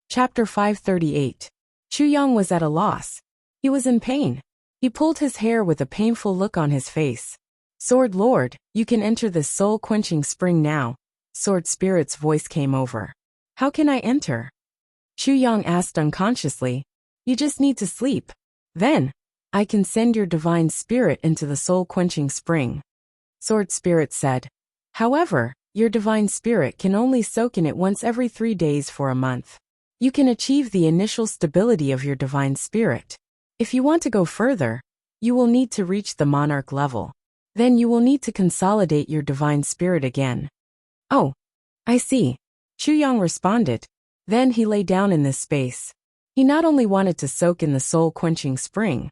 Chapter 538. Chu Yang was at a loss. He was in pain. He pulled his hair with a painful look on his face. Sword Lord, you can enter this soul-quenching spring now. Sword Spirit's voice came over. How can I enter? Chu Yang asked unconsciously. You just need to sleep. Then, I can send your divine spirit into the soul-quenching spring. Sword Spirit said. However, your divine spirit can only soak in it once every 3 days for a month. You can achieve the initial stability of your divine spirit. If you want to go further, you will need to reach the monarch level. Then you will need to consolidate your divine spirit again. Oh, I see. Chu Yang responded. Then he lay down in this space. He not only wanted to soak in the soul-quenching spring,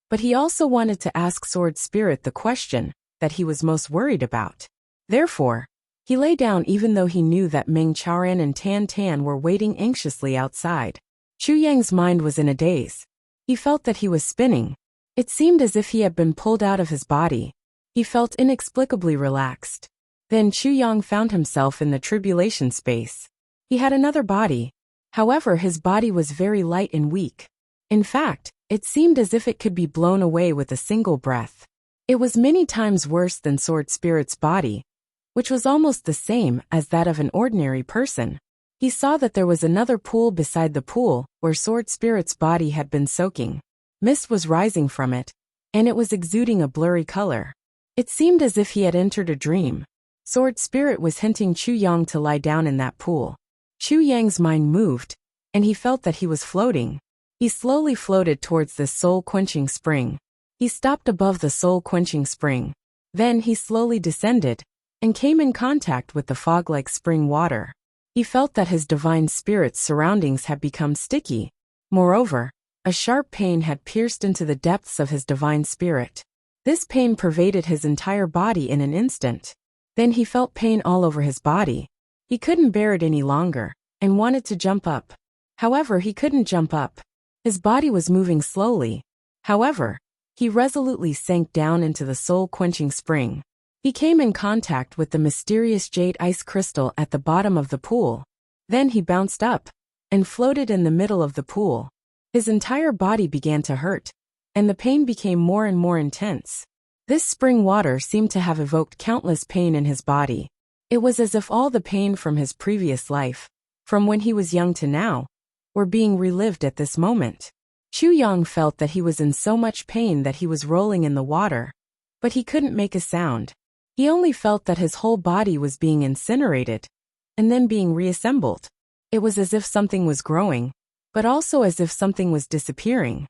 but he also wanted to ask Sword Spirit the question that he was most worried about. Therefore, he lay down even though he knew that Ming Chaoran and Tan Tan were waiting anxiously outside. Chu Yang's mind was in a daze. He felt that he was spinning. It seemed as if he had been pulled out of his body. He felt inexplicably relaxed. Then Chu Yang found himself in the tribulation space. He had another body. However, his body was very light and weak. In fact, it seemed as if it could be blown away with a single breath. It was many times worse than Sword Spirit's body, which was almost the same as that of an ordinary person. He saw that there was another pool beside the pool where Sword Spirit's body had been soaking. Mist was rising from it, and it was exuding a blurry color. It seemed as if he had entered a dream. Sword Spirit was hinting Chu Yang to lie down in that pool. Chu Yang's mind moved, and he felt that he was floating. He slowly floated towards this soul-quenching spring. He stopped above the soul-quenching spring. Then he slowly descended, and came in contact with the fog-like spring water. He felt that his divine spirit's surroundings had become sticky. Moreover, a sharp pain had pierced into the depths of his divine spirit. This pain pervaded his entire body in an instant. Then he felt pain all over his body. He couldn't bear it any longer, and wanted to jump up. However, he couldn't jump up. His body was moving slowly. However, he resolutely sank down into the soul-quenching spring. He came in contact with the mysterious jade ice crystal at the bottom of the pool. Then he bounced up, and floated in the middle of the pool. His entire body began to hurt, and the pain became more and more intense. This spring water seemed to have evoked countless pain in his body. It was as if all the pain from his previous life, from when he was young to now, were being relived at this moment. Chu Yang felt that he was in so much pain that he was rolling in the water, but he couldn't make a sound. He only felt that his whole body was being incinerated, and then being reassembled. It was as if something was growing, but also as if something was disappearing.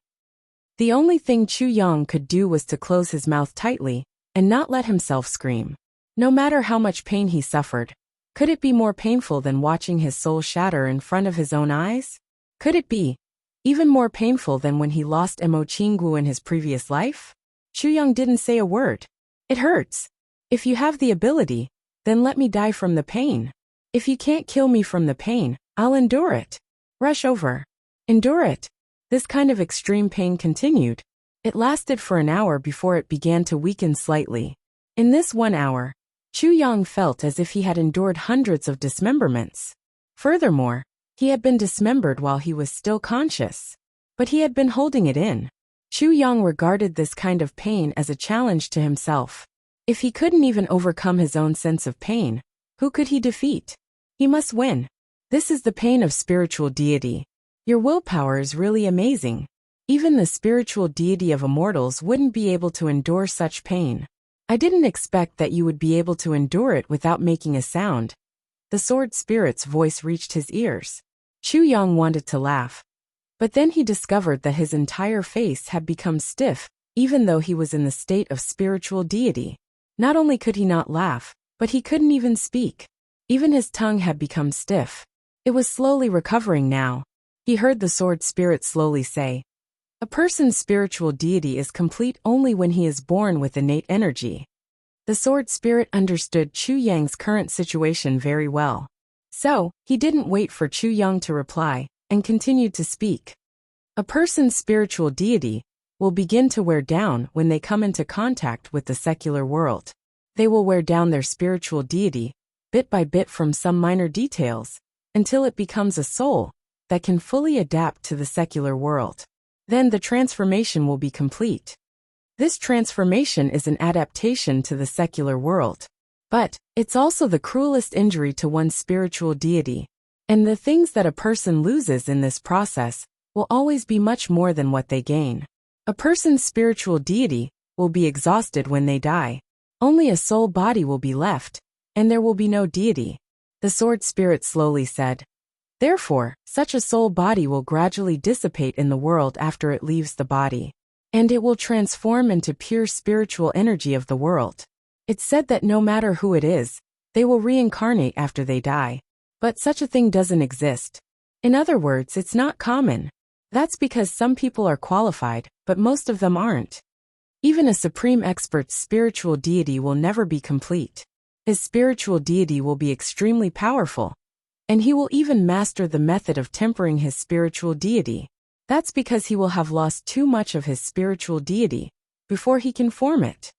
The only thing Chu Yang could do was to close his mouth tightly, and not let himself scream. No matter how much pain he suffered, could it be more painful than watching his soul shatter in front of his own eyes? Could it be even more painful than when he lost Mo Qinggu in his previous life? Chu Yang didn't say a word. It hurts. If you have the ability, then let me die from the pain. If you can't kill me from the pain, I'll endure it. Rush over. Endure it. This kind of extreme pain continued. It lasted for an hour before it began to weaken slightly. In this 1 hour, Chu Yang felt as if he had endured hundreds of dismemberments. Furthermore, he had been dismembered while he was still conscious. But he had been holding it in. Chu Yang regarded this kind of pain as a challenge to himself. If he couldn't even overcome his own sense of pain, who could he defeat? He must win. This is the pain of spiritual deity. Your willpower is really amazing. Even the spiritual deity of immortals wouldn't be able to endure such pain. I didn't expect that you would be able to endure it without making a sound. The sword spirit's voice reached his ears. Chu Yang wanted to laugh. But then he discovered that his entire face had become stiff, even though he was in the state of spiritual deity. Not only could he not laugh, but he couldn't even speak. Even his tongue had become stiff. It was slowly recovering now. He heard the sword spirit slowly say, "A person's spiritual deity is complete only when he is born with innate energy." The sword spirit understood Chu Yang's current situation very well. So, he didn't wait for Chu Yang to reply, and continued to speak. A person's spiritual deity will begin to wear down when they come into contact with the secular world. They will wear down their spiritual deity, bit by bit from some minor details, until it becomes a soul, that can fully adapt to the secular world. Then the transformation will be complete. This transformation is an adaptation to the secular world. But it's also the cruelest injury to one's spiritual deity. And the things that a person loses in this process will always be much more than what they gain. A person's spiritual deity will be exhausted when they die. Only a soul body will be left, and there will be no deity. The sword spirit slowly said. Therefore, such a soul body will gradually dissipate in the world after it leaves the body. And it will transform into pure spiritual energy of the world. It's said that no matter who it is, they will reincarnate after they die. But such a thing doesn't exist. In other words, it's not common. That's because some people are qualified, but most of them aren't. Even a supreme expert's spiritual deity will never be complete. His spiritual deity will be extremely powerful. And he will even master the method of tempering his spiritual deity. That's because he will have lost too much of his spiritual deity before he can form it.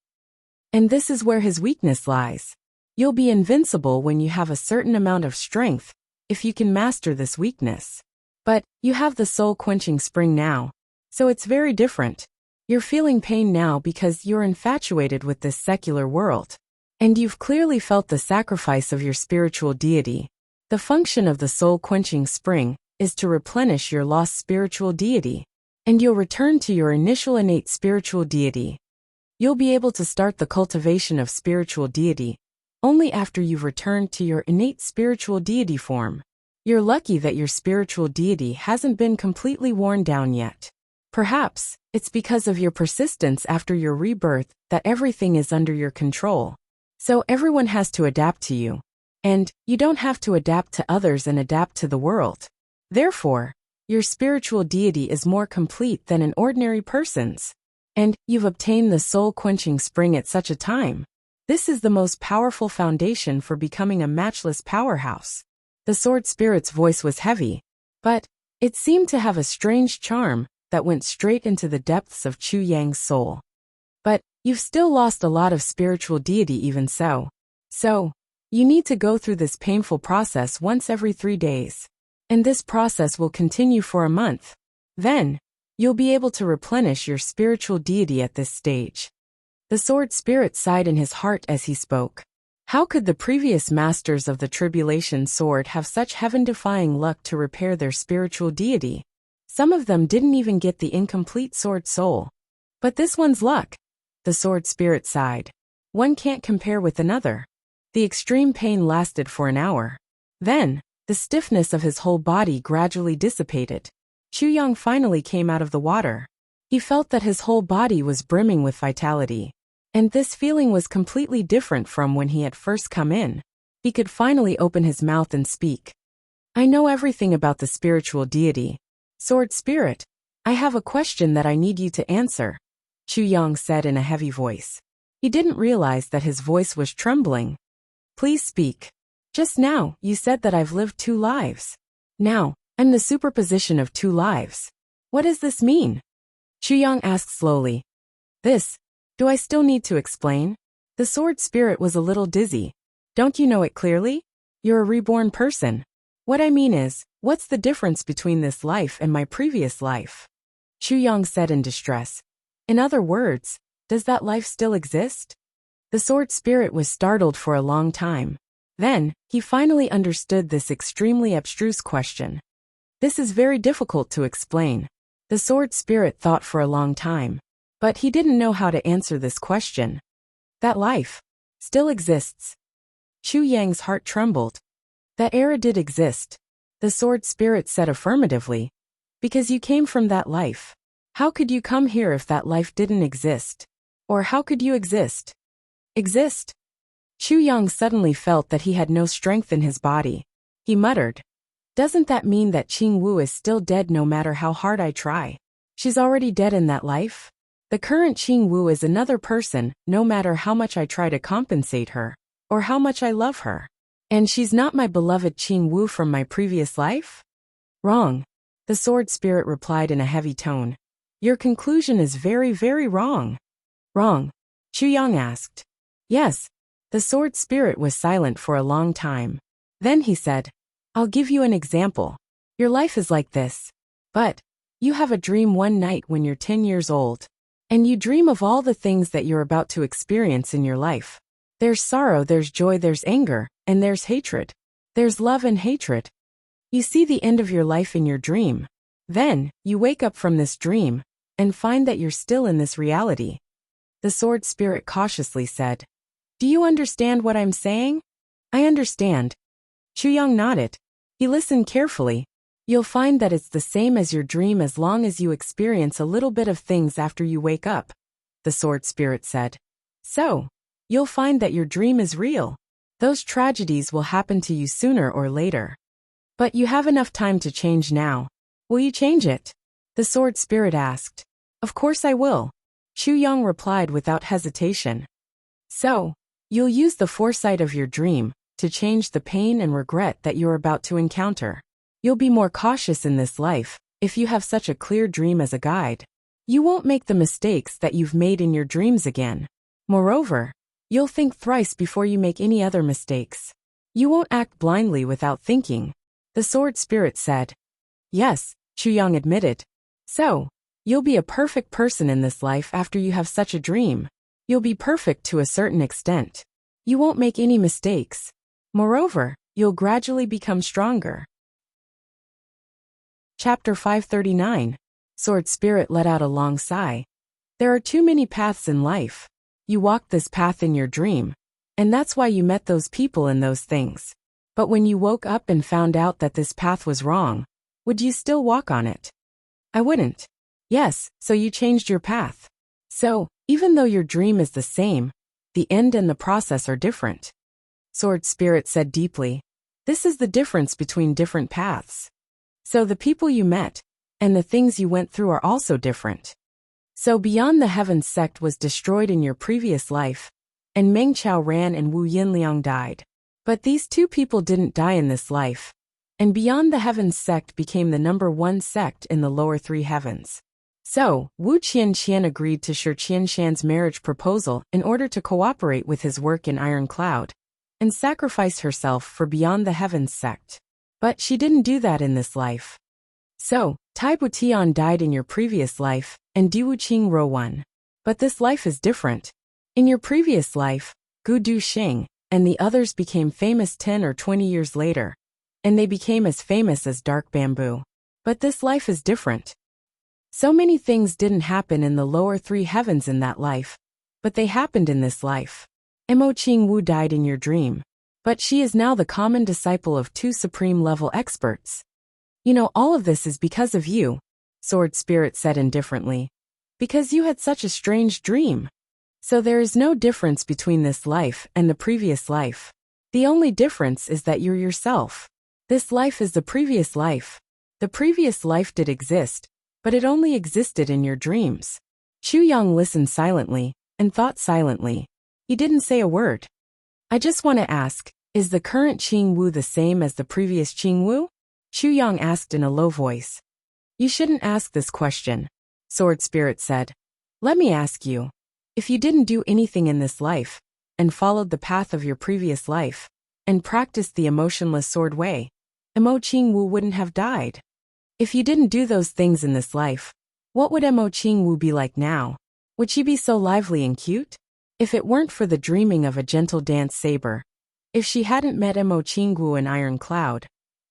And this is where his weakness lies. You'll be invincible when you have a certain amount of strength, if you can master this weakness. But you have the soul-quenching spring now, so it's very different. You're feeling pain now because you're infatuated with this secular world. And you've clearly felt the sacrifice of your spiritual deity. The function of the soul-quenching spring is to replenish your lost spiritual deity, and you'll return to your initial innate spiritual deity. You'll be able to start the cultivation of spiritual deity only after you've returned to your innate spiritual deity form. You're lucky that your spiritual deity hasn't been completely worn down yet. Perhaps it's because of your persistence after your rebirth that everything is under your control. So everyone has to adapt to you. And you don't have to adapt to others and adapt to the world. Therefore, your spiritual deity is more complete than an ordinary person's. And you've obtained the soul-quenching spring at such a time. This is the most powerful foundation for becoming a matchless powerhouse. The sword spirit's voice was heavy, but it seemed to have a strange charm that went straight into the depths of Chu Yang's soul. But you've still lost a lot of spiritual deity even so. So, you need to go through this painful process once every 3 days. And this process will continue for a month. Then, you'll be able to replenish your spiritual deity at this stage. The sword spirit sighed in his heart as he spoke. How could the previous masters of the tribulation sword have such heaven-defying luck to repair their spiritual deity? Some of them didn't even get the incomplete sword soul. But this one's luck. The sword spirit sighed. One can't compare with another. The extreme pain lasted for an hour. Then, the stiffness of his whole body gradually dissipated. Chu Yang finally came out of the water. He felt that his whole body was brimming with vitality. And this feeling was completely different from when he had first come in. He could finally open his mouth and speak. I know everything about the spiritual deity. Sword spirit, I have a question that I need you to answer, Chu Yang said in a heavy voice. He didn't realize that his voice was trembling. Please speak. Just now, you said that I've lived 2 lives. Now, I'm the superposition of 2 lives. What does this mean? Chu Yang asked slowly. Do I still need to explain? The sword spirit was a little dizzy. Don't you know it clearly? You're a reborn person. What I mean is, what's the difference between this life and my previous life? Chu Yang said in distress. In other words, does that life still exist? The sword spirit was startled for a long time. Then, he finally understood this extremely abstruse question. This is very difficult to explain. The sword spirit thought for a long time. But he didn't know how to answer this question. That life still exists. Chu Yang's heart trembled. That era did exist. The sword spirit said affirmatively. Because you came from that life. How could you come here if that life didn't exist? Or how could you exist? Exist? Chu Yang suddenly felt that he had no strength in his body. He muttered. Doesn't that mean that Qing Wu is still dead no matter how hard I try? She's already dead in that life? The current Qing Wu is another person, no matter how much I try to compensate her, or how much I love her. And she's not my beloved Qing Wu from my previous life? Wrong. The sword spirit replied in a heavy tone. Your conclusion is very, very wrong. Wrong? Chu Yang asked. Yes. The sword spirit was silent for a long time. Then he said, I'll give you an example. Your life is like this. But you have a dream one night when you're 10 years old. And you dream of all the things that you're about to experience in your life. There's sorrow, there's joy, there's anger, and there's hatred. There's love and hatred. You see the end of your life in your dream. Then, you wake up from this dream, and find that you're still in this reality. The sword spirit cautiously said, "Do you understand what I'm saying?" "I understand." Chuyang nodded. He listened carefully. You'll find that it's the same as your dream as long as you experience a little bit of things after you wake up, the sword spirit said. So, you'll find that your dream is real. Those tragedies will happen to you sooner or later. But you have enough time to change now. Will you change it? The sword spirit asked. Of course I will. Chuyang replied without hesitation. So, you'll use the foresight of your dream to change the pain and regret that you're about to encounter. You'll be more cautious in this life if you have such a clear dream as a guide. You won't make the mistakes that you've made in your dreams again. Moreover, you'll think thrice before you make any other mistakes. You won't act blindly without thinking, the sword spirit said. Yes, Chuyang admitted. So, you'll be a perfect person in this life after you have such a dream. You'll be perfect to a certain extent. You won't make any mistakes. Moreover, you'll gradually become stronger. Chapter 539. Sword Spirit let out a long sigh. There are too many paths in life. You walked this path in your dream, and that's why you met those people and those things. But when you woke up and found out that this path was wrong, would you still walk on it? I wouldn't. Yes, so you changed your path. So, even though your dream is the same, the end and the process are different. Sword Spirit said deeply. This is the difference between different paths. So the people you met, and the things you went through are also different. So Beyond the Heavens sect was destroyed in your previous life, and Meng Chao ran and Wu Yinliang died. But these two people didn't die in this life, and Beyond the Heavens sect became the #1 sect in the lower 3 heavens. So, Wu Qianqian agreed to Shi Qianshan's marriage proposal in order to cooperate with his work in Iron Cloud, and sacrifice herself for Beyond the Heavens sect. But she didn't do that in this life. So, Tai Butian died in your previous life, and Di Wuqing Ro won. But this life is different. In your previous life, Gu Du Xing and the others became famous 10 or 20 years later, and they became as famous as Dark Bamboo. But this life is different. So many things didn't happen in the lower 3 heavens in that life, but they happened in this life. Mo Qing Wu died in your dream. But she is now the common disciple of 2 supreme-level experts. You know, all of this is because of you, Sword Spirit said indifferently. Because you had such a strange dream. So there is no difference between this life and the previous life. The only difference is that you're yourself. This life is the previous life. The previous life did exist, but it only existed in your dreams. Chuyang listened silently, and thought silently. He didn't say a word. I just want to ask, is the current Qing Wu the same as the previous Qing Wu? Chuyang asked in a low voice. You shouldn't ask this question, Sword Spirit said. Let me ask you. If you didn't do anything in this life, and followed the path of your previous life, and practiced the emotionless sword way, Mo Qing Wu wouldn't have died. If you didn't do those things in this life, what would Mo Qing Wu be like now? Would she be so lively and cute? If it weren't for the dreaming of a gentle dance saber, if she hadn't met Mo Qing Wu in Iron Cloud,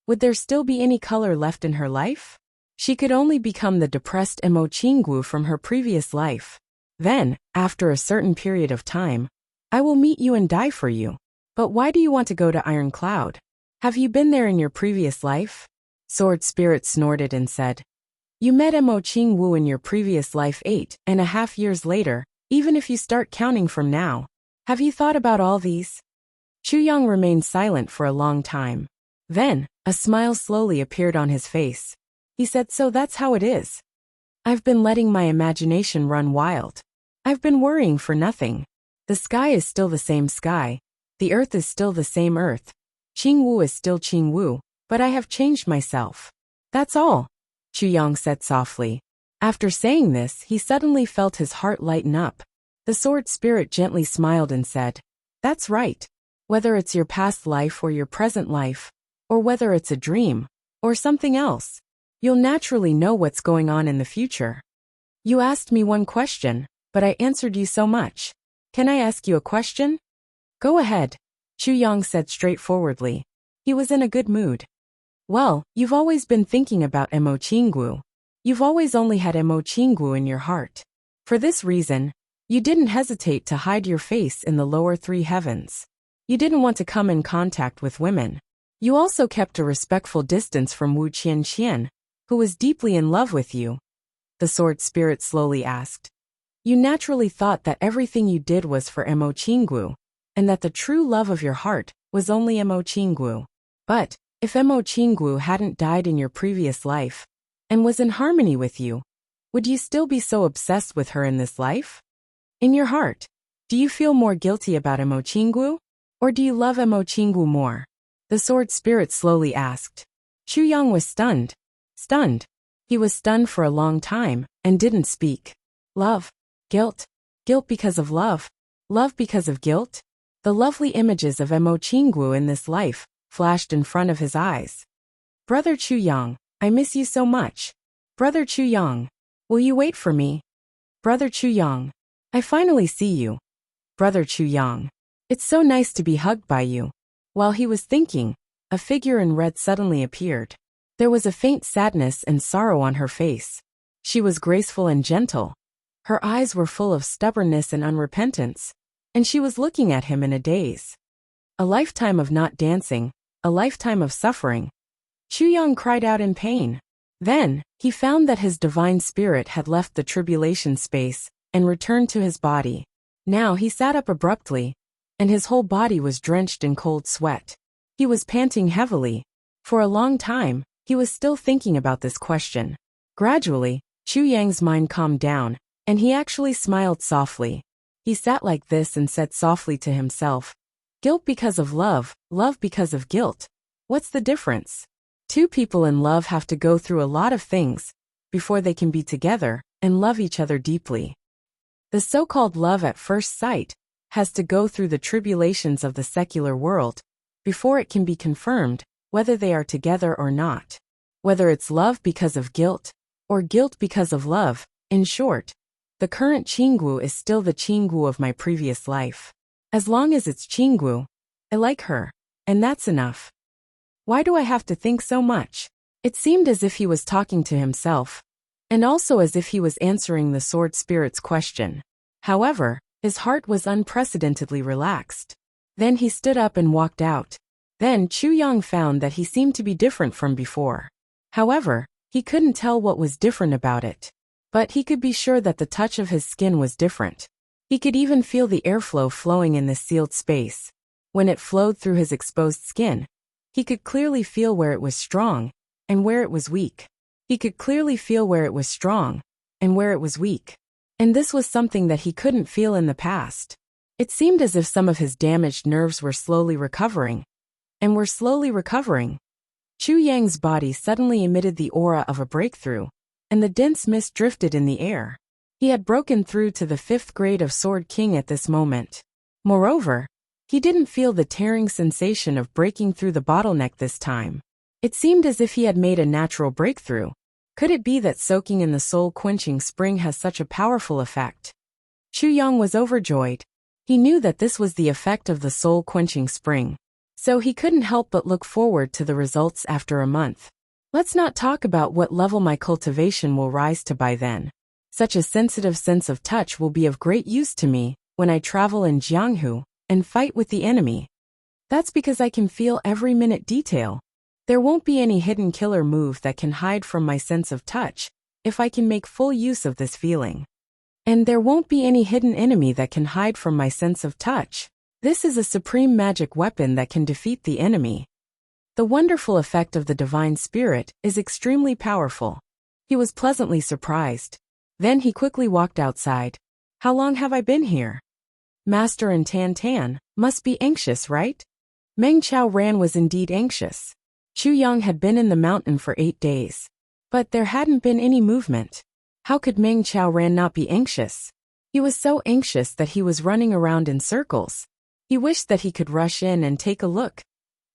would there still be any color left in her life? She could only become the depressed Mo Qing Wu from her previous life. Then, after a certain period of time, I will meet you and die for you. But why do you want to go to Iron Cloud? Have you been there in your previous life? Sword Spirit snorted and said. You met Mo Qing Wu in your previous life 8.5 years later, even if you start counting from now. Have you thought about all these? Chuyang remained silent for a long time. Then, a smile slowly appeared on his face. He said, so that's how it is. I've been letting my imagination run wild. I've been worrying for nothing. The sky is still the same sky. The earth is still the same earth. Qing Wu is still Qing Wu, but I have changed myself. That's all, Chuyang said softly. After saying this, he suddenly felt his heart lighten up. The sword spirit gently smiled and said, that's right. Whether it's your past life or your present life, or whether it's a dream, Or something else? You'll naturally know what's going on in the future. You asked me one question, but I answered you so much. Can I ask you a question? Go ahead, Chu Yang said straightforwardly. He was in a good mood. Well, you've always been thinking about Mo Qinggu. You've always only had Mo Qinggu in your heart. For this reason, you didn't hesitate to hide your face in the lower three heavens. You didn't want to come in contact with women. You also kept a respectful distance from Wu Qianqian, who was deeply in love with you. The sword spirit slowly asked. You naturally thought that everything you did was for Mo Qinggu, and that the true love of your heart was only Mo Qinggu. But, if Mo Qinggu hadn't died in your previous life, and was in harmony with you, would you still be so obsessed with her in this life? In your heart, do you feel more guilty about Mo Qinggu? Or do you love Mo Qinggu more? The sword spirit slowly asked. Chu Yang was stunned. Stunned. He was stunned for a long time, and didn't speak. Love. Guilt. Guilt because of love. Love because of guilt? The lovely images of Mo Qinggu in this life flashed in front of his eyes. Brother Chu Yang, I miss you so much. Brother Chu Yang, will you wait for me? Brother Chu Yang, I finally see you. Brother Chu Yang, it's so nice to be hugged by you. While he was thinking, a figure in red suddenly appeared. There was a faint sadness and sorrow on her face. She was graceful and gentle. Her eyes were full of stubbornness and unrepentance, and she was looking at him in a daze. A lifetime of not dancing, a lifetime of suffering. Chu Yang cried out in pain. Then, he found that his divine spirit had left the tribulation space and returned to his body. Now he sat up abruptly, and his whole body was drenched in cold sweat. He was panting heavily. For a long time, he was still thinking about this question. Gradually, Chu Yang's mind calmed down, and he actually smiled softly. He sat like this and said softly to himself, guilt because of love, love because of guilt. What's the difference? Two people in love have to go through a lot of things before they can be together and love each other deeply. The so-called love at first sight has to go through the tribulations of the secular world before it can be confirmed whether they are together or not. Whether it's love because of guilt or guilt because of love, in short, the current Qinggu is still the Qinggu of my previous life. As long as it's Qinggu, I like her, and that's enough. Why do I have to think so much? It seemed as if he was talking to himself, and also as if he was answering the sword spirit's question. However, his heart was unprecedentedly relaxed. Then he stood up and walked out. Then Chu Yang found that he seemed to be different from before. However, he couldn't tell what was different about it. But he could be sure that the touch of his skin was different. He could even feel the airflow flowing in this sealed space. When it flowed through his exposed skin, he could clearly feel where it was strong and where it was weak. He could clearly feel where it was strong and where it was weak. And this was something that he couldn't feel in the past. It seemed as if some of his damaged nerves were slowly recovering. And were slowly recovering. Chu Yang's body suddenly emitted the aura of a breakthrough, and the dense mist drifted in the air. He had broken through to the 5th grade of Sword King at this moment. Moreover, he didn't feel the tearing sensation of breaking through the bottleneck this time. It seemed as if he had made a natural breakthrough. Could it be that soaking in the soul-quenching spring has such a powerful effect? Chu Yang was overjoyed. He knew that this was the effect of the soul-quenching spring. So he couldn't help but look forward to the results after a month. Let's not talk about what level my cultivation will rise to by then. Such a sensitive sense of touch will be of great use to me when I travel in Jianghu and fight with the enemy. That's because I can feel every minute detail. There won't be any hidden killer move that can hide from my sense of touch if I can make full use of this feeling. And there won't be any hidden enemy that can hide from my sense of touch. This is a supreme magic weapon that can defeat the enemy. The wonderful effect of the divine spirit is extremely powerful. He was pleasantly surprised. Then he quickly walked outside. How long have I been here? Master and Tan Tan must be anxious, right? Meng Chao Ran was indeed anxious. Chu Yang had been in the mountain for 8 days. But there hadn't been any movement. How could Meng Chao Ran not be anxious? He was so anxious that he was running around in circles. He wished that he could rush in and take a look.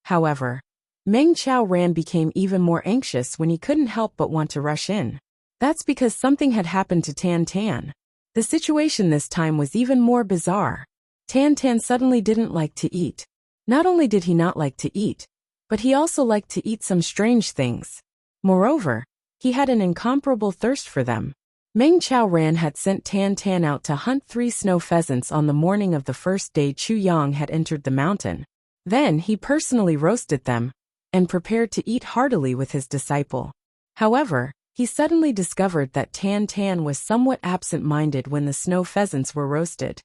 However, Meng Qiaoran became even more anxious when he couldn't help but want to rush in. That's because something had happened to Tan Tan. The situation this time was even more bizarre. Tan Tan suddenly didn't like to eat. Not only did he not like to eat, but he also liked to eat some strange things. Moreover, he had an incomparable thirst for them. Meng Qiaoran had sent Tan Tan out to hunt 3 snow pheasants on the morning of the first day Chu Yang had entered the mountain. Then he personally roasted them and prepared to eat heartily with his disciple. However, he suddenly discovered that Tan Tan was somewhat absent-minded when the snow pheasants were roasted.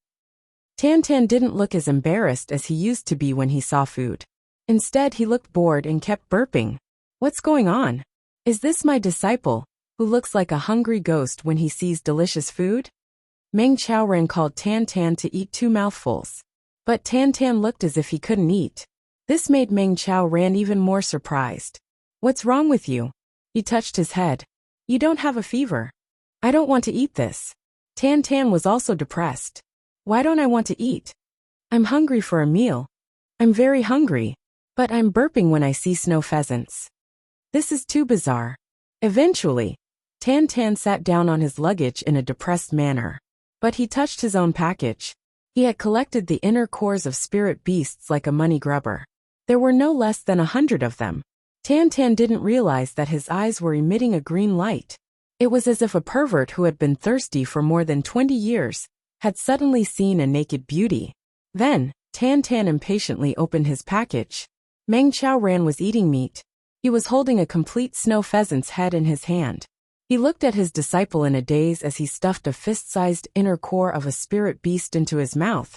Tan Tan didn't look as embarrassed as he used to be when he saw food. Instead, he looked bored and kept burping. What's going on? Is this my disciple, who looks like a hungry ghost when he sees delicious food? Meng Qiaoran called Tan Tan to eat 2 mouthfuls. But Tan Tan looked as if he couldn't eat. This made Meng Qiaoran even more surprised. What's wrong with you? He touched his head. You don't have a fever. I don't want to eat this. Tan Tan was also depressed. Why don't I want to eat? I'm hungry for a meal. I'm very hungry. But I'm burping when I see snow pheasants. This is too bizarre. Eventually, Tan Tan sat down on his luggage in a depressed manner. But he touched his own package. He had collected the inner cores of spirit beasts like a money grubber. There were no less than 100 of them. Tan Tan didn't realize that his eyes were emitting a green light. It was as if a pervert who had been thirsty for more than 20 years had suddenly seen a naked beauty. Then, Tan Tan impatiently opened his package. Meng Qiaoran was eating meat. He was holding a complete snow pheasant's head in his hand. He looked at his disciple in a daze as he stuffed a fist-sized inner core of a spirit beast into his mouth.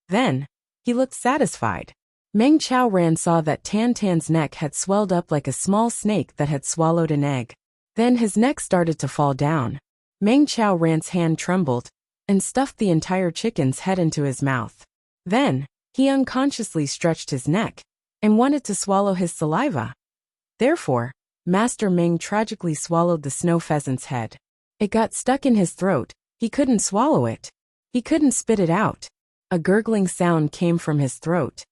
Then, he looked satisfied. Meng Qiaoran saw that Tan Tan's neck had swelled up like a small snake that had swallowed an egg. Then his neck started to fall down. Meng Qiaoran's hand trembled and stuffed the entire chicken's head into his mouth. Then, he unconsciously stretched his neck and wanted to swallow his saliva. Therefore, Master Ming tragically swallowed the snow pheasant's head. It got stuck in his throat. He couldn't swallow it. He couldn't spit it out. A gurgling sound came from his throat.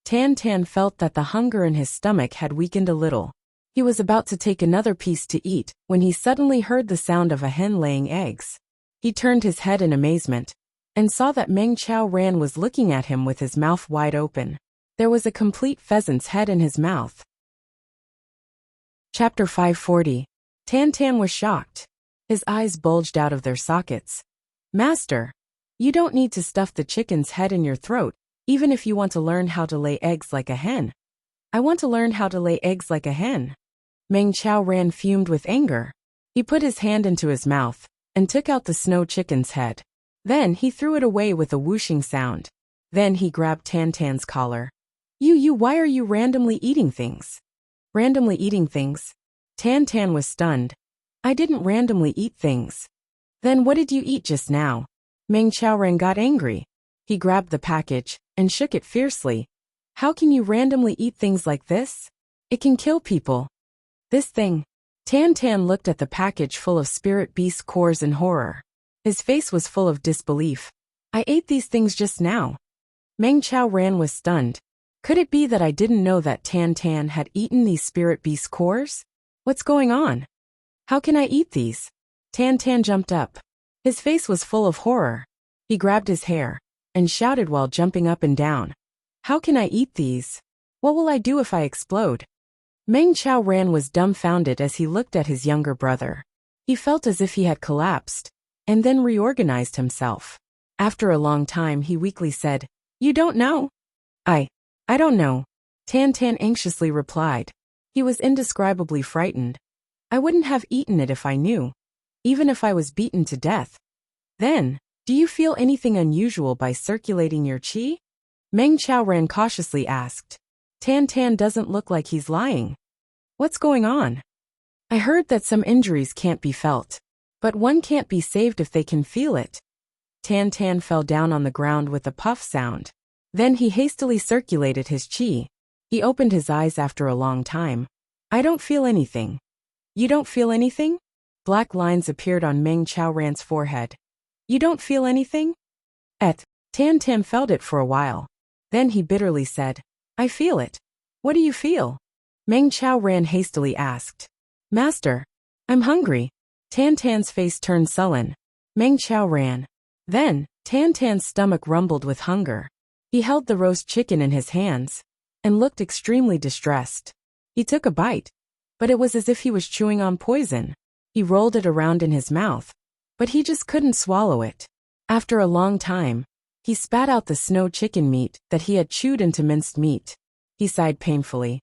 Tan Tan felt that the hunger in his stomach had weakened a little. He was about to take another piece to eat when he suddenly heard the sound of a hen laying eggs. He turned his head in amazement and saw that Meng Qiaoran was looking at him with his mouth wide open. There was a complete pheasant's head in his mouth. Chapter 540. Tan Tan was shocked. His eyes bulged out of their sockets. Master, you don't need to stuff the chicken's head in your throat, even if you want to learn how to lay eggs like a hen. I want to learn how to lay eggs like a hen. Meng Qiaoran fumed with anger. He put his hand into his mouth and took out the snow chicken's head. Then he threw it away with a whooshing sound. Then he grabbed Tan Tan's collar. Why are you randomly eating things? Randomly eating things? Tan Tan was stunned. I didn't randomly eat things. Then what did you eat just now? Meng Qiaoran got angry. He grabbed the package and shook it fiercely. How can you randomly eat things like this? It can kill people. This thing. Tan Tan looked at the package full of spirit beast cores in horror. His face was full of disbelief. I ate these things just now. Meng Qiaoran was stunned. Could it be that I didn't know that Tan Tan had eaten these spirit beast cores? What's going on? How can I eat these? Tan Tan jumped up. His face was full of horror. He grabbed his hair and shouted while jumping up and down. How can I eat these? What will I do if I explode? Meng Qiaoran was dumbfounded as he looked at his younger brother. He felt as if he had collapsed, and then reorganized himself. After a long time he weakly said, You don't know? I don't know. Tan Tan anxiously replied. He was indescribably frightened. I wouldn't have eaten it if I knew, even if I was beaten to death. Then, do you feel anything unusual by circulating your qi? Meng Qiaoran cautiously asked. Tan Tan doesn't look like he's lying. What's going on? I heard that some injuries can't be felt, but one can't be saved if they can feel it. Tan Tan fell down on the ground with a puff sound. Then he hastily circulated his qi. He opened his eyes after a long time. I don't feel anything. You don't feel anything? Black lines appeared on Meng Qiaoran's forehead. You don't feel anything? Tan Tan felt it for a while. Then he bitterly said, I feel it. What do you feel? Meng Chao Ran hastily asked. Master, I'm hungry. Tan Tan's face turned sullen. Meng Chao ran. Then, Tan Tan's stomach rumbled with hunger. He held the roast chicken in his hands and looked extremely distressed. He took a bite, but it was as if he was chewing on poison. He rolled it around in his mouth, but he just couldn't swallow it. After a long time, he spat out the snow chicken meat that he had chewed into minced meat. He sighed painfully.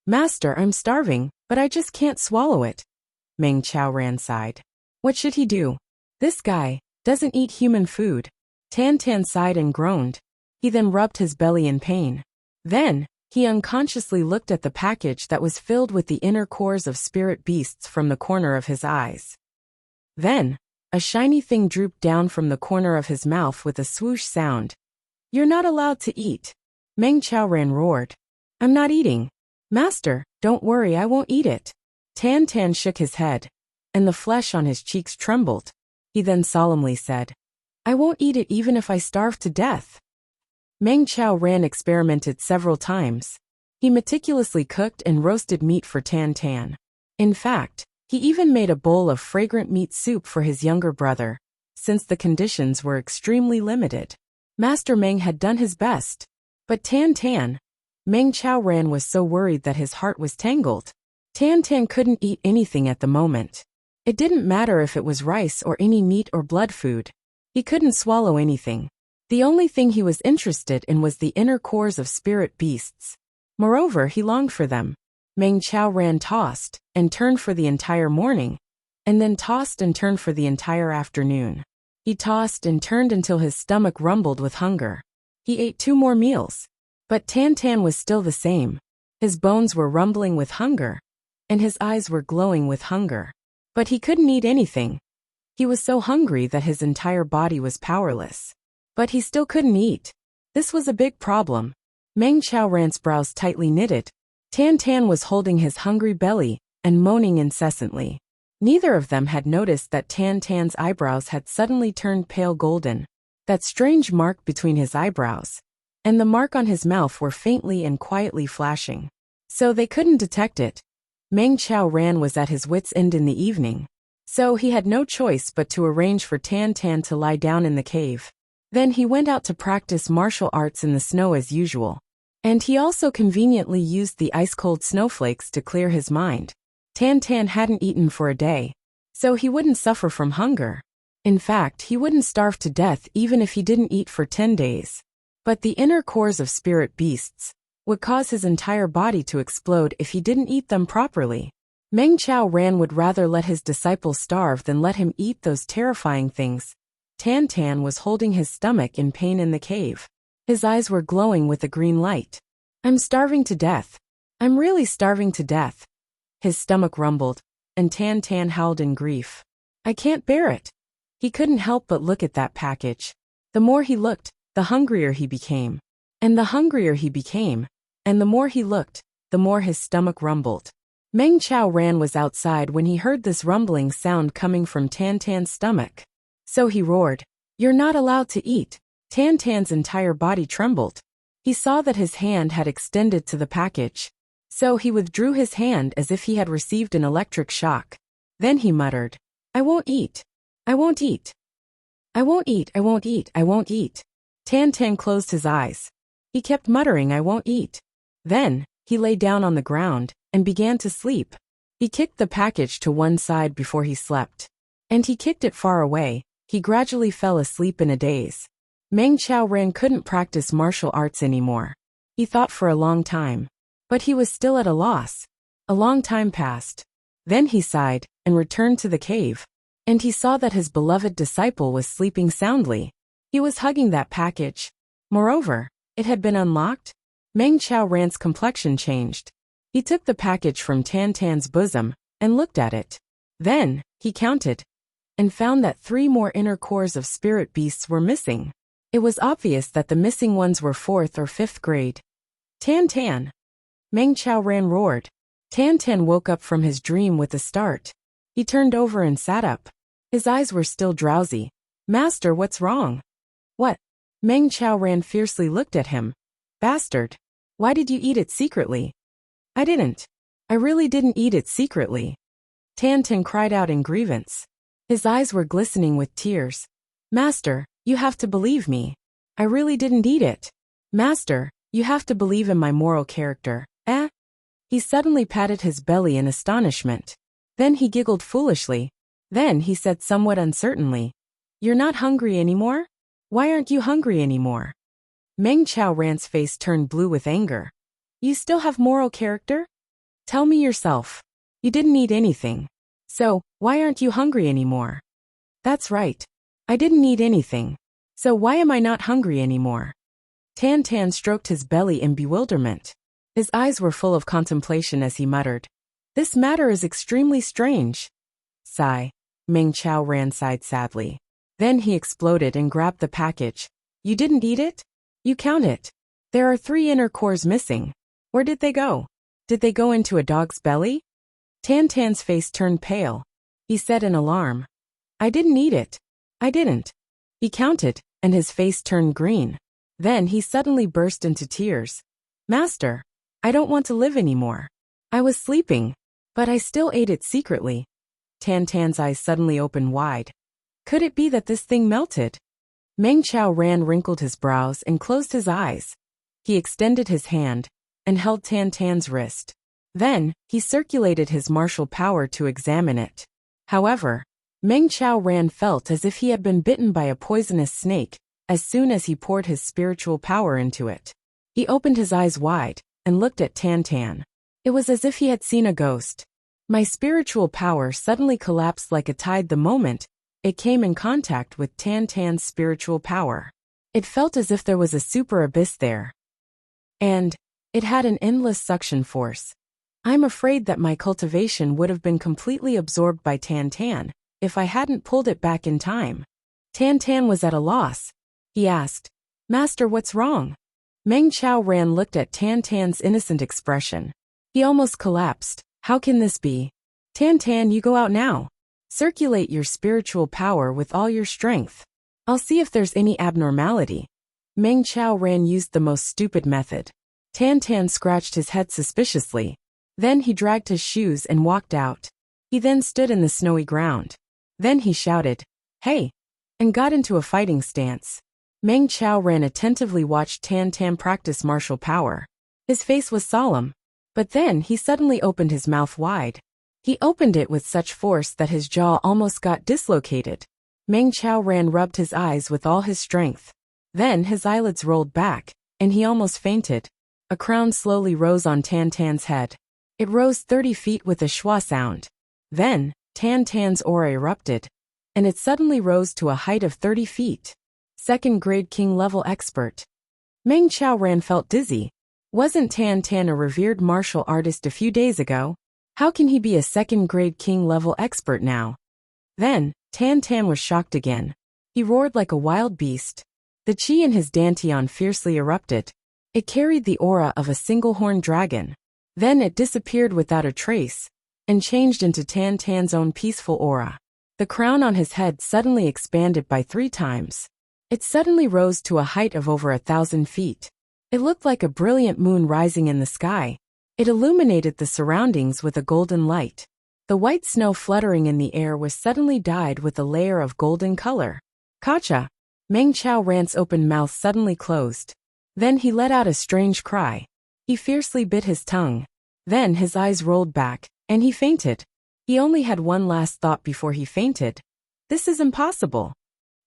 Master, I'm starving, but I just can't swallow it. Meng Chao Ran sighed. What should he do? This guy doesn't eat human food. Tan Tan sighed and groaned. He then rubbed his belly in pain. Then, he unconsciously looked at the package that was filled with the inner cores of spirit beasts from the corner of his eyes. Then, a shiny thing drooped down from the corner of his mouth with a swoosh sound. You're not allowed to eat. Meng Chao Ran roared. I'm not eating. Master, don't worry, I won't eat it. Tan Tan shook his head, and the flesh on his cheeks trembled. He then solemnly said, I won't eat it even if I starve to death. Meng Chao Ran experimented several times. He meticulously cooked and roasted meat for Tan Tan. In fact, he even made a bowl of fragrant meat soup for his younger brother, since the conditions were extremely limited. Master Meng had done his best, but Tan Tan, Meng Chao Ran was so worried that his heart was tangled. Tan Tan couldn't eat anything at the moment. It didn't matter if it was rice or any meat or blood food. He couldn't swallow anything. The only thing he was interested in was the inner cores of spirit beasts. Moreover, he longed for them. Meng Chao Ran tossed and turned for the entire morning, and then tossed and turned for the entire afternoon. He tossed and turned until his stomach rumbled with hunger. He ate 2 more meals. But Tan Tan was still the same. His bones were rumbling with hunger, and his eyes were glowing with hunger. But he couldn't eat anything. He was so hungry that his entire body was powerless. But he still couldn't eat. This was a big problem. Meng Chao Ran's brows tightly knitted. Tan Tan was holding his hungry belly and moaning incessantly. Neither of them had noticed that Tan Tan's eyebrows had suddenly turned pale golden. That strange mark between his eyebrows and the mark on his mouth were faintly and quietly flashing. So they couldn't detect it. Meng Chao Ran was at his wits' end in the evening. So he had no choice but to arrange for Tan Tan to lie down in the cave. Then he went out to practice martial arts in the snow as usual. And he also conveniently used the ice-cold snowflakes to clear his mind. Tan Tan hadn't eaten for a day, so he wouldn't suffer from hunger. In fact, he wouldn't starve to death even if he didn't eat for 10 days. But the inner cores of spirit beasts would cause his entire body to explode if he didn't eat them properly. Meng Chao Ran would rather let his disciple starve than let him eat those terrifying things. Tan Tan was holding his stomach in pain in the cave. His eyes were glowing with a green light. I'm starving to death. I'm really starving to death. His stomach rumbled, and Tan Tan howled in grief. I can't bear it. He couldn't help but look at that package. The more he looked, the hungrier he became. And the hungrier he became, and the more he looked, the more his stomach rumbled. Meng Chao Ran was outside when he heard this rumbling sound coming from Tan Tan's stomach. So he roared, You're not allowed to eat. Tan Tan's entire body trembled. He saw that his hand had extended to the package. So he withdrew his hand as if he had received an electric shock. Then he muttered, I won't eat. I won't eat. I won't eat. I won't eat. I won't eat. Tan Tan closed his eyes. He kept muttering, I won't eat. Then, he lay down on the ground and began to sleep. He kicked the package to one side before he slept. And he kicked it far away. He gradually fell asleep in a daze. Meng Chao Ran couldn't practice martial arts anymore. He thought for a long time. But he was still at a loss. A long time passed. Then he sighed and returned to the cave. And he saw that his beloved disciple was sleeping soundly. He was hugging that package. Moreover, it had been unlocked. Meng Chao Ran's complexion changed. He took the package from Tan Tan's bosom and looked at it. Then, he counted and found that 3 more inner cores of spirit beasts were missing. It was obvious that the missing ones were 4th or 5th grade. Tan Tan! Meng Chao Ran roared. Tan Tan woke up from his dream with a start. He turned over and sat up. His eyes were still drowsy. Master, what's wrong? What? Meng Chao Ran fiercely looked at him. Bastard! Why did you eat it secretly? I didn't. I really didn't eat it secretly. Tan Tan cried out in grievance. His eyes were glistening with tears. Master, you have to believe me. I really didn't eat it. Master, you have to believe in my moral character. Eh? He suddenly patted his belly in astonishment. Then he giggled foolishly. Then he said somewhat uncertainly, You're not hungry anymore? Why aren't you hungry anymore? Meng Chao Ran's face turned blue with anger. You still have moral character? Tell me yourself. You didn't eat anything. So, why aren't you hungry anymore? That's right. I didn't eat anything. So why am I not hungry anymore? Tan Tan stroked his belly in bewilderment. His eyes were full of contemplation as he muttered, This matter is extremely strange. Sigh. Meng Chao Ran sighed sadly. Then he exploded and grabbed the package. You didn't eat it? You count it. There are 3 inner cores missing. Where did they go? Did they go into a dog's belly? Tan Tan's face turned pale. He said in alarm, I didn't eat it. I didn't. He counted, and his face turned green. Then he suddenly burst into tears. Master, I don't want to live anymore. I was sleeping, but I still ate it secretly. Tan Tan's eyes suddenly opened wide. Could it be that this thing melted? Meng Chao Ran wrinkled his brows and closed his eyes. He extended his hand and held Tan Tan's wrist. Then, he circulated his martial power to examine it. However, Meng Chao Ran felt as if he had been bitten by a poisonous snake as soon as he poured his spiritual power into it. He opened his eyes wide and looked at Tan Tan. It was as if he had seen a ghost. My spiritual power suddenly collapsed like a tide the moment it came in contact with Tan Tan's spiritual power. It felt as if there was a super abyss there. And it had an endless suction force. I'm afraid that my cultivation would have been completely absorbed by Tan Tan if I hadn't pulled it back in time. Tan Tan was at a loss. He asked, Master, what's wrong? Meng Chao Ran looked at Tan Tan's innocent expression. He almost collapsed. How can this be? Tan Tan, you go out now. Circulate your spiritual power with all your strength. I'll see if there's any abnormality. Meng Chao Ran used the most stupid method. Tan Tan scratched his head suspiciously. Then he dragged his shoes and walked out. He then stood in the snowy ground. Then he shouted, Hey! And got into a fighting stance. Meng Chao Ran attentively watched Tan Tan practice martial power. His face was solemn. But then he suddenly opened his mouth wide. He opened it with such force that his jaw almost got dislocated. Meng Chao Ran rubbed his eyes with all his strength. Then his eyelids rolled back, and he almost fainted. A crown slowly rose on Tan Tan's head. It rose 30 feet with a schwa sound. Then, Tan Tan's aura erupted, and it suddenly rose to a height of 30 feet. 2nd grade king level expert. Meng Chao Ran felt dizzy. Wasn't Tan Tan a revered martial artist a few days ago? How can he be a 2nd grade king level expert now? Then, Tan Tan was shocked again. He roared like a wild beast. The chi in his dantian fiercely erupted. It carried the aura of a single-horned dragon. Then it disappeared without a trace, and changed into Tan Tan's own peaceful aura. The crown on his head suddenly expanded by 3 times. It suddenly rose to a height of over 1,000 feet. It looked like a brilliant moon rising in the sky. It illuminated the surroundings with a golden light. The white snow fluttering in the air was suddenly dyed with a layer of golden color. Kacha! Meng Chao Ran's open mouth suddenly closed. Then he let out a strange cry. He fiercely bit his tongue. Then his eyes rolled back, and he fainted. He only had one last thought before he fainted. This is impossible.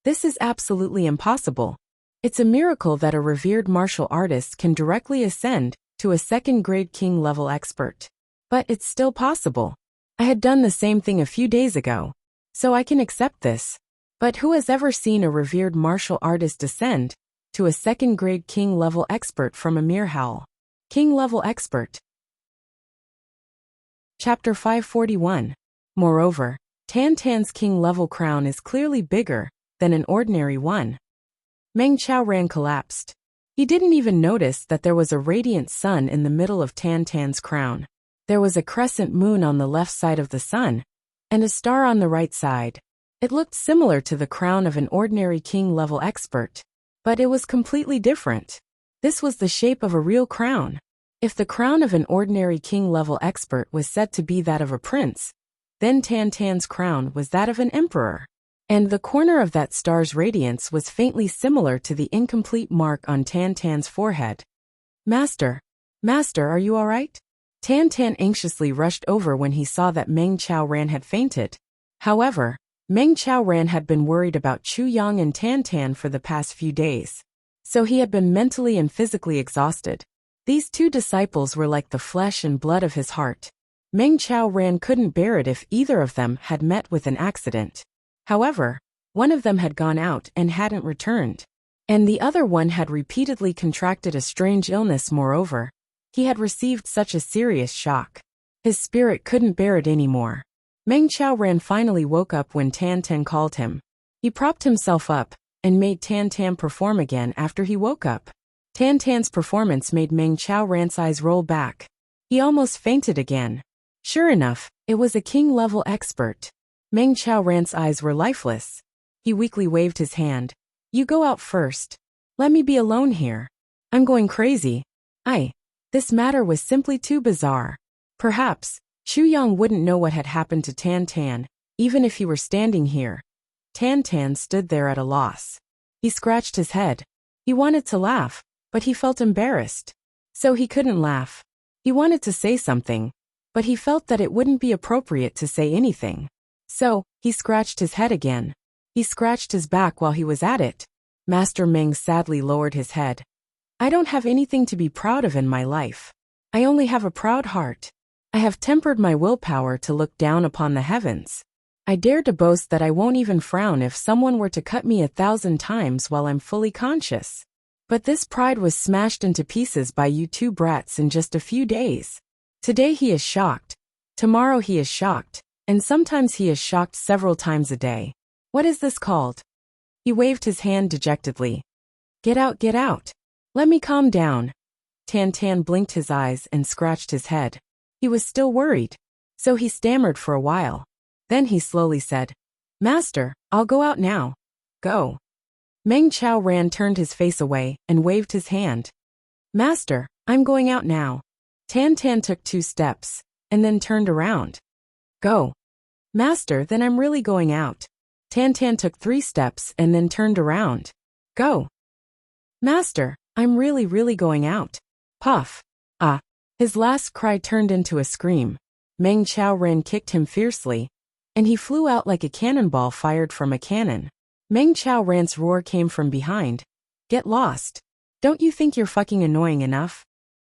This is absolutely impossible. It's a miracle that a revered martial artist can directly ascend to a 2nd grade king level expert. But it's still possible. I had done the same thing a few days ago, so I can accept this. But who has ever seen a revered martial artist ascend to a 2nd grade king level expert from a mere howl? King level expert. Chapter 541. Moreover, Tan Tan's king level crown is clearly bigger than an ordinary one. Meng Chao Ran collapsed. He didn't even notice that there was a radiant sun in the middle of Tan Tan's crown. There was a crescent moon on the left side of the sun, and a star on the right side. It looked similar to the crown of an ordinary king-level expert, but it was completely different. This was the shape of a real crown. If the crown of an ordinary king-level expert was said to be that of a prince, then Tan Tan's crown was that of an emperor. And the corner of that star's radiance was faintly similar to the incomplete mark on Tan Tan's forehead. Master, are you all right? Tan Tan anxiously rushed over when he saw that Meng Qiaoran had fainted. However, Meng Qiaoran had been worried about Chu Yang and Tan Tan for the past few days, so he had been mentally and physically exhausted. These two disciples were like the flesh and blood of his heart. Meng Qiaoran couldn't bear it if either of them had met with an accident. However, one of them had gone out and hadn't returned, and the other one had repeatedly contracted a strange illness. Moreover, he had received such a serious shock. His spirit couldn't bear it anymore. Meng Qiaoran finally woke up when Tan Tan called him. He propped himself up and made Tan Tan perform again after he woke up. Tan Tan's performance made Meng Qiaoran's eyes roll back. He almost fainted again. Sure enough, it was a king-level expert. Meng Qiaoran's eyes were lifeless. He weakly waved his hand. You go out first. Let me be alone here. I'm going crazy. This matter was simply too bizarre. Perhaps Chu Yang wouldn't know what had happened to Tan Tan, even if he were standing here. Tan Tan stood there at a loss. He scratched his head. He wanted to laugh, but he felt embarrassed. So he couldn't laugh. He wanted to say something, but he felt that it wouldn't be appropriate to say anything. So, he scratched his head again. He scratched his back while he was at it. Master Meng sadly lowered his head. I don't have anything to be proud of in my life. I only have a proud heart. I have tempered my willpower to look down upon the heavens. I dare to boast that I won't even frown if someone were to cut me 1,000 times while I'm fully conscious. But this pride was smashed into pieces by you two brats in just a few days. Today he is shocked. Tomorrow he is shocked. And sometimes he is shocked several times a day. What is this called? He waved his hand dejectedly. Get out. Let me calm down. Tan Tan blinked his eyes and scratched his head. He was still worried, so he stammered for a while. Then he slowly said, Master, I'll go out now. Go. Meng Qiaoran turned his face away and waved his hand. Master, I'm going out now. Tan Tan took 2 steps, and then turned around. Go. Master, then I'm really going out. Tan Tan took 3 steps and then turned around. Go. Master, I'm really going out. Puff. Ah. His last cry turned into a scream. Meng Qiaoran kicked him fiercely, and he flew out like a cannonball fired from a cannon. Meng Qiaoran's roar came from behind. Get lost. Don't you think you're fucking annoying enough?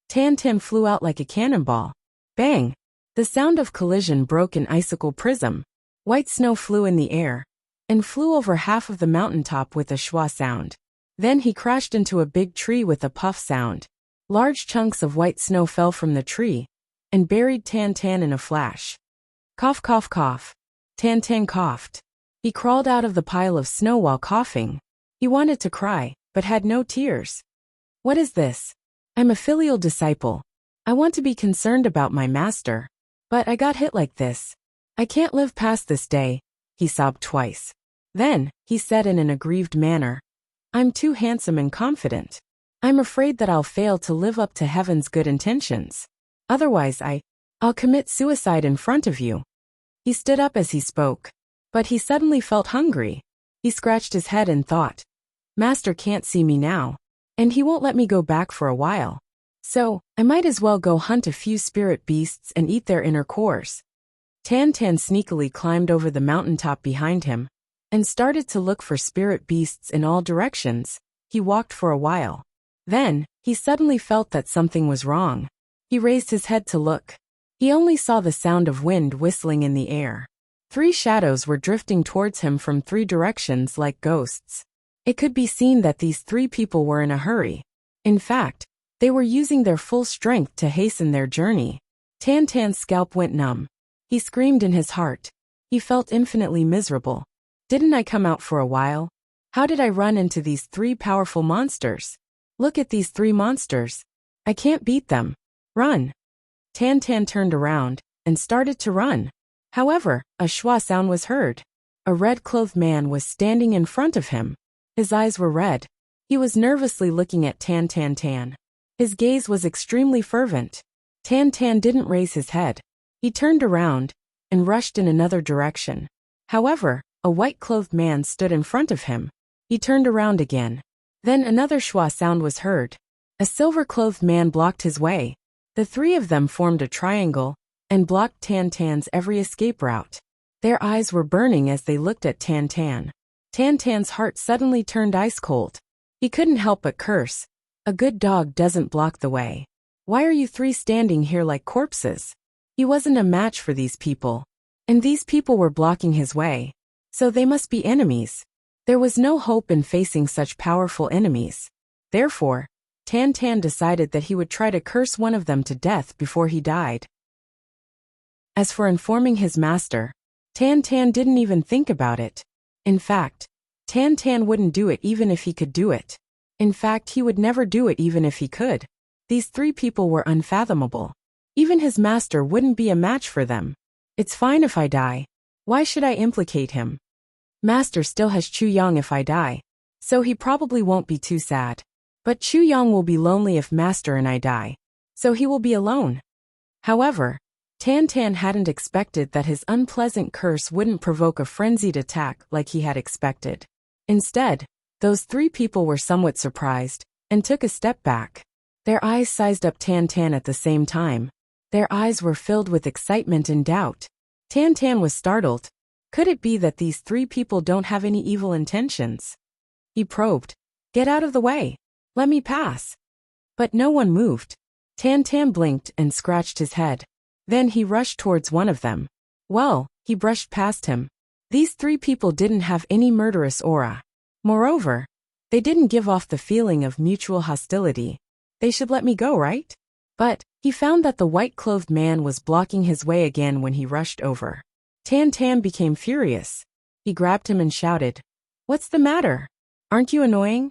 Tan Tan flew out like a cannonball. Bang! The sound of collision broke an icicle prism. White snow flew in the air and flew over half of the mountaintop with a schwa sound. Then he crashed into a big tree with a puff sound. Large chunks of white snow fell from the tree and buried Tan Tan in a flash. Cough, cough, cough. Tan Tan coughed. He crawled out of the pile of snow while coughing. He wanted to cry, but had no tears. What is this? I'm a filial disciple. I want to be concerned about my master. But I got hit like this. I can't live past this day. He sobbed twice. Then, he said in an aggrieved manner, I'm too handsome and confident. I'm afraid that I'll fail to live up to heaven's good intentions. Otherwise I'll commit suicide in front of you. He stood up as he spoke, but he suddenly felt hungry. He scratched his head and thought, Master can't see me now, and he won't let me go back for a while. So, I might as well go hunt a few spirit beasts and eat their inner cores. Tan Tan sneakily climbed over the mountaintop behind him and started to look for spirit beasts in all directions. He walked for a while. Then, he suddenly felt that something was wrong. He raised his head to look. He only saw the sound of wind whistling in the air. 3 shadows were drifting towards him from 3 directions like ghosts. It could be seen that these 3 people were in a hurry. In fact, they were using their full strength to hasten their journey. Tan Tan's scalp went numb. He screamed in his heart. He felt infinitely miserable. Didn't I come out for a while? How did I run into these 3 powerful monsters? Look at these 3 monsters. I can't beat them. Run. Tan Tan turned around and started to run. However, a schwa sound was heard. A red-clothed man was standing in front of him. His eyes were red. He was nervously looking at Tan Tan Tan. His gaze was extremely fervent. Tan Tan didn't raise his head. He turned around and rushed in another direction. However, a white-clothed man stood in front of him. He turned around again. Then another schwa sound was heard. A silver-clothed man blocked his way. The three of them formed a triangle and blocked Tan Tan's every escape route. Their eyes were burning as they looked at Tan Tan. Tan Tan's heart suddenly turned ice cold. He couldn't help but curse. A good dog doesn't block the way. Why are you three standing here like corpses? He wasn't a match for these people. And these people were blocking his way. So they must be enemies. There was no hope in facing such powerful enemies. Therefore, Tan Tan decided that he would try to curse one of them to death before he died. As for informing his master, Tan Tan didn't even think about it. In fact, Tan Tan wouldn't do it even if he could do it. In fact, he would never do it even if he could. These three people were unfathomable. Even his master wouldn't be a match for them. It's fine if I die. Why should I implicate him? Master still has Chu Yang if I die, so he probably won't be too sad. But Chu Yang will be lonely if Master and I die, so he will be alone. However, Tan Tan hadn't expected that his unpleasant curse wouldn't provoke a frenzied attack like he had expected. Instead, those three people were somewhat surprised and took a step back. Their eyes sized up Tan Tan at the same time. Their eyes were filled with excitement and doubt. Tan Tan was startled. Could it be that these three people don't have any evil intentions? He probed. Get out of the way. Let me pass. But no one moved. Tan Tan blinked and scratched his head. Then he rushed towards one of them. Well, he brushed past him. These three people didn't have any murderous aura. Moreover, they didn't give off the feeling of mutual hostility. They should let me go, right? But he found that the white-clothed man was blocking his way again when he rushed over. Tan Tan became furious. He grabbed him and shouted, What's the matter? Aren't you annoying?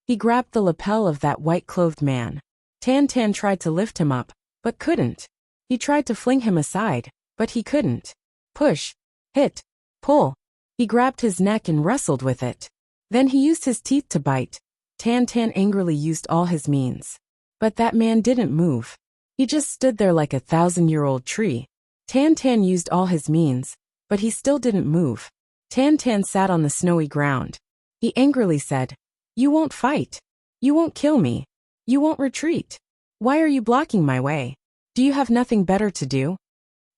He grabbed the lapel of that white-clothed man. Tan Tan tried to lift him up, but couldn't. He tried to fling him aside, but he couldn't. Push, hit, pull. He grabbed his neck and wrestled with it. Then he used his teeth to bite. Tan Tan angrily used all his means. But that man didn't move. He just stood there like a 1,000-year-old tree. Tan Tan used all his means, but he still didn't move. Tan Tan sat on the snowy ground. He angrily said, You won't fight. You won't kill me. You won't retreat. Why are you blocking my way? Do you have nothing better to do?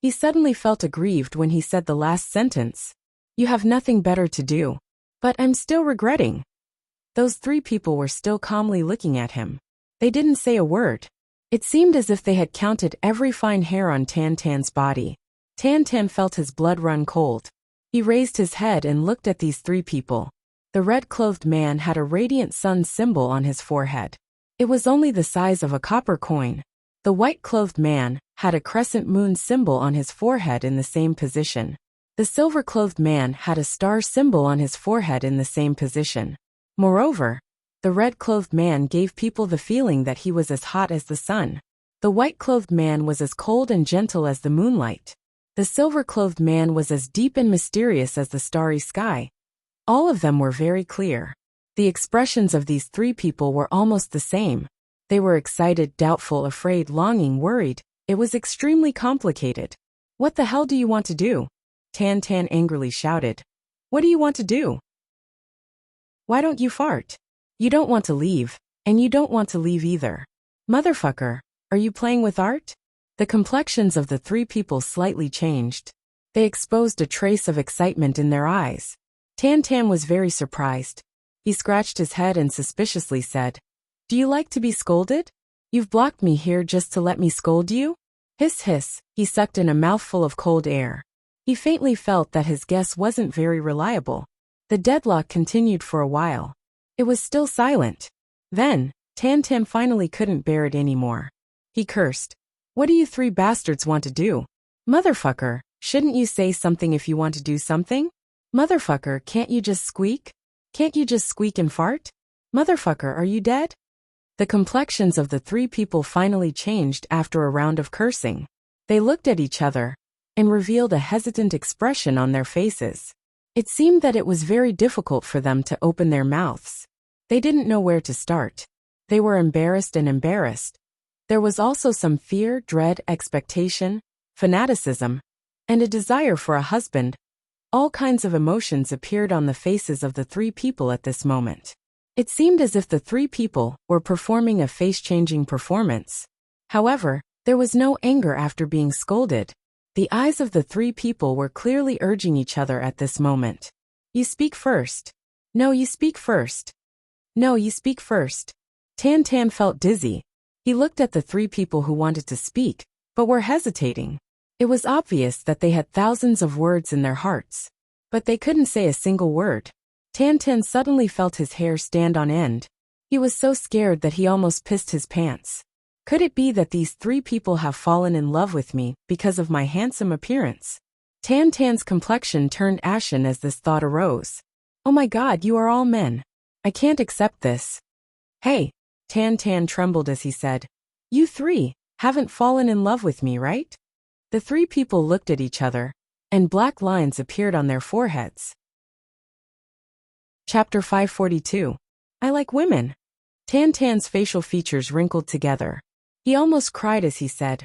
He suddenly felt aggrieved when he said the last sentence. You have nothing better to do. But I'm still regretting. Those three people were still calmly looking at him. They didn't say a word. It seemed as if they had counted every fine hair on Tan Tan's body. Tan Tan felt his blood run cold. He raised his head and looked at these three people. The red-clothed man had a radiant sun symbol on his forehead. It was only the size of a copper coin. The white-clothed man had a crescent moon symbol on his forehead in the same position. The silver-clothed man had a star symbol on his forehead in the same position. Moreover, the red-clothed man gave people the feeling that he was as hot as the sun. The white-clothed man was as cold and gentle as the moonlight. The silver-clothed man was as deep and mysterious as the starry sky. All of them were very clear. The expressions of these three people were almost the same. They were excited, doubtful, afraid, longing, worried. It was extremely complicated. What the hell do you want to do? Tan Tan angrily shouted. What do you want to do? Why don't you fart? You don't want to leave, and you don't want to leave either. Motherfucker, are you playing with art? The complexions of the three people slightly changed. They exposed a trace of excitement in their eyes. Tan Tan was very surprised. He scratched his head and suspiciously said, Do you like to be scolded? You've blocked me here just to let me scold you? Hiss hiss, he sucked in a mouthful of cold air. He faintly felt that his guess wasn't very reliable. The deadlock continued for a while. It was still silent. Then, Tan Tan finally couldn't bear it anymore. He cursed. What do you three bastards want to do? Motherfucker, shouldn't you say something if you want to do something? Motherfucker, can't you just squeak? Can't you just squeak and fart? Motherfucker, are you dead? The complexions of the three people finally changed after a round of cursing. They looked at each other and revealed a hesitant expression on their faces. It seemed that it was very difficult for them to open their mouths. They didn't know where to start. They were embarrassed and embarrassed. There was also some fear, dread, expectation, fanaticism, and a desire for a husband. All kinds of emotions appeared on the faces of the three people at this moment. It seemed as if the three people were performing a face-changing performance. However, there was no anger after being scolded. The eyes of the three people were clearly urging each other at this moment. You speak first. No, you speak first. No, you speak first. Tan Tan felt dizzy. He looked at the three people who wanted to speak, but were hesitating. It was obvious that they had thousands of words in their hearts, but they couldn't say a single word. Tan Tan suddenly felt his hair stand on end. He was so scared that he almost pissed his pants. Could it be that these three people have fallen in love with me because of my handsome appearance? Tan Tan's complexion turned ashen as this thought arose. Oh my God, you are all men. I can't accept this. Hey, Tan Tan trembled as he said. You three haven't fallen in love with me, right? The three people looked at each other, and black lines appeared on their foreheads. Chapter 542. I like women. Tan Tan's facial features wrinkled together. He almost cried as he said,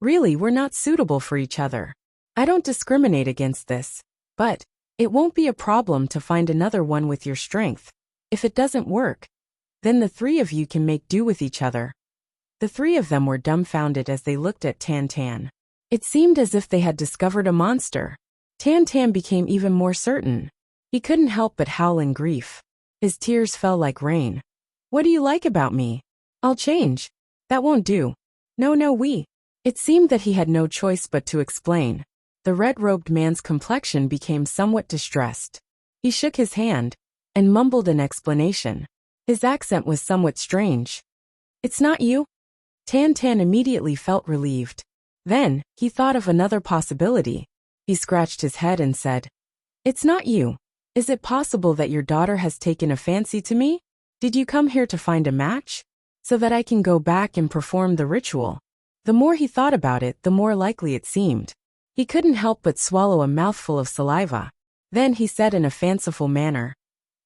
really, we're not suitable for each other. I don't discriminate against this, but it won't be a problem to find another one with your strength. If it doesn't work, then the three of you can make do with each other. The three of them were dumbfounded as they looked at Tan Tan. It seemed as if they had discovered a monster. Tan Tan became even more certain. He couldn't help but howl in grief. His tears fell like rain. What do you like about me? I'll change. That won't do. No, we. It seemed that he had no choice but to explain. The red-robed man's complexion became somewhat distressed. He shook his hand and mumbled an explanation. His accent was somewhat strange. It's not you? Tan Tan immediately felt relieved. Then, he thought of another possibility. He scratched his head and said, It's not you. Is it possible that your daughter has taken a fancy to me? Did you come here to find a match? So that I can go back and perform the ritual? The more he thought about it, the more likely it seemed. He couldn't help but swallow a mouthful of saliva. Then he said in a fanciful manner,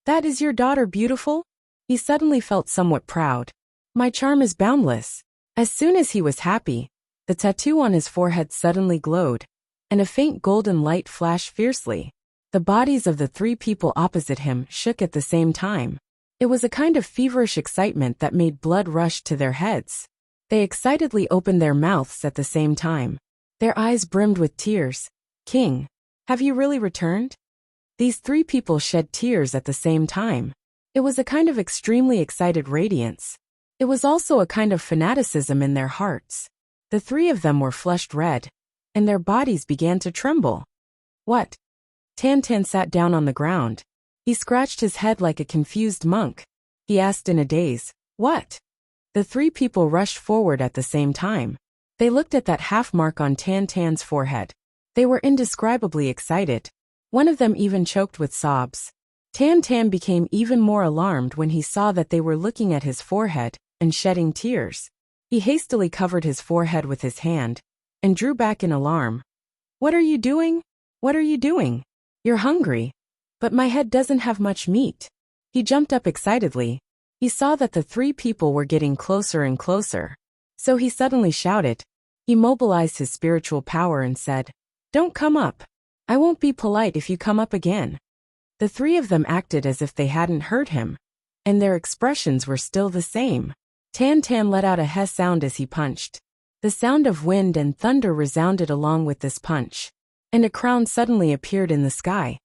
That is your daughter beautiful? He suddenly felt somewhat proud. My charm is boundless. As soon as he was happy, the tattoo on his forehead suddenly glowed, and a faint golden light flashed fiercely. The bodies of the three people opposite him shook at the same time. It was a kind of feverish excitement that made blood rush to their heads. They excitedly opened their mouths at the same time. Their eyes brimmed with tears. King, have you really returned? These three people shed tears at the same time. It was a kind of extremely excited radiance. It was also a kind of fanaticism in their hearts. The three of them were flushed red, and their bodies began to tremble. What? Tan Tan sat down on the ground. He scratched his head like a confused monk. He asked in a daze, What? The three people rushed forward at the same time. They looked at that half mark on Tan Tan's forehead. They were indescribably excited. One of them even choked with sobs. Tan Tan became even more alarmed when he saw that they were looking at his forehead and shedding tears. He hastily covered his forehead with his hand and drew back in alarm. What are you doing? What are you doing? You're hungry. But my head doesn't have much meat. He jumped up excitedly. He saw that the three people were getting closer and closer. So he suddenly shouted. He mobilized his spiritual power and said, Don't come up. I won't be polite if you come up again. The three of them acted as if they hadn't heard him, and their expressions were still the same. Tan Tan let out a heh sound as he punched. The sound of wind and thunder resounded along with this punch, and a crown suddenly appeared in the sky.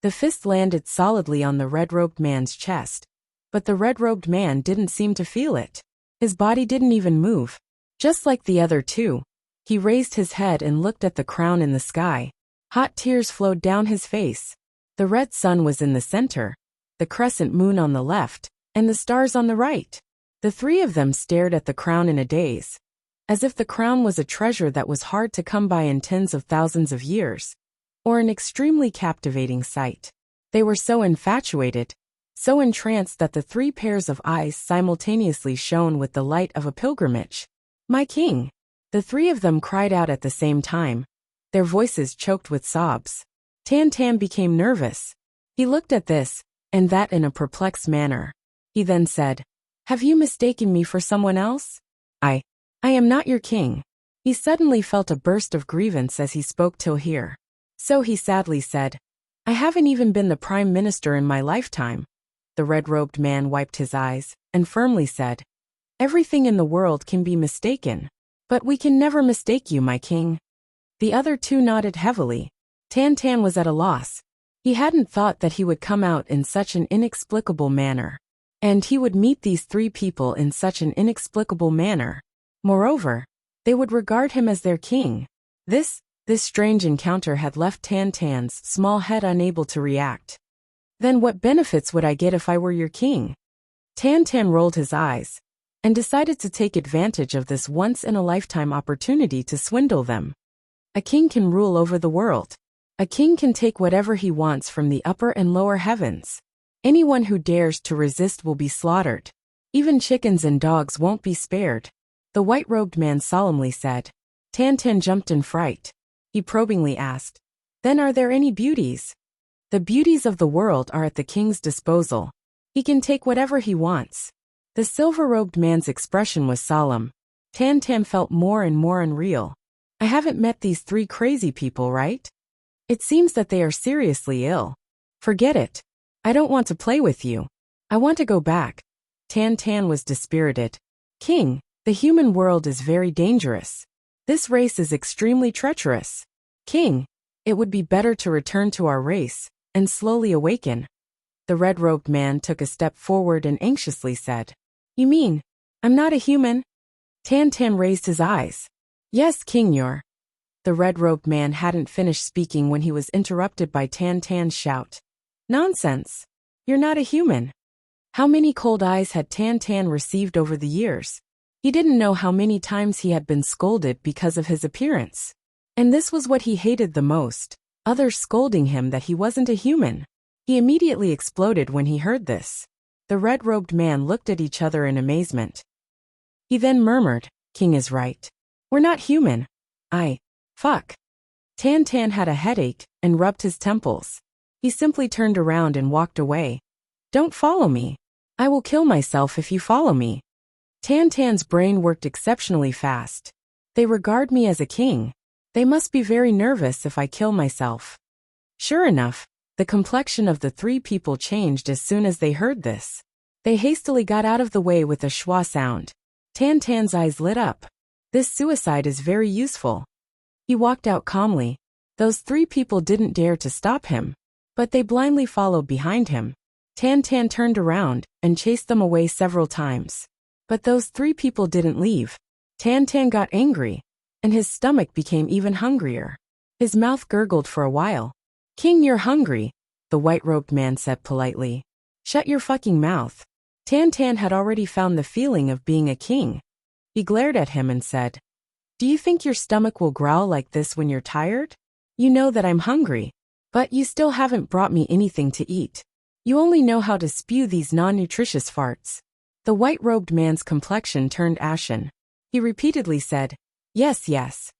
The fist landed solidly on the red-robed man's chest, but the red-robed man didn't seem to feel it. His body didn't even move. Just like the other two, he raised his head and looked at the crown in the sky. Hot tears flowed down his face. The red sun was in the center, the crescent moon on the left, and the stars on the right. The three of them stared at the crown in a daze, as if the crown was a treasure that was hard to come by in tens of thousands of years, or an extremely captivating sight. They were so infatuated, so entranced that the three pairs of eyes simultaneously shone with the light of a pilgrimage. My king! The three of them cried out at the same time, their voices choked with sobs. Tan Tan became nervous. He looked at this and that in a perplexed manner. He then said, Have you mistaken me for someone else? I am not your king. He suddenly felt a burst of grievance as he spoke till here. So he sadly said, I haven't even been the prime minister in my lifetime. The red-robed man wiped his eyes and firmly said, Everything in the world can be mistaken, but we can never mistake you, my king. The other two nodded heavily. Tan was at a loss. He hadn't thought that he would come out in such an inexplicable manner. And he would meet these three people in such an inexplicable manner. Moreover, they would regard him as their king. This strange encounter had left Tan's small head unable to react. Then what benefits would I get if I were your king? Tan rolled his eyes and decided to take advantage of this once-in-a-lifetime opportunity to swindle them. A king can rule over the world. A king can take whatever he wants from the upper and lower heavens. Anyone who dares to resist will be slaughtered. Even chickens and dogs won't be spared. The white-robed man solemnly said. Tan jumped in fright. He probingly asked, Then are there any beauties? The beauties of the world are at the king's disposal. He can take whatever he wants. The silver-robed man's expression was solemn. Tan felt more and more unreal. I haven't met these three crazy people, right? It seems that they are seriously ill. Forget it. I don't want to play with you. I want to go back. Tan was dispirited. King, the human world is very dangerous. This race is extremely treacherous. King, it would be better to return to our race and slowly awaken. The red-robed man took a step forward and anxiously said, You mean, I'm not a human? Tan raised his eyes. Yes, King, you're. The red-robed man hadn't finished speaking when he was interrupted by Tan's shout. Nonsense. You're not a human. How many cold eyes had Tan received over the years? He didn't know how many times he had been scolded because of his appearance. And this was what he hated the most, others scolding him that he wasn't a human. He immediately exploded when he heard this. The red-robed man looked at each other in amazement. He then murmured, King is right. We're not human. Fuck. Tan had a headache and rubbed his temples. He simply turned around and walked away. Don't follow me. I will kill myself if you follow me. Tan's brain worked exceptionally fast. They regard me as a king. They must be very nervous if I kill myself. Sure enough, the complexion of the three people changed as soon as they heard this. They hastily got out of the way with a schwa sound. Tan's eyes lit up. This suicide is very useful. He walked out calmly. Those three people didn't dare to stop him, but they blindly followed behind him. Tan turned around and chased them away several times. But those three people didn't leave. Tan got angry, and his stomach became even hungrier. His mouth gurgled for a while. King, you're hungry, the white-robed man said politely. Shut your fucking mouth. Tan had already found the feeling of being a king. He glared at him and said, Do you think your stomach will growl like this when you're tired? You know that I'm hungry, but you still haven't brought me anything to eat. You only know how to spew these non-nutritious farts. The white-robed man's complexion turned ashen. He repeatedly said, Yes.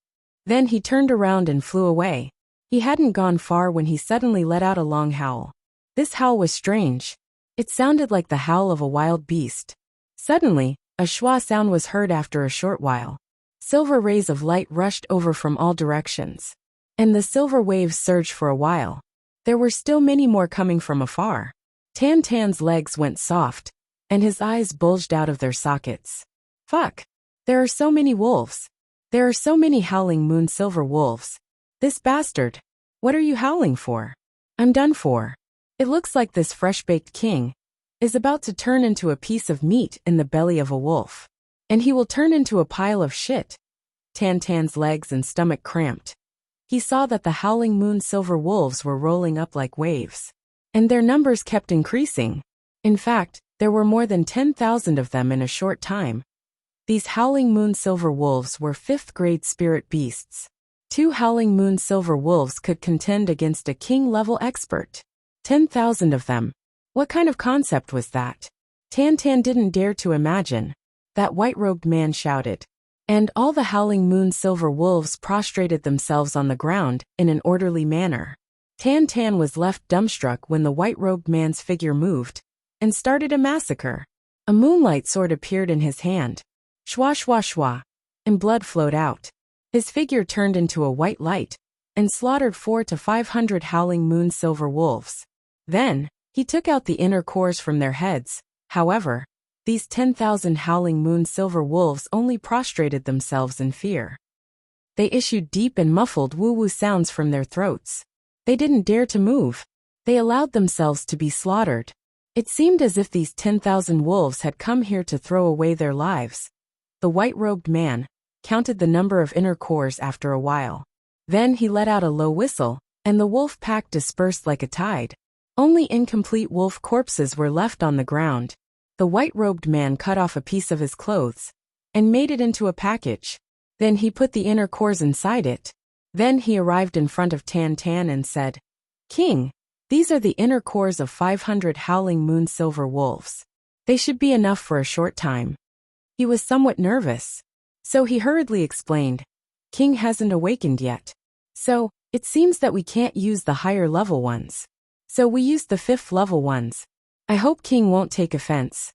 Then he turned around and flew away. He hadn't gone far when he suddenly let out a long howl. This howl was strange. It sounded like the howl of a wild beast. Suddenly, a schwa sound was heard after a short while. Silver rays of light rushed over from all directions. And the silver waves surged for a while. There were still many more coming from afar. Tan's legs went soft, and his eyes bulged out of their sockets. Fuck. There are so many wolves. There are so many howling moon silver wolves. This bastard. What are you howling for? I'm done for. It looks like this fresh-baked king is about to turn into a piece of meat in the belly of a wolf. And he will turn into a pile of shit. Tan's legs and stomach cramped. He saw that the howling moon silver wolves were rolling up like waves. And their numbers kept increasing. In fact, there were more than 10,000 of them in a short time. These howling moon silver wolves were 5th-grade spirit beasts. 2 howling moon silver wolves could contend against a king-level expert. 10,000 of them. What kind of concept was that? Tan didn't dare to imagine. That white-robed man shouted. And all the howling moon silver wolves prostrated themselves on the ground in an orderly manner. Tan was left dumbstruck when the white-robed man's figure moved and started a massacre. A moonlight sword appeared in his hand. Shwa shwa shwa. And blood flowed out. His figure turned into a white light and slaughtered 400 to 500 howling moon silver wolves. Then, he took out the inner cores from their heads. However, these 10,000 howling moon silver wolves only prostrated themselves in fear. They issued deep and muffled woo-woo sounds from their throats. They didn't dare to move. They allowed themselves to be slaughtered. It seemed as if these 10,000 wolves had come here to throw away their lives. The white-robed man counted the number of inner cores after a while. Then he let out a low whistle, and the wolf pack dispersed like a tide. Only incomplete wolf corpses were left on the ground. The white-robed man cut off a piece of his clothes and made it into a package. Then he put the inner cores inside it. Then he arrived in front of Tan Tan and said, "King, these are the inner cores of 500 howling moon silver wolves. They should be enough for a short time." He was somewhat nervous. So he hurriedly explained, "King hasn't awakened yet. So, it seems that we can't use the higher level ones. So we used the 5th level ones. I hope King won't take offense."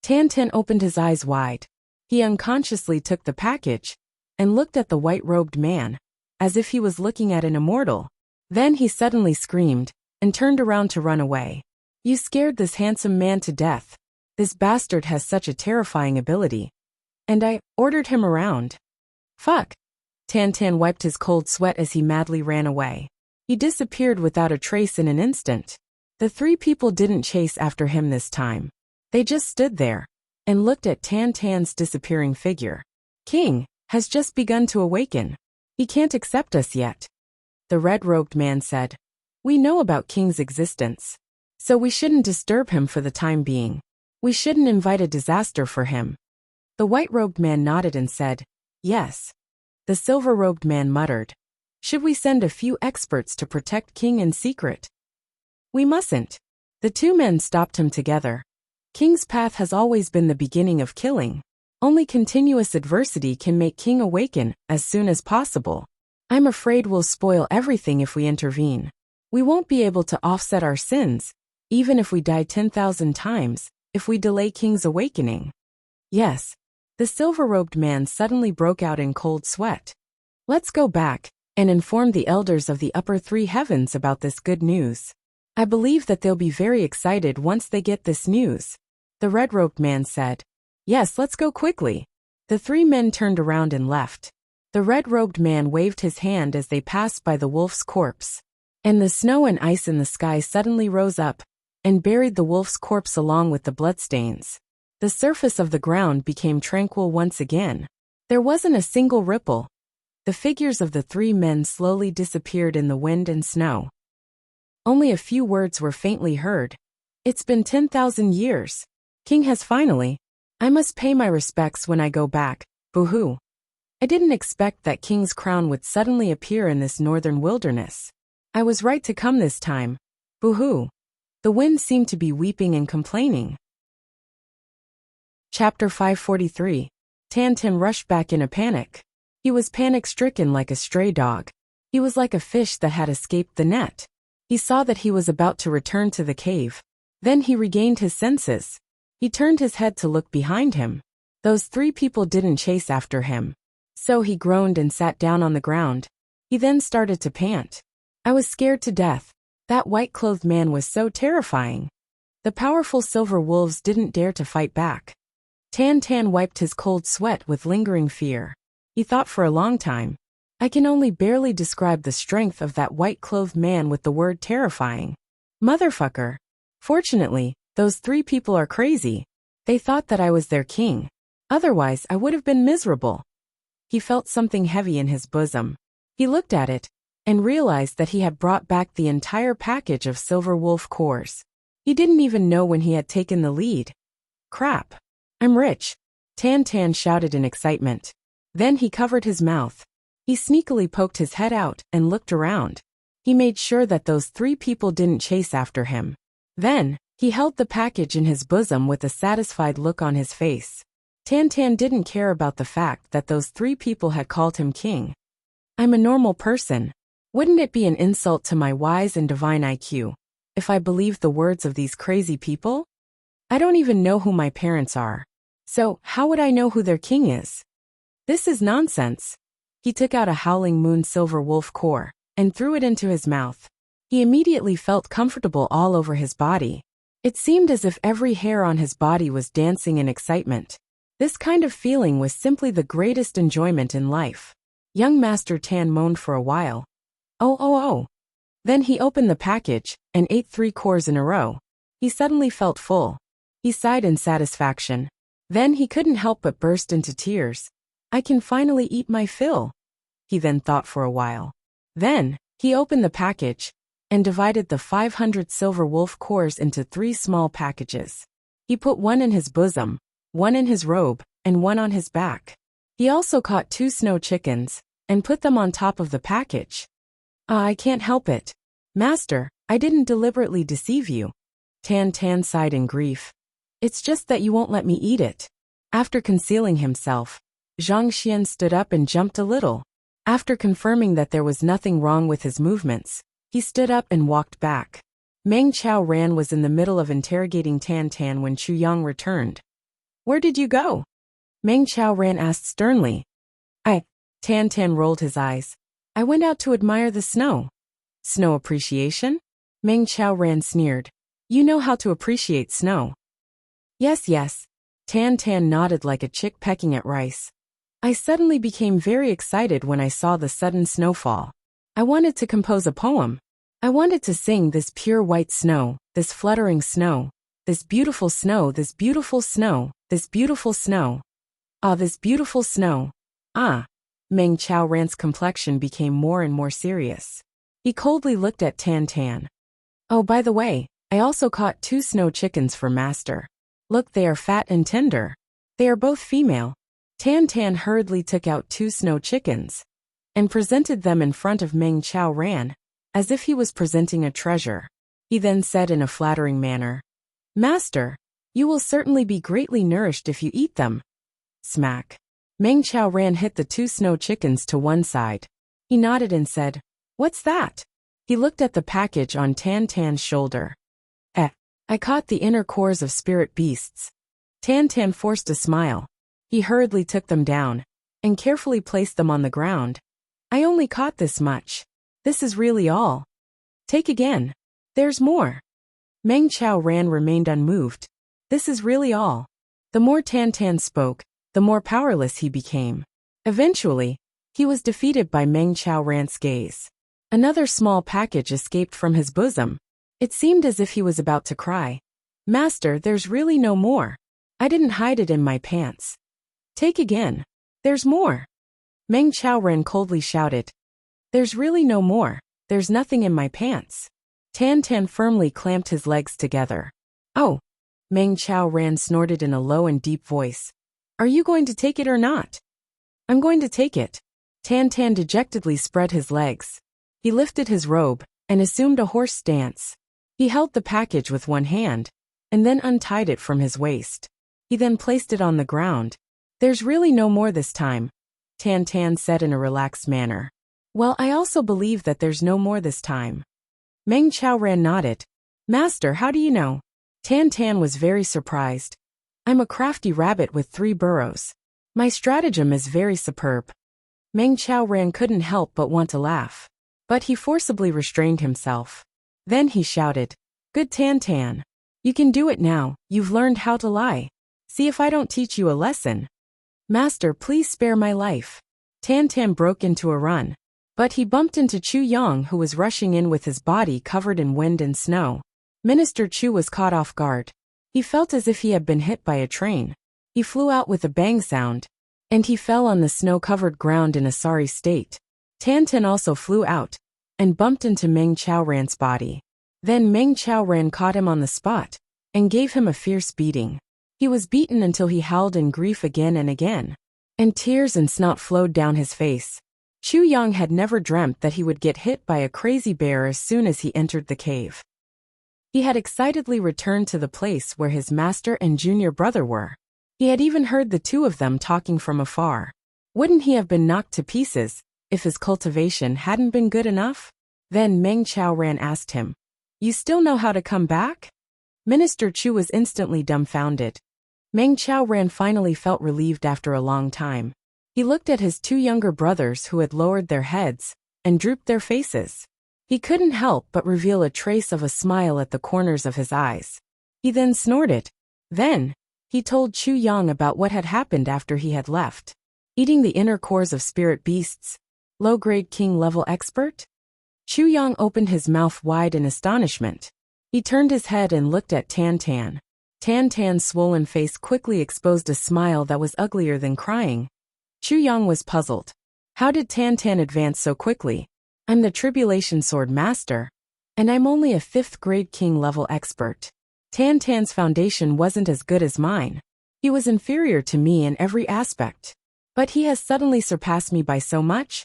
Tan Tan opened his eyes wide. He unconsciously took the package and looked at the white-robed man, as if he was looking at an immortal. Then he suddenly screamed and turned around to run away. "You scared this handsome man to death. This bastard has such a terrifying ability. And I ordered him around. Fuck." Tan Tan wiped his cold sweat as he madly ran away. He disappeared without a trace in an instant. The 3 people didn't chase after him this time. They just stood there and looked at Tan Tan's disappearing figure. "King has just begun to awaken. He can't accept us yet." The red-robed man said, "We know about King's existence. So we shouldn't disturb him for the time being. We shouldn't invite a disaster for him." The white-robed man nodded and said, "Yes." The silver-robed man muttered, "Should we send a few experts to protect King in secret?" "We mustn't." The 2 men stopped him together. King's path has always been the beginning of killing. Only continuous adversity can make King awaken as soon as possible. I'm afraid we'll spoil everything if we intervene. We won't be able to offset our sins, even if we die 10,000 times, if we delay King's awakening. Yes. The silver-robed man suddenly broke out in cold sweat. "Let's go back and inform the elders of the upper 3 heavens about this good news. I believe that they'll be very excited once they get this news." The red-robed man said, "Yes, let's go quickly." The 3 men turned around and left. The red-robed man waved his hand as they passed by the wolf's corpse. And the snow and ice in the sky suddenly rose up and buried the wolf's corpse along with the bloodstains. The surface of the ground became tranquil once again. There wasn't a single ripple. The figures of the 3 men slowly disappeared in the wind and snow. Only a few words were faintly heard. "It's been 10,000 years. King has finally. I must pay my respects when I go back. Boo-hoo. I didn't expect that King's crown would suddenly appear in this northern wilderness. I was right to come this time. Boo-hoo." The wind seemed to be weeping and complaining. Chapter 543. Tan Tan rushed back in a panic. He was panic-stricken like a stray dog. He was like a fish that had escaped the net. He saw that he was about to return to the cave. Then he regained his senses. He turned his head to look behind him. Those 3 people didn't chase after him. So he groaned and sat down on the ground. He then started to pant. "I was scared to death. That white-clothed man was so terrifying." The powerful silver wolves didn't dare to fight back. Tan Tan wiped his cold sweat with lingering fear. He thought for a long time. I can only barely describe the strength of that white-clothed man with the word terrifying. Motherfucker. Fortunately, those 3 people are crazy. They thought that I was their king. Otherwise, I would have been miserable. He felt something heavy in his bosom. He looked at it and realized that he had brought back the entire package of silver wolf cores. He didn't even know when he had taken the lead. Crap. I'm rich. Tan Tan shouted in excitement. Then he covered his mouth. He sneakily poked his head out and looked around. He made sure that those 3 people didn't chase after him. Then, he held the package in his bosom with a satisfied look on his face. Tan Tan didn't care about the fact that those 3 people had called him king. I'm a normal person. Wouldn't it be an insult to my wise and divine IQ if I believed the words of these crazy people? I don't even know who my parents are. So, how would I know who their king is? This is nonsense. He took out a howling moon silver wolf core and threw it into his mouth. He immediately felt comfortable all over his body. It seemed as if every hair on his body was dancing in excitement. This kind of feeling was simply the greatest enjoyment in life. Young Master Tan moaned for a while. Oh. Then he opened the package and ate 3 cores in a row. He suddenly felt full. He sighed in satisfaction. Then he couldn't help but burst into tears. I can finally eat my fill. He then thought for a while. Then, he opened the package and divided the 500 silver wolf cores into 3 small packages. He put one in his bosom, one in his robe, and one on his back. He also caught 2 snow chickens and put them on top of the package. I can't help it. Master, I didn't deliberately deceive you. Tan sighed in grief. It's just that you won't let me eat it. After concealing himself, Zhang Xian stood up and jumped a little. After confirming that there was nothing wrong with his movements, he stood up and walked back. Meng Chao Ran was in the middle of interrogating Tan when Chu Yang returned. Where did you go? Meng Chao Ran asked sternly. Tan rolled his eyes. I went out to admire the snow. Snow appreciation? Meng Chao Ran sneered. You know how to appreciate snow. Yes. Tan nodded like a chick pecking at rice. I suddenly became very excited when I saw the sudden snowfall. I wanted to compose a poem. I wanted to sing this pure white snow, this fluttering snow, this beautiful snow, this beautiful snow, this beautiful snow. This beautiful snow. Meng Chao Ran's complexion became more and more serious. He coldly looked at Tan. Oh, by the way, I also caught 2 snow chickens for Master. Look, they are fat and tender. They are both female. Tan hurriedly took out 2 snow chickens and presented them in front of Meng Chao Ran, as if he was presenting a treasure. He then said in a flattering manner, Master, you will certainly be greatly nourished if you eat them. Smack. Meng Chao Ran hit the 2 snow chickens to one side. He nodded and said, What's that? He looked at the package on Tan's shoulder. I caught the inner cores of spirit beasts. Tan forced a smile. He hurriedly took them down and carefully placed them on the ground. I only caught this much. This is really all. Take again. There's more. Meng Chao Ran remained unmoved. This is really all. The more Tan spoke, the more powerless he became. Eventually, he was defeated by Meng Chao Ran's gaze. Another small package escaped from his bosom. It seemed as if he was about to cry. Master, there's really no more. I didn't hide it in my pants. Take again. There's more. Meng Chao Ran coldly shouted. There's really no more. There's nothing in my pants. Tan firmly clamped his legs together. Oh. Meng Chao Ran snorted in a low and deep voice. Are you going to take it or not? I'm going to take it. Tan dejectedly spread his legs. He lifted his robe and assumed a horse stance. He held the package with one hand and then untied it from his waist. He then placed it on the ground. There's really no more this time, Tan said in a relaxed manner. Well, I also believe that there's no more this time. Meng Chao Ran nodded. Master, how do you know? Tan was very surprised. I'm a crafty rabbit with 3 burrows. My stratagem is very superb. Meng Chao Ran couldn't help but want to laugh. But he forcibly restrained himself. Then he shouted, Good Tan. You can do it now, you've learned how to lie. See if I don't teach you a lesson. Master, please spare my life. Tan broke into a run. But he bumped into Chu Yang, who was rushing in with his body covered in wind and snow. Minister Chu was caught off guard. He felt as if he had been hit by a train. He flew out with a bang sound, and he fell on the snow-covered ground in a sorry state. Tan also flew out and bumped into Meng Chao Ran's body. Then Meng Chao Ran caught him on the spot and gave him a fierce beating. He was beaten until he howled in grief again and again, and tears and snot flowed down his face. Chu Yang had never dreamt that he would get hit by a crazy bear as soon as he entered the cave. He had excitedly returned to the place where his master and junior brother were. He had even heard the 2 of them talking from afar. Wouldn't he have been knocked to pieces if his cultivation hadn't been good enough? Then Meng Chao Ran asked him, You still know how to come back? Minister Chu was instantly dumbfounded. Meng Qiaoran finally felt relieved after a long time. He looked at his two younger brothers who had lowered their heads and drooped their faces. He couldn't help but reveal a trace of a smile at the corners of his eyes. He then snorted. Then, he told Chu Yang about what had happened after he had left. Eating the inner cores of spirit beasts. Low-grade king-level expert? Chu Yang opened his mouth wide in astonishment. He turned his head and looked at Tan Tan. Tan Tan's swollen face quickly exposed a smile that was uglier than crying. Chu Yang was puzzled. How did Tan Tan advance so quickly? I'm the Tribulation Sword Master. And I'm only a 5th grade king-level expert. Tan Tan's foundation wasn't as good as mine. He was inferior to me in every aspect. But he has suddenly surpassed me by so much?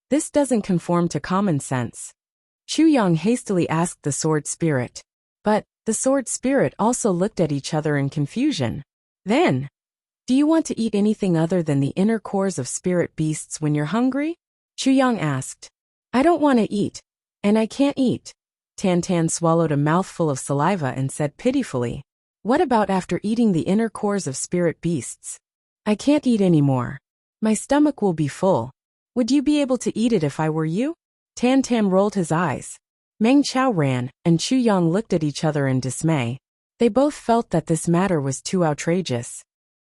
This doesn't conform to common sense. Chu Yang hastily asked the sword spirit. But the sword spirit also looked at each other in confusion. Then, do you want to eat anything other than the inner cores of spirit beasts when you're hungry? Chu Yang asked. I don't want to eat. And I can't eat. Tan Tan swallowed a mouthful of saliva and said pitifully. What about after eating the inner cores of spirit beasts? I can't eat anymore. My stomach will be full. Would you be able to eat it if I were you? Tan Tan rolled his eyes. Meng Qiaoran and Chu Yang looked at each other in dismay. They both felt that this matter was too outrageous.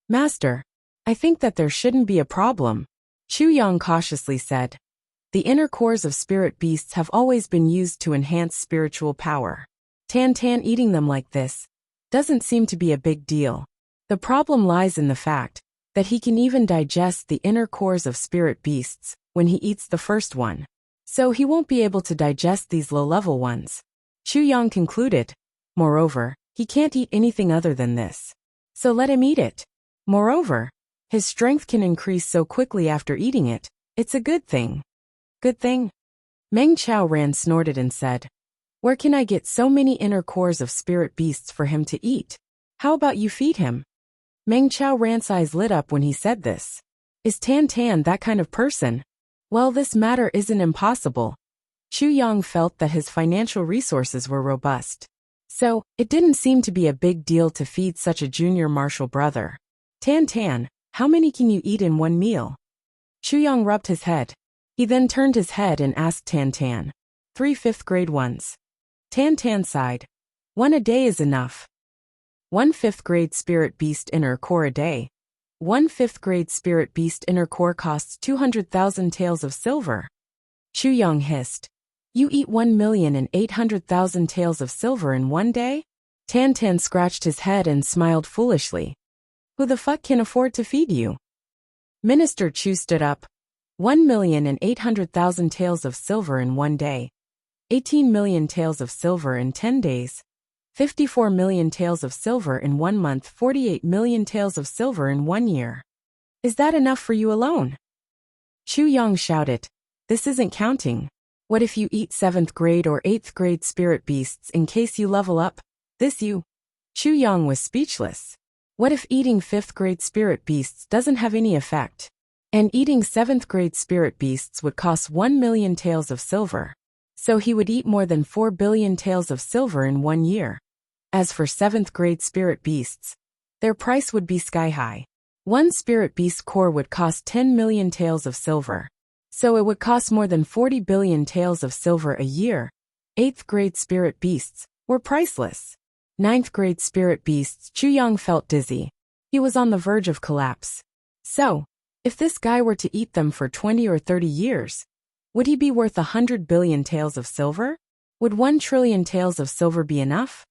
Master, I think that there shouldn't be a problem. Chu Yang cautiously said. The inner cores of spirit beasts have always been used to enhance spiritual power. Tan Tan eating them like this doesn't seem to be a big deal. The problem lies in the fact that he can even digest the inner cores of spirit beasts when he eats the first one. So he won't be able to digest these low-level ones. Chu Yang concluded. Moreover, he can't eat anything other than this. So let him eat it. Moreover, his strength can increase so quickly after eating it. It's a good thing. Good thing? Meng Qiaoran snorted and said. Where can I get so many inner cores of spirit beasts for him to eat? How about you feed him? Meng Qiaoran's eyes lit up when he said this. Is Tan Tan that kind of person? Well, this matter isn't impossible. Chu Yang felt that his financial resources were robust. So, it didn't seem to be a big deal to feed such a junior martial brother. Tan Tan, how many can you eat in one meal? Chu Yang rubbed his head. He then turned his head and asked Tan Tan. 3 5th grade ones. Tan Tan sighed. 1 a day is enough. 1 5th grade spirit beast inner core a day. 1 5th grade spirit beast inner core costs 200,000 taels of silver. Chu Yang hissed. You eat 1,800,000 taels of silver in one day? Tan Tan scratched his head and smiled foolishly. Who the fuck can afford to feed you? Minister Chu stood up. 1,800,000 taels of silver in one day. 18 million taels of silver in 10 days. 54 million taels of silver in 1 month. 48 million taels of silver in 1 year. Is that enough for you alone? Chu Yang shouted. This isn't counting. What if you eat 7th grade or 8th grade spirit beasts in case you level up? Chu Yang was speechless. What if eating 5th grade spirit beasts doesn't have any effect? And eating 7th grade spirit beasts would cost 1 million taels of silver. So he would eat more than 4 billion taels of silver in 1 year. As for 7th grade spirit beasts, their price would be sky high. One spirit beast core would cost 10 million taels of silver. So it would cost more than 40 billion taels of silver a year. 8th grade spirit beasts were priceless. 9th grade spirit beasts. Chu Yang felt dizzy. He was on the verge of collapse. So, if this guy were to eat them for 20 or 30 years, would he be worth 100 billion taels of silver? Would 1 trillion taels of silver be enough?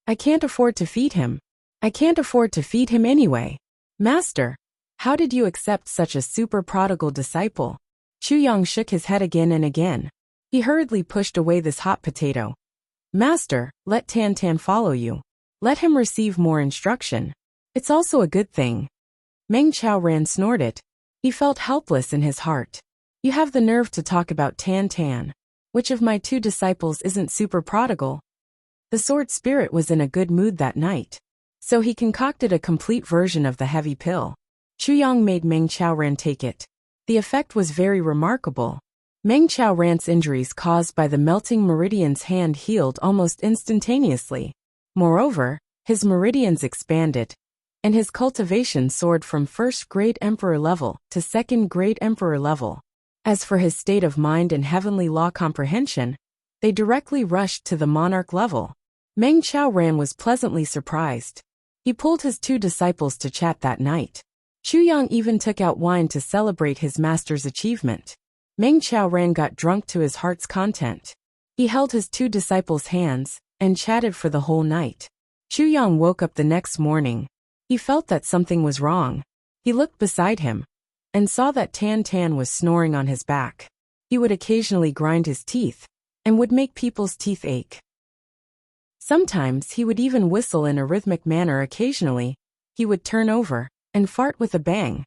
I can't afford to feed him. I can't afford to feed him anyway. Master, how did you accept such a super prodigal disciple? Chu Yang shook his head again and again. He hurriedly pushed away this hot potato. Master, let Tan Tan follow you. Let him receive more instruction. It's also a good thing. Meng Qiaoran snorted. He felt helpless in his heart. You have the nerve to talk about Tan Tan. Which of my 2 disciples isn't super prodigal? The sword spirit was in a good mood that night. So he concocted a complete version of the heavy pill. Chu Yang made Meng Qiaoran take it. The effect was very remarkable. Meng Qiaoran's injuries caused by the melting meridian's hand healed almost instantaneously. Moreover, his meridians expanded, and his cultivation soared from first-grade emperor level to second-grade emperor level. As for his state of mind and heavenly law comprehension, they directly rushed to the monarch level. Meng Qiaoran was pleasantly surprised. He pulled his 2 disciples to chat that night. Chuyang even took out wine to celebrate his master's achievement. Meng Qiaoran got drunk to his heart's content. He held his 2 disciples' hands and chatted for the whole night. Chuyang woke up the next morning. He felt that something was wrong. He looked beside him and saw that Tan Tan was snoring on his back. He would occasionally grind his teeth and would make people's teeth ache. Sometimes he would even whistle in a rhythmic manner. Occasionally, he would turn over and fart with a bang.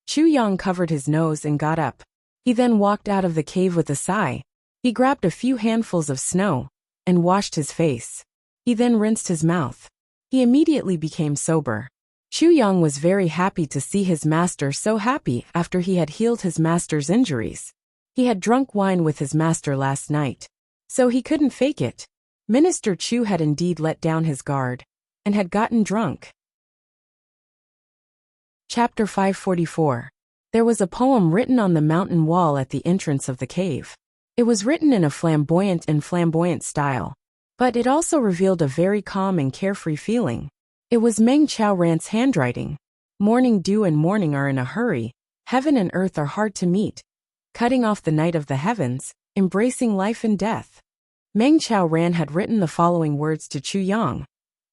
Chuyang covered his nose and got up. He then walked out of the cave with a sigh. He grabbed a few handfuls of snow and washed his face. He then rinsed his mouth. He immediately became sober. Chuyang was very happy to see his master so happy after he had healed his master's injuries. He had drunk wine with his master last night, so he couldn't fake it. Minister Chu had indeed let down his guard and had gotten drunk. Chapter 544. There was a poem written on the mountain wall at the entrance of the cave. It was written in a flamboyant style, but it also revealed a very calm and carefree feeling. It was Meng Qiaoran's handwriting. Morning dew and morning are in a hurry. Heaven and earth are hard to meet. Cutting off the night of the heavens, embracing life and death. Meng Qiaoran had written the following words to Chuyang.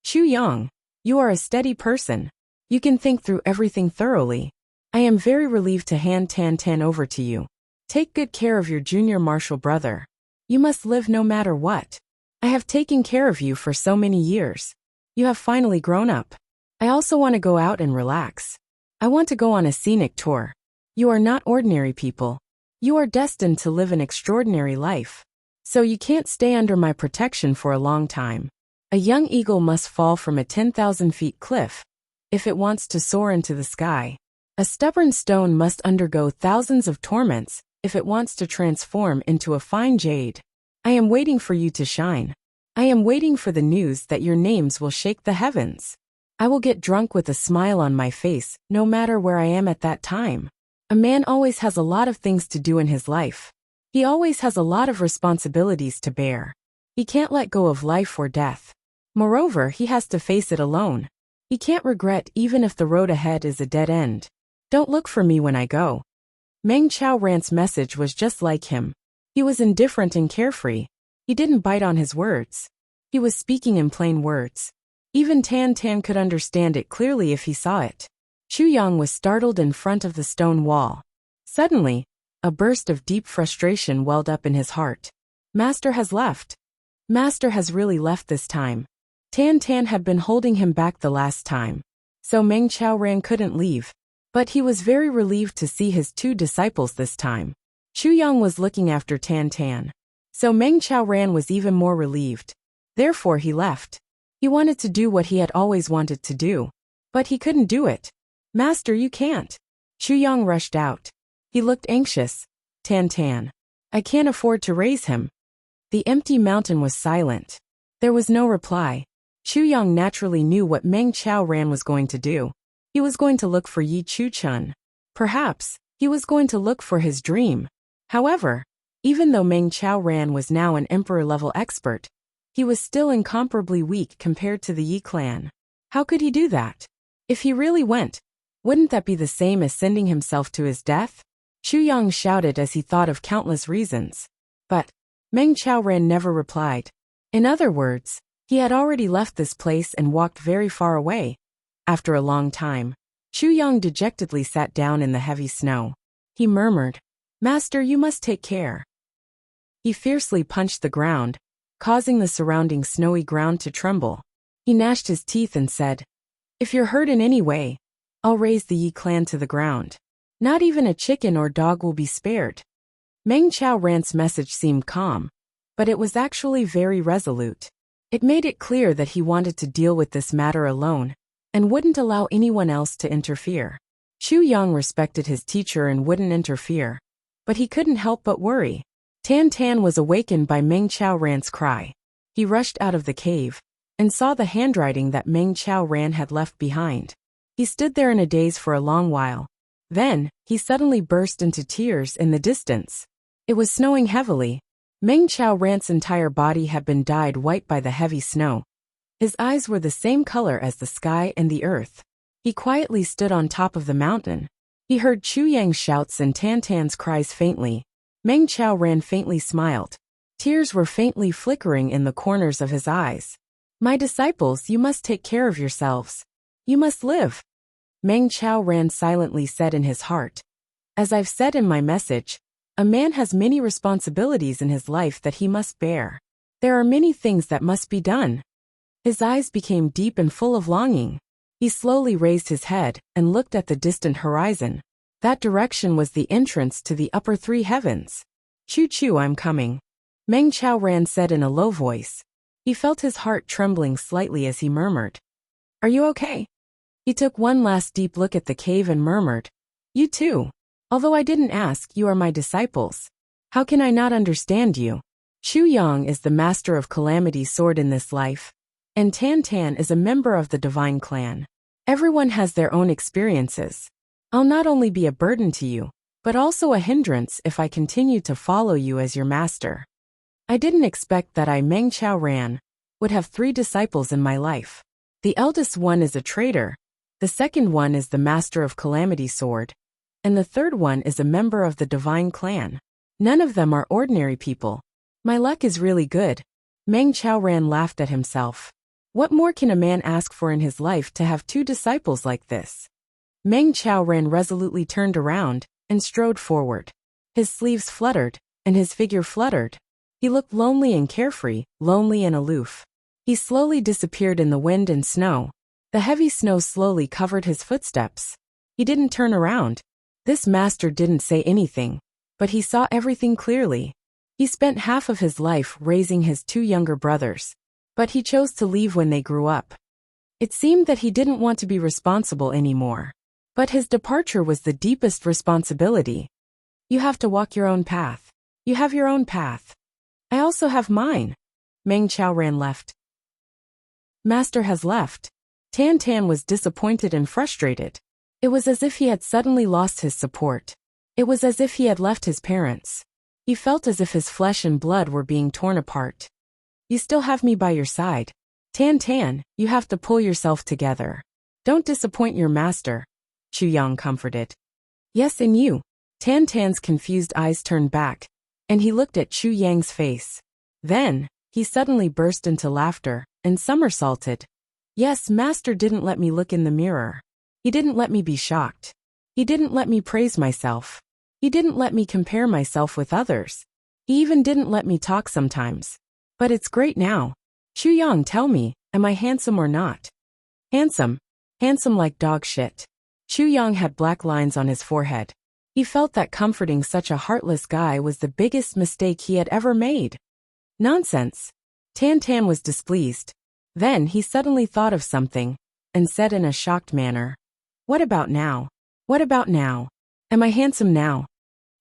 Chuyang, you are a steady person. You can think through everything thoroughly. I am very relieved to hand Tan Tan over to you. Take good care of your junior martial brother. You must live no matter what. I have taken care of you for so many years. You have finally grown up. I also want to go out and relax. I want to go on a scenic tour. You are not ordinary people. You are destined to live an extraordinary life. So you can't stay under my protection for a long time. A young eagle must fall from a 10,000 feet cliff if it wants to soar into the sky. A stubborn stone must undergo thousands of torments if it wants to transform into a fine jade. I am waiting for you to shine. I am waiting for the news that your names will shake the heavens. I will get drunk with a smile on my face, no matter where I am at that time. A man always has a lot of things to do in his life. He always has a lot of responsibilities to bear. He can't let go of life or death. Moreover, he has to face it alone. He can't regret even if the road ahead is a dead end. Don't look for me when I go. Meng Qiaoran's message was just like him. He was indifferent and carefree. He didn't bite on his words. He was speaking in plain words. Even Tan Tan could understand it clearly if he saw it. Chuyang was startled in front of the stone wall. Suddenly, a burst of deep frustration welled up in his heart. Master has left. Master has really left this time. Tan Tan had been holding him back the last time, so Meng Qiaoran couldn't leave. But he was very relieved to see his 2 disciples this time. Chuyang was looking after Tan Tan, so Meng Qiaoran was even more relieved. Therefore he left. He wanted to do what he had always wanted to do, but he couldn't do it. Master, you can't. Chuyang rushed out. He looked anxious. Tan Tan. I can't afford to raise him. The empty mountain was silent. There was no reply. Chuyang naturally knew what Meng Qiaoran was going to do. He was going to look for Yi Chu-chun. Perhaps, he was going to look for his dream. However, even though Meng Qiaoran was now an emperor-level expert, he was still incomparably weak compared to the Yi clan. How could he do that? If he really went, wouldn't that be the same as sending himself to his death? Chuyang shouted as he thought of countless reasons. But Meng Qiaoran never replied. In other words, he had already left this place and walked very far away. After a long time, Chuyang dejectedly sat down in the heavy snow. He murmured, Master, you must take care. He fiercely punched the ground, causing the surrounding snowy ground to tremble. He gnashed his teeth and said, If you're hurt in any way, I'll raze the Yi clan to the ground. Not even a chicken or dog will be spared. Meng Qiaoran's message seemed calm, but it was actually very resolute. It made it clear that he wanted to deal with this matter alone, and wouldn't allow anyone else to interfere. Chuyang respected his teacher and wouldn't interfere, but he couldn't help but worry. Tan Tan was awakened by Meng Qiaoran's cry. He rushed out of the cave and saw the handwriting that Meng Chao Ran had left behind. He stood there in a daze for a long while. Then, he suddenly burst into tears in the distance. It was snowing heavily. Meng Chao Ran's entire body had been dyed white by the heavy snow. His eyes were the same color as the sky and the earth. He quietly stood on top of the mountain. He heard Chu Yang's shouts and Tan Tan's cries faintly. Meng Chao Ran faintly smiled. Tears were faintly flickering in the corners of his eyes. "My disciples, you must take care of yourselves. You must live," Meng Chao Ran silently said in his heart. "As I've said in my message, a man has many responsibilities in his life that he must bear. There are many things that must be done." His eyes became deep and full of longing. He slowly raised his head and looked at the distant horizon. That direction was the entrance to the upper three heavens. "Choo-choo, I'm coming," Meng Chao Ran said in a low voice. He felt his heart trembling slightly as he murmured, "Are you okay?" He took one last deep look at the cave and murmured, "You too. Although I didn't ask, you are my disciples. How can I not understand you? Chu Yang is the master of Calamity's sword in this life, and Tan Tan is a member of the divine clan. Everyone has their own experiences. I'll not only be a burden to you, but also a hindrance if I continue to follow you as your master. I didn't expect that I, Meng Chao Ran, would have 3 disciples in my life. The eldest one is a traitor, the second one is the master of Calamity's sword, and the third one is a member of the divine clan. None of them are ordinary people. My luck is really good." Meng Chao Ran laughed at himself. What more can a man ask for in his life to have 2 disciples like this? Meng Chao Ran resolutely turned around and strode forward. His sleeves fluttered, and his figure fluttered. He looked lonely and carefree, lonely and aloof. He slowly disappeared in the wind and snow. The heavy snow slowly covered his footsteps. He didn't turn around. This master didn't say anything, but he saw everything clearly. He spent half of his life raising his 2 younger brothers, but he chose to leave when they grew up. It seemed that he didn't want to be responsible anymore. But his departure was the deepest responsibility. You have to walk your own path. You have your own path. I also have mine. Meng Chao Ran left. Master has left. Tan Tan was disappointed and frustrated. It was as if he had suddenly lost his support. It was as if he had left his parents. He felt as if his flesh and blood were being torn apart. "You still have me by your side. Tan Tan, you have to pull yourself together. Don't disappoint your master," Chu Yang comforted. "Yes, and you." Tan Tan's confused eyes turned back, and he looked at Chu Yang's face. Then, he suddenly burst into laughter and somersaulted. "Yes, master didn't let me look in the mirror. He didn't let me be shocked. He didn't let me praise myself. He didn't let me compare myself with others. He even didn't let me talk sometimes. But it's great now. Chu Yang, tell me, am I handsome or not?" "Handsome. Handsome like dog shit." Chu Yang had black lines on his forehead. He felt that comforting such a heartless guy was the biggest mistake he had ever made. "Nonsense." Tan Tan was displeased. Then he suddenly thought of something, and said in a shocked manner, "What about now? What about now? Am I handsome now?"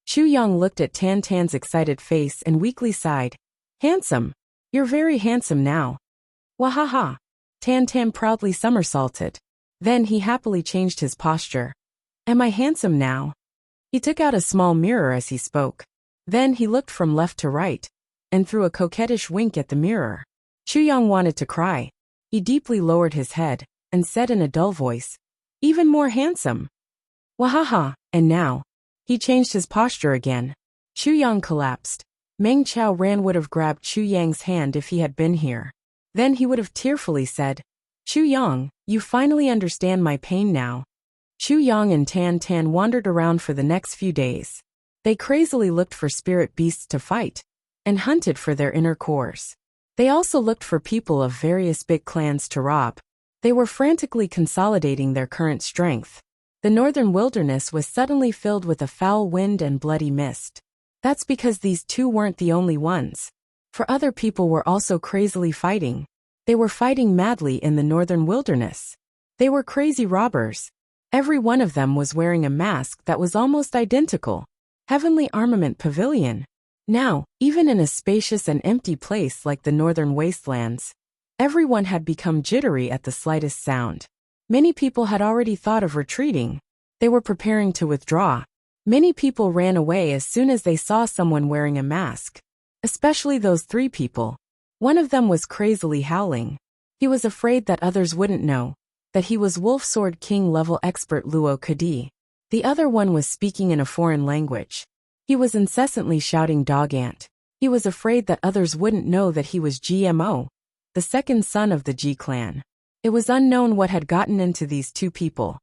Chu Yang looked at Tan Tan's excited face and weakly sighed. "Handsome? You're very handsome now." "Wahaha." Tan Tan proudly somersaulted. Then he happily changed his posture. "Am I handsome now?" He took out a small mirror as he spoke. Then he looked from left to right, and threw a coquettish wink at the mirror. Chu Yang wanted to cry. He deeply lowered his head, and said in a dull voice, "Even more handsome." "Wahaha." And now, he changed his posture again. Chu Yang collapsed. Meng Chao Ran would have grabbed Chu Yang's hand if he had been here. Then he would have tearfully said, "Chu Yang, you finally understand my pain now." Chu Yang and Tan Tan wandered around for the next few days. They crazily looked for spirit beasts to fight, and hunted for their inner cores. They also looked for people of various big clans to rob. They were frantically consolidating their current strength. The northern wilderness was suddenly filled with a foul wind and bloody mist. That's because these 2 weren't the only ones. For other people were also crazily fighting. They were fighting madly in the northern wilderness. They were crazy robbers. Every one of them was wearing a mask that was almost identical. Heavenly Armament Pavilion. Now, even in a spacious and empty place like the northern wastelands, Everyone had become jittery at the slightest sound. Many people had already thought of retreating. They were preparing to withdraw. Many people ran away as soon as they saw someone wearing a mask. Especially those 3 people. One of them was crazily howling. He was afraid that others wouldn't know that he was Wolf Sword King level expert Luo Kadi. The other one was speaking in a foreign language. He was incessantly shouting dog ant. He was afraid that others wouldn't know that he was GMO, the second son of the G clan. It was unknown what had gotten into these 2 people.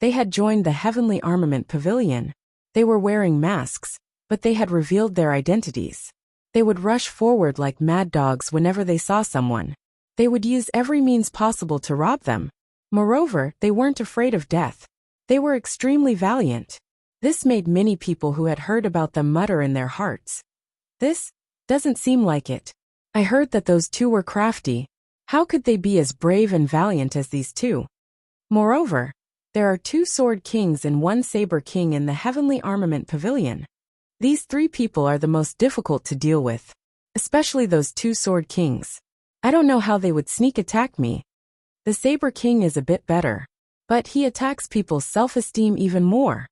They had joined the Heavenly Armament Pavilion. They were wearing masks, but they had revealed their identities. They would rush forward like mad dogs whenever they saw someone. They would use every means possible to rob them. Moreover, they weren't afraid of death. They were extremely valiant. This made many people who had heard about them mutter in their hearts. This doesn't seem like it. I heard that those 2 were crafty. How could they be as brave and valiant as these 2? Moreover, there are 2 Sword Kings and 1 Saber King in the Heavenly Armament Pavilion. These 3 people are the most difficult to deal with. Especially those 2 Sword Kings. I don't know how they would sneak attack me. The Saber King is a bit better. But he attacks people's self-esteem even more.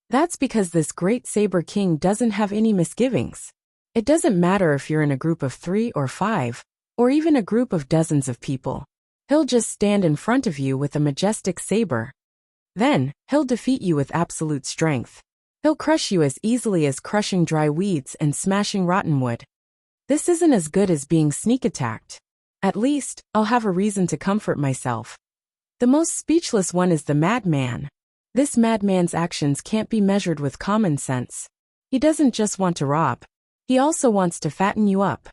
That's because this great Saber King doesn't have any misgivings. It doesn't matter if you're in a group of 3 or 5, or even a group of dozens of people. He'll just stand in front of you with a majestic saber. Then, he'll defeat you with absolute strength. He'll crush you as easily as crushing dry weeds and smashing rotten wood. This isn't as good as being sneak attacked. At least, I'll have a reason to comfort myself. The most speechless one is the madman. This madman's actions can't be measured with common sense. He doesn't just want to rob. He also wants to fatten you up.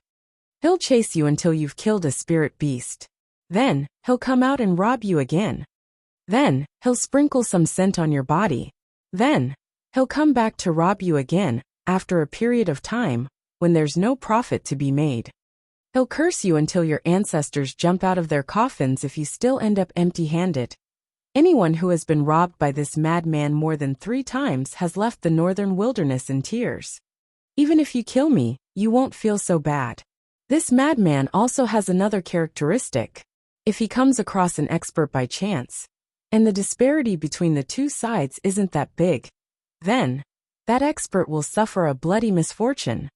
He'll chase you until you've killed a spirit beast. Then, he'll come out and rob you again. Then, he'll sprinkle some scent on your body. Then, he'll come back to rob you again, after a period of time, when there's no profit to be made. He'll curse you until your ancestors jump out of their coffins if you still end up empty-handed. Anyone who has been robbed by this madman more than 3 times has left the northern wilderness in tears. Even if you kill me, you won't feel so bad. This madman also has another characteristic. If he comes across an expert by chance, and the disparity between the 2 sides isn't that big, then, that expert will suffer a bloody misfortune.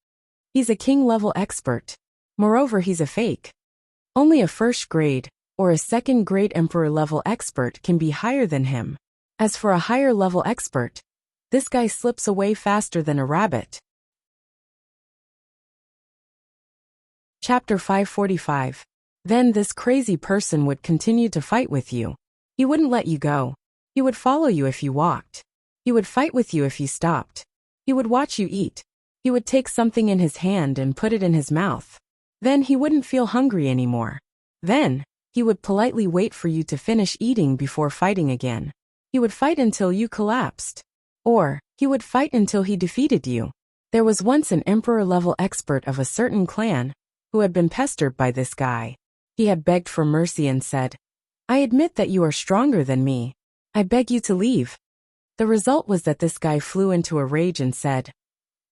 He's a king-level expert. Moreover, he's a fake. Only a 1st grade, or a 2nd grade emperor-level expert can be higher than him. As for a higher-level expert, this guy slips away faster than a rabbit. Chapter 545. Then this crazy person would continue to fight with you. He wouldn't let you go. He would follow you if you walked. He would fight with you if you stopped. He would watch you eat. He would take something in his hand and put it in his mouth. Then he wouldn't feel hungry anymore. Then, he would politely wait for you to finish eating before fighting again. He would fight until you collapsed. Or, he would fight until he defeated you. There was once an emperor-level expert of a certain clan who had been pestered by this guy. He had begged for mercy and said, "I admit that you are stronger than me. I beg you to leave." The result was that this guy flew into a rage and said,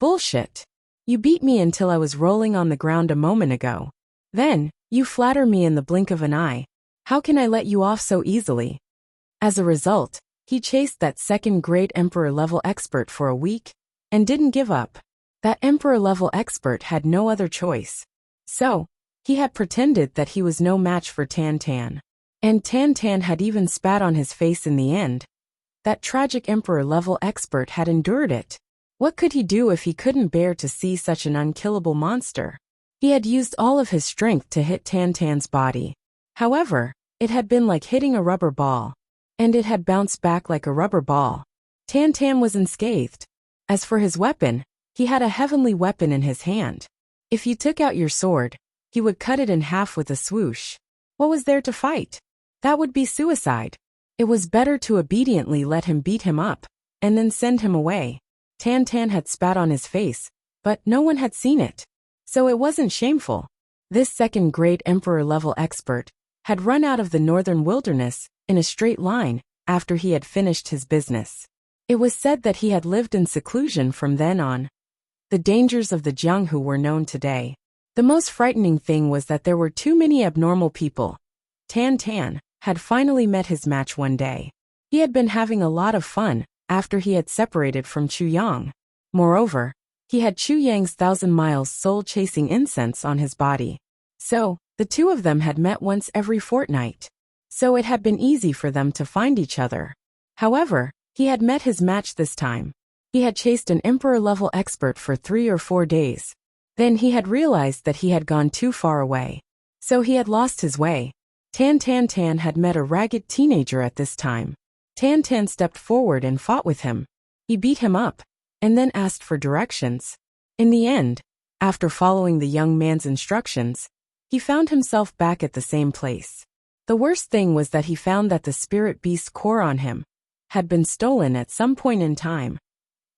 "Bullshit. You beat me until I was rolling on the ground a moment ago. Then, you flatter me in the blink of an eye. How can I let you off so easily?" As a result, he chased that 2nd grade emperor-level expert for a week, and didn't give up. That emperor-level expert had no other choice. So, he had pretended that he was no match for Tan Tan. And Tan Tan had even spat on his face in the end. That tragic emperor-level expert had endured it. What could he do if he couldn't bear to see such an unkillable monster? He had used all of his strength to hit Tan Tan's body. However, it had been like hitting a rubber ball. And it had bounced back like a rubber ball. Tan Tan was unscathed. As for his weapon, he had a heavenly weapon in his hand. If you took out your sword, he would cut it in half with a swoosh. What was there to fight? That would be suicide. It was better to obediently let him beat him up, and then send him away. Tan Tan had spat on his face, but no one had seen it. So it wasn't shameful. This 2nd grade emperor-level expert had run out of the northern wilderness in a straight line after he had finished his business. It was said that he had lived in seclusion from then on. The dangers of the Jianghu were known today. The most frightening thing was that there were too many abnormal people. Tan Tan had finally met his match one day. He had been having a lot of fun after he had separated from Chu Yang. Moreover, he had Chu Yang's 1,000 miles soul-chasing incense on his body. So, the two of them had met once every fortnight. So it had been easy for them to find each other. However, he had met his match this time. He had chased an emperor-level expert for 3 or 4 days. Then he had realized that he had gone too far away. So he had lost his way. Tan had met a ragged teenager at this time. Tan stepped forward and fought with him. He beat him up, and then asked for directions. In the end, after following the young man's instructions, he found himself back at the same place. The worst thing was that he found that the spirit beast core on him had been stolen at some point in time.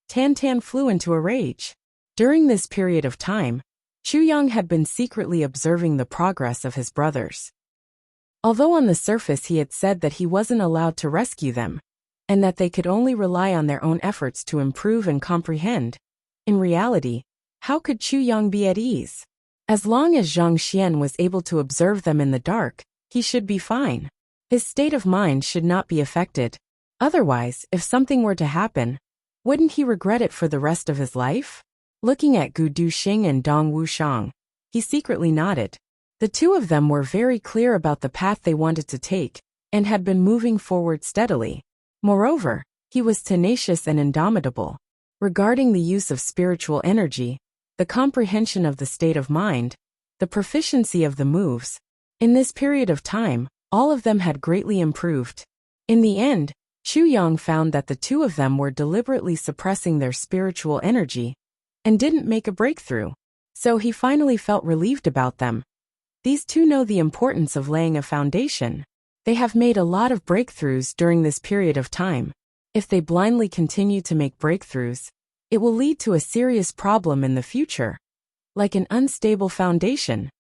Tan flew into a rage. During this period of time, Chu Yang had been secretly observing the progress of his brothers. Although on the surface he had said that he wasn't allowed to rescue them, and that they could only rely on their own efforts to improve and comprehend, in reality, how could Chu Yang be at ease? As long as Zhang Xian was able to observe them in the dark, he should be fine. His state of mind should not be affected. Otherwise, if something were to happen, wouldn't he regret it for the rest of his life? Looking at Gu Duxing and Dong Wushang, he secretly nodded. The two of them were very clear about the path they wanted to take, and had been moving forward steadily. Moreover, he was tenacious and indomitable. Regarding the use of spiritual energy, the comprehension of the state of mind, the proficiency of the moves, in this period of time, all of them had greatly improved. In the end, Chu Yang found that the two of them were deliberately suppressing their spiritual energy, and didn't make a breakthrough. So he finally felt relieved about them. These two know the importance of laying a foundation. They have made a lot of breakthroughs during this period of time. If they blindly continue to make breakthroughs, it will lead to a serious problem in the future, like an unstable foundation.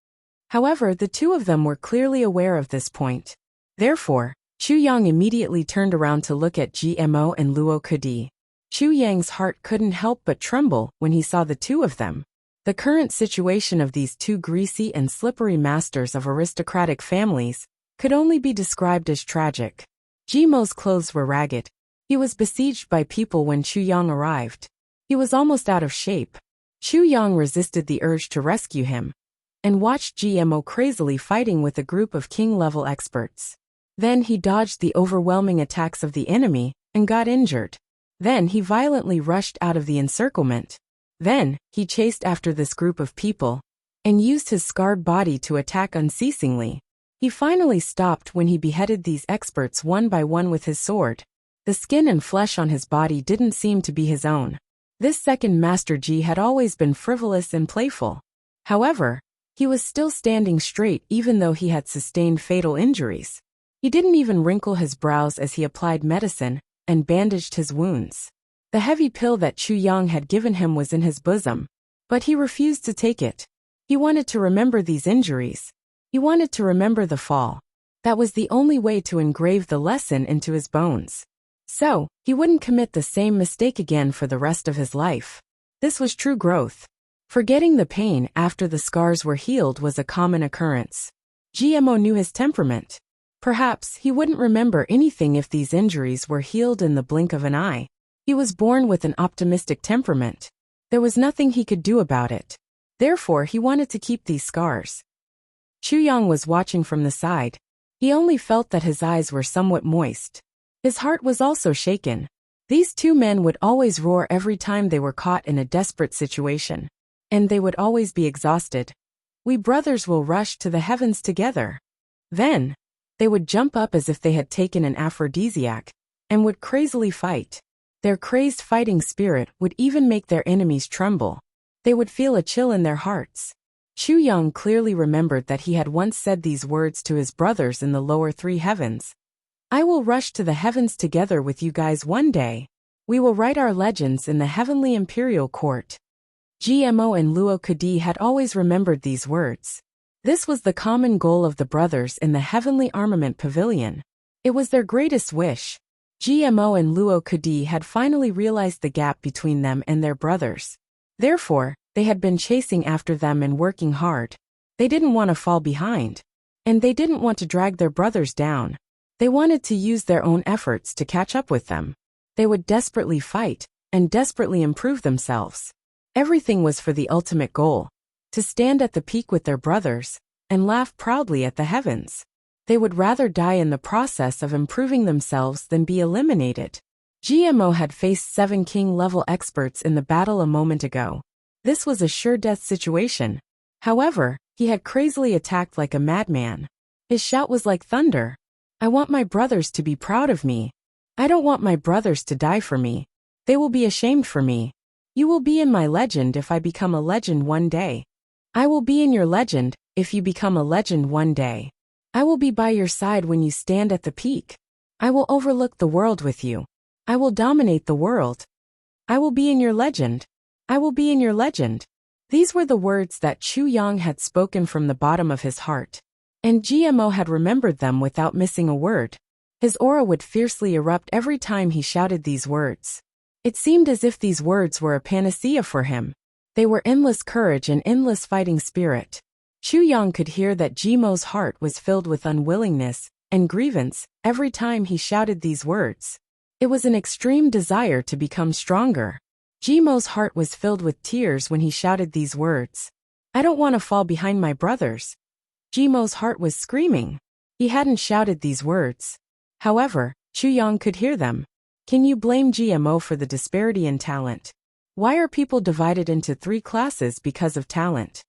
However, the two of them were clearly aware of this point. Therefore, Chu Yang immediately turned around to look at GMO and Luo Kudi. Chu Yang's heart couldn't help but tremble when he saw the two of them. The current situation of these two greasy and slippery masters of aristocratic families could only be described as tragic. Jimo's clothes were ragged. He was besieged by people when Chu Yang arrived. He was almost out of shape. Chu Yang resisted the urge to rescue him, and watched GMO crazily fighting with a group of king-level experts. Then he dodged the overwhelming attacks of the enemy, and got injured. Then he violently rushed out of the encirclement. Then, he chased after this group of people, and used his scarred body to attack unceasingly. He finally stopped when he beheaded these experts one by one with his sword. The skin and flesh on his body didn't seem to be his own. This second Master Ji had always been frivolous and playful. However, he was still standing straight even though he had sustained fatal injuries. He didn't even wrinkle his brows as he applied medicine and bandaged his wounds. The heavy pill that Chu Yang had given him was in his bosom, but he refused to take it. He wanted to remember these injuries. He wanted to remember the fall. That was the only way to engrave the lesson into his bones. So, he wouldn't commit the same mistake again for the rest of his life. This was true growth. Forgetting the pain after the scars were healed was a common occurrence. GMO knew his temperament. Perhaps he wouldn't remember anything if these injuries were healed in the blink of an eye. He was born with an optimistic temperament. There was nothing he could do about it. Therefore, he wanted to keep these scars. Chu Yang was watching from the side. He only felt that his eyes were somewhat moist. His heart was also shaken. These two men would always roar every time they were caught in a desperate situation. And they would always be exhausted. "We brothers will rush to the heavens together." Then, they would jump up as if they had taken an aphrodisiac, and would crazily fight. Their crazed fighting spirit would even make their enemies tremble. They would feel a chill in their hearts. Chu Yang clearly remembered that he had once said these words to his brothers in the lower 3 heavens. "I will rush to the heavens together with you guys one day. We will write our legends in the heavenly imperial court." GMO and Luo Kudi had always remembered these words. This was the common goal of the brothers in the Heavenly Armament Pavilion. It was their greatest wish. GMO and Luo Kudi had finally realized the gap between them and their brothers. Therefore, They had been chasing after them and working hard. They didn't want to fall behind. And they didn't want to drag their brothers down. They wanted to use their own efforts to catch up with them. They would desperately fight, and desperately improve themselves. Everything was for the ultimate goal. To stand at the peak with their brothers, and laugh proudly at the heavens. They would rather die in the process of improving themselves than be eliminated. GMO had faced 7 king-level experts in the battle a moment ago. This was a sure-death situation. However, he had crazily attacked like a madman. His shout was like thunder. I want my brothers to be proud of me. I don't want my brothers to die for me. They will be ashamed for me. You will be in my legend if I become a legend one day. I will be in your legend if you become a legend one day. I will be by your side when you stand at the peak. I will overlook the world with you. I will dominate the world. I will be in your legend. I will be in your legend. These were the words that Chu Yang had spoken from the bottom of his heart. And GMO had remembered them without missing a word. His aura would fiercely erupt every time he shouted these words. It seemed as if these words were a panacea for him. They were endless courage and endless fighting spirit. Chu Yang could hear that GMO's heart was filled with unwillingness and grievance every time he shouted these words. It was an extreme desire to become stronger. GMO's heart was filled with tears when he shouted these words. I don't want to fall behind my brothers. GMO's heart was screaming. He hadn't shouted these words. However, Chu Yang could hear them. Can you blame GMO for the disparity in talent? Why are people divided into 3 classes because of talent?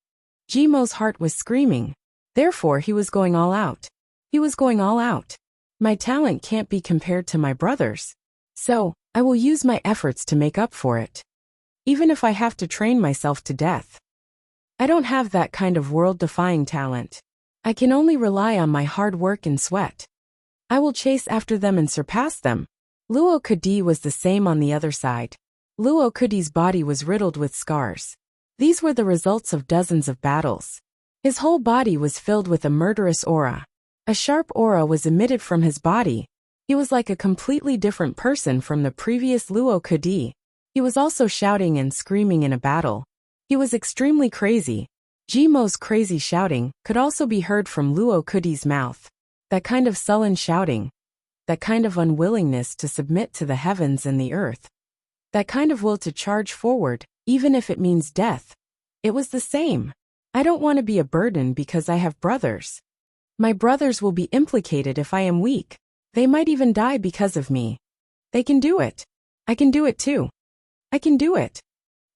GMO's heart was screaming. Therefore, he was going all out. He was going all out. My talent can't be compared to my brother's. So, I will use my efforts to make up for it. Even if I have to train myself to death. I don't have that kind of world-defying talent. I can only rely on my hard work and sweat. I will chase after them and surpass them. Luo Kudi was the same on the other side. Luo Kudi's body was riddled with scars. These were the results of dozens of battles. His whole body was filled with a murderous aura. A sharp aura was emitted from his body. He was like a completely different person from the previous Luo Kudi. He was also shouting and screaming in a battle. He was extremely crazy. GMO's crazy shouting could also be heard from Luo Kudi's mouth. That kind of sullen shouting. That kind of unwillingness to submit to the heavens and the earth. That kind of will to charge forward, even if it means death. It was the same. I don't want to be a burden because I have brothers. My brothers will be implicated if I am weak. They might even die because of me. They can do it. I can do it too. I can do it.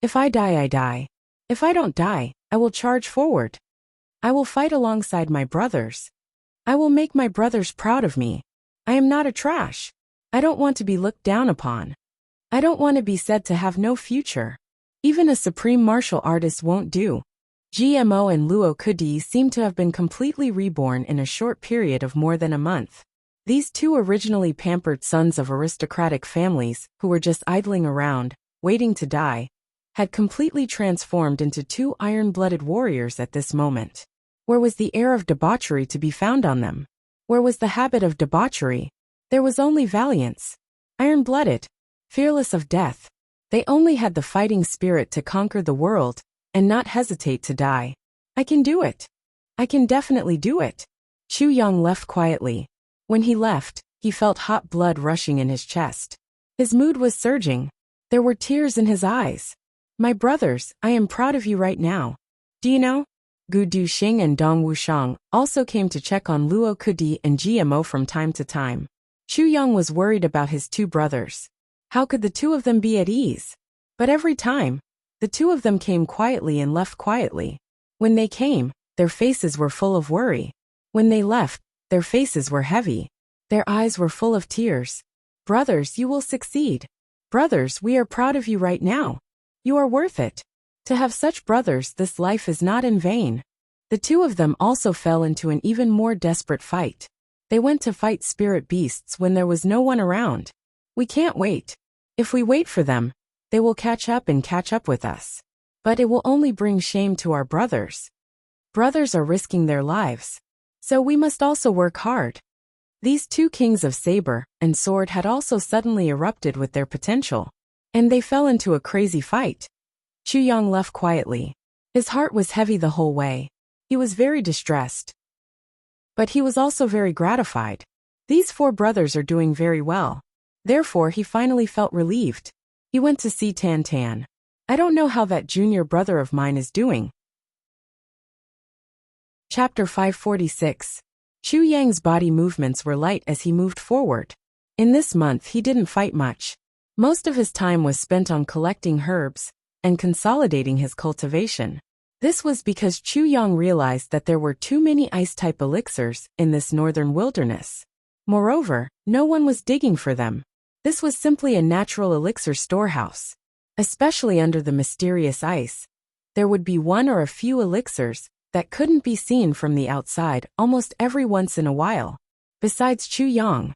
If I die, I die. If I don't die, I will charge forward. I will fight alongside my brothers. I will make my brothers proud of me. I am not a trash. I don't want to be looked down upon. I don't want to be said to have no future. Even a supreme martial artist won't do. GMO and Luo Kudi seem to have been completely reborn in a short period of more than a month. These 2 originally pampered sons of aristocratic families, who were just idling around, waiting to die, had completely transformed into 2 iron-blooded warriors at this moment. Where was the air of debauchery to be found on them? Where was the habit of debauchery? There was only valiance. Iron-blooded, fearless of death. They only had the fighting spirit to conquer the world, and not hesitate to die. I can do it. I can definitely do it. Chu Yang left quietly. When he left, he felt hot blood rushing in his chest. His mood was surging. There were tears in his eyes. My brothers, I am proud of you right now. Do you know? Gu Duxing and Dong Wushang also came to check on Luo Kudi and GMO from time to time. Chu Yang was worried about his 2 brothers. How could the 2 of them be at ease? But every time, the 2 of them came quietly and left quietly. When they came, their faces were full of worry. When they left, their faces were heavy. Their eyes were full of tears. Brothers, you will succeed. Brothers, we are proud of you right now. You are worth it. To have such brothers, this life is not in vain. The 2 of them also fell into an even more desperate fight. They went to fight spirit beasts when there was no one around. We can't wait. If we wait for them, they will catch up with us. But it will only bring shame to our brothers. Brothers are risking their lives. So we must also work hard. These 2 kings of saber and sword had also suddenly erupted with their potential. And they fell into a crazy fight. Chu Yang left quietly. His heart was heavy the whole way. He was very distressed. But he was also very gratified. These 4 brothers are doing very well. Therefore he finally felt relieved. He went to see Tan Tan. I don't know how that junior brother of mine is doing. Chapter 546. Chu Yang's body movements were light as he moved forward. In this month he didn't fight much. Most of his time was spent on collecting herbs and consolidating his cultivation. This was because Chu Yang realized that there were too many ice-type elixirs in this northern wilderness. Moreover, no one was digging for them. This was simply a natural elixir storehouse. Especially under the mysterious ice, there would be one or a few elixirs that couldn't be seen from the outside almost every once in a while. Besides Chu Yang,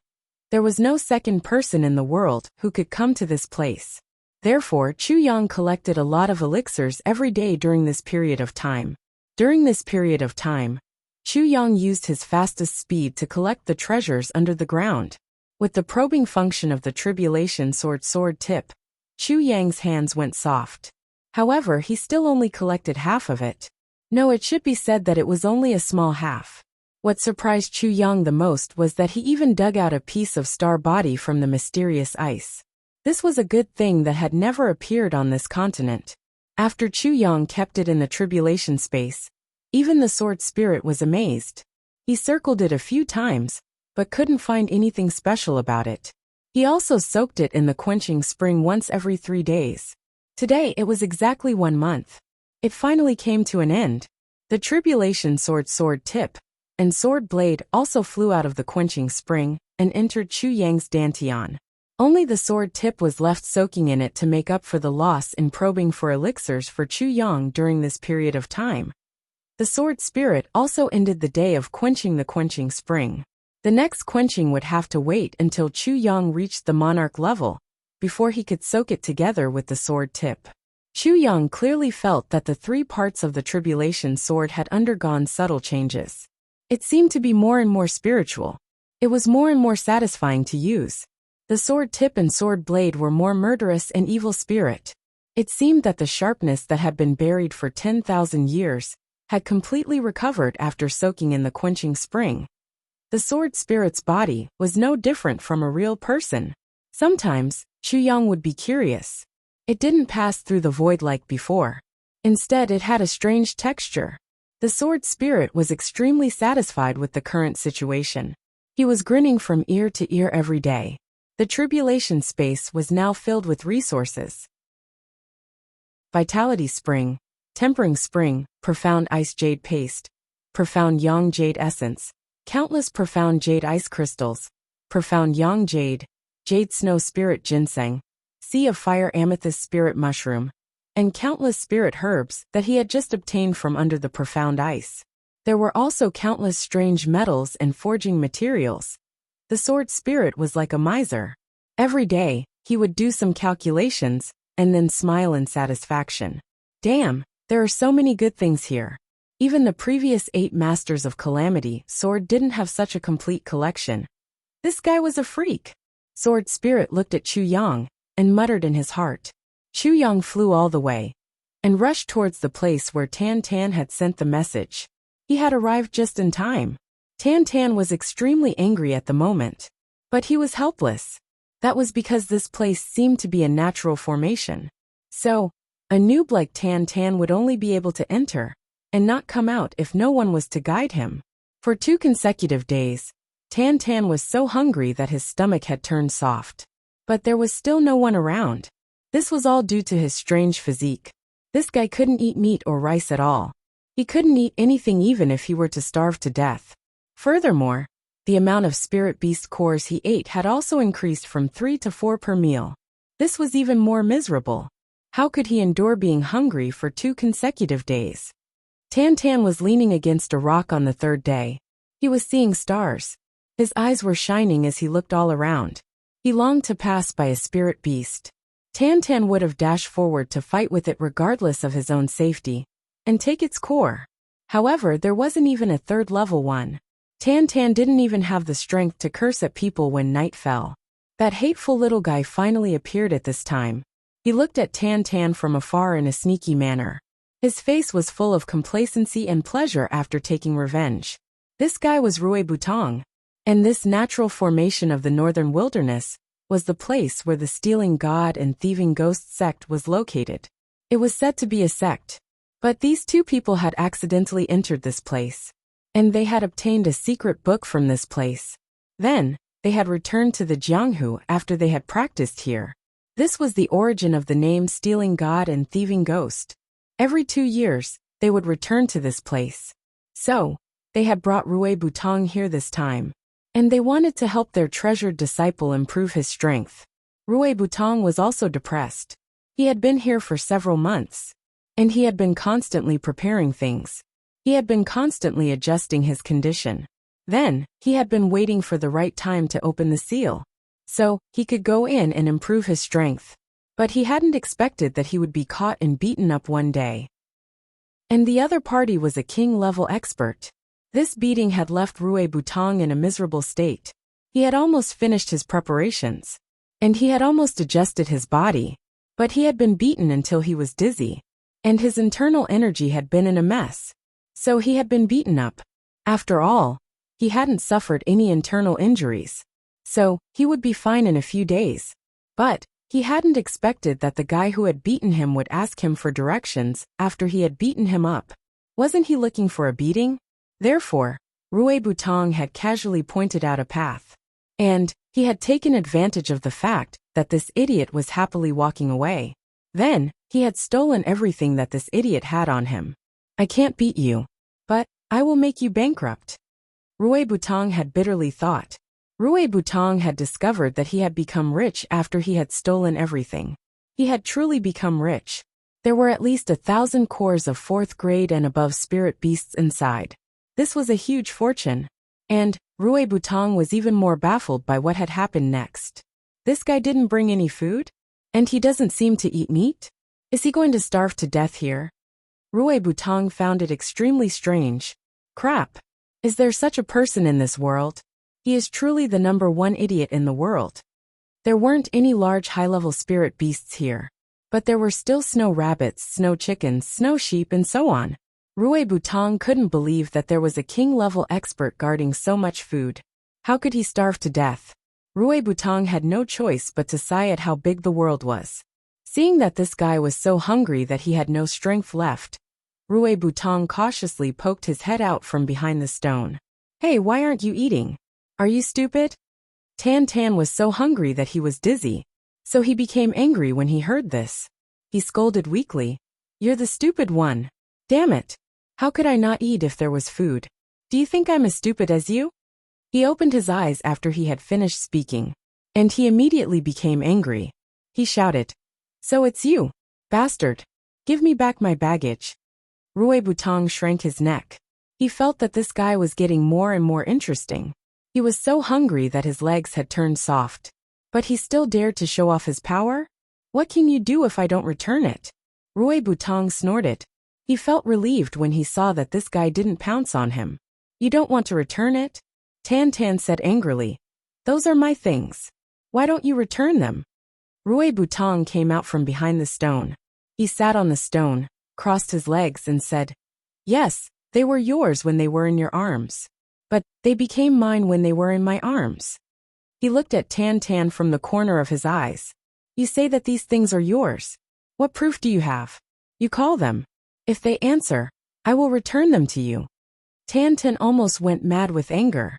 there was no second person in the world who could come to this place. Therefore, Chu Yang collected a lot of elixirs every day during this period of time. During this period of time, Chu Yang used his fastest speed to collect the treasures under the ground. With the probing function of the tribulation sword tip, Chu Yang's hands went soft. However, he still only collected half of it. No, it should be said that it was only a small half. What surprised Chu Yang the most was that he even dug out a piece of star body from the mysterious ice. This was a good thing that had never appeared on this continent. After Chu Yang kept it in the tribulation space, even the sword spirit was amazed. He circled it a few times, but couldn't find anything special about it. He also soaked it in the quenching spring once every 3 days. Today it was exactly 1 month. It finally came to an end. The tribulation sword tip and sword blade also flew out of the quenching spring and entered Chu Yang's dantian. Only the sword tip was left soaking in it to make up for the loss in probing for elixirs for Chu Yang during this period of time. The sword spirit also ended the day of quenching the quenching spring. The next quenching would have to wait until Chu Yang reached the monarch level before he could soak it together with the sword tip. Chu Yang clearly felt that the 3 parts of the tribulation sword had undergone subtle changes. It seemed to be more and more spiritual. It was more and more satisfying to use. The sword tip and sword blade were more murderous and evil spirit. It seemed that the sharpness that had been buried for 10,000 years had completely recovered after soaking in the quenching spring. The sword spirit's body was no different from a real person. Sometimes, Chu Yang would be curious. It didn't pass through the void like before. Instead, it had a strange texture. The sword spirit was extremely satisfied with the current situation. He was grinning from ear to ear every day. The tribulation space was now filled with resources. Vitality Spring, Tempering Spring, Profound Ice Jade Paste, Profound Yang Jade Essence, Countless Profound Jade Ice Crystals, Profound Yang Jade, Jade Snow Spirit Ginseng, Sea of Fire Amethyst Spirit Mushroom, and countless spirit herbs that he had just obtained from under the profound ice. There were also countless strange metals and forging materials. The sword spirit was like a miser. Every day, he would do some calculations, and then smile in satisfaction. Damn, there are so many good things here. Even the previous 8 Masters of Calamity Sword didn't have such a complete collection. This guy was a freak. Sword spirit looked at Chu Yang, and muttered in his heart. Chu Yang flew all the way, and rushed towards the place where Tan Tan had sent the message. He had arrived just in time. Tan Tan was extremely angry at the moment. But he was helpless. That was because this place seemed to be a natural formation. So, a noob like Tan Tan would only be able to enter, and not come out if no one was to guide him. For 2 consecutive days, Tan Tan was so hungry that his stomach had turned soft. But there was still no one around. This was all due to his strange physique. This guy couldn't eat meat or rice at all. He couldn't eat anything even if he were to starve to death. Furthermore, the amount of spirit beast cores he ate had also increased from 3 to 4 per meal. This was even more miserable. How could he endure being hungry for 2 consecutive days? Tan Tan was leaning against a rock on the 3rd day. He was seeing stars. His eyes were shining as he looked all around. He longed to pass by a spirit beast. Tan Tan would have dashed forward to fight with it regardless of his own safety, and take its core. However, there wasn't even a 3rd level one. Tan Tan didn't even have the strength to curse at people when night fell. That hateful little guy finally appeared at this time. He looked at Tan Tan from afar in a sneaky manner. His face was full of complacency and pleasure after taking revenge. This guy was Rui Butong, and this natural formation of the northern wilderness was the place where the stealing god and thieving ghost sect was located. It was said to be a sect, but these two people had accidentally entered this place, and they had obtained a secret book from this place. Then, they had returned to the Jianghu after they had practiced here. This was the origin of the name Stealing God and Thieving Ghost. Every 2 years, they would return to this place. So, they had brought Rui Butong here this time, and they wanted to help their treasured disciple improve his strength. Rui Butong was also depressed. He had been here for several months, and he had been constantly preparing things. He had been constantly adjusting his condition. Then, he had been waiting for the right time to open the seal, so he could go in and improve his strength. But he hadn't expected that he would be caught and beaten up one day. And the other party was a king-level expert. This beating had left Rui Butong in a miserable state. He had almost finished his preparations, and he had almost adjusted his body, but he had been beaten until he was dizzy, and his internal energy had been in a mess. So he had been beaten up. After all, he hadn't suffered any internal injuries, so he would be fine in a few days. But he hadn't expected that the guy who had beaten him would ask him for directions after he had beaten him up. Wasn't he looking for a beating? Therefore, Rui Butong had casually pointed out a path, and he had taken advantage of the fact that this idiot was happily walking away. Then, he had stolen everything that this idiot had on him. I can't beat you, but I will make you bankrupt, Rui Butong had bitterly thought. Rui Butong had discovered that he had become rich after he had stolen everything. He had truly become rich. There were at least 1,000 cores of 4th grade and above spirit beasts inside. This was a huge fortune. And Rui Butong was even more baffled by what had happened next. This guy didn't bring any food? And he doesn't seem to eat meat? Is he going to starve to death here? Rui Butong found it extremely strange. Crap. Is there such a person in this world? He is truly the #1 idiot in the world. There weren't any large high-level spirit beasts here, but there were still snow rabbits, snow chickens, snow sheep, and so on. Rui Butong couldn't believe that there was a king-level expert guarding so much food. How could he starve to death? Rui Butong had no choice but to sigh at how big the world was. Seeing that this guy was so hungry that he had no strength left, Rui Butong cautiously poked his head out from behind the stone. Hey, why aren't you eating? Are you stupid? Tan Tan was so hungry that he was dizzy, so he became angry when he heard this. He scolded weakly. You're the stupid one. Damn it. How could I not eat if there was food? Do you think I'm as stupid as you? He opened his eyes after he had finished speaking, and he immediately became angry. He shouted, So it's you, bastard. Give me back my baggage. Rui Butong shrank his neck. He felt that this guy was getting more and more interesting. He was so hungry that his legs had turned soft. But he still dared to show off his power? What can you do if I don't return it? Rui Butong snorted. He felt relieved when he saw that this guy didn't pounce on him. You don't want to return it? Tan Tan said angrily. Those are my things. Why don't you return them? Rui Butong came out from behind the stone. He sat on the stone, crossed his legs and said, Yes, they were yours when they were in your arms. But they became mine when they were in my arms. He looked at Tan Tan from the corner of his eyes. You say that these things are yours. What proof do you have? You call them. If they answer, I will return them to you. Tan Tan almost went mad with anger.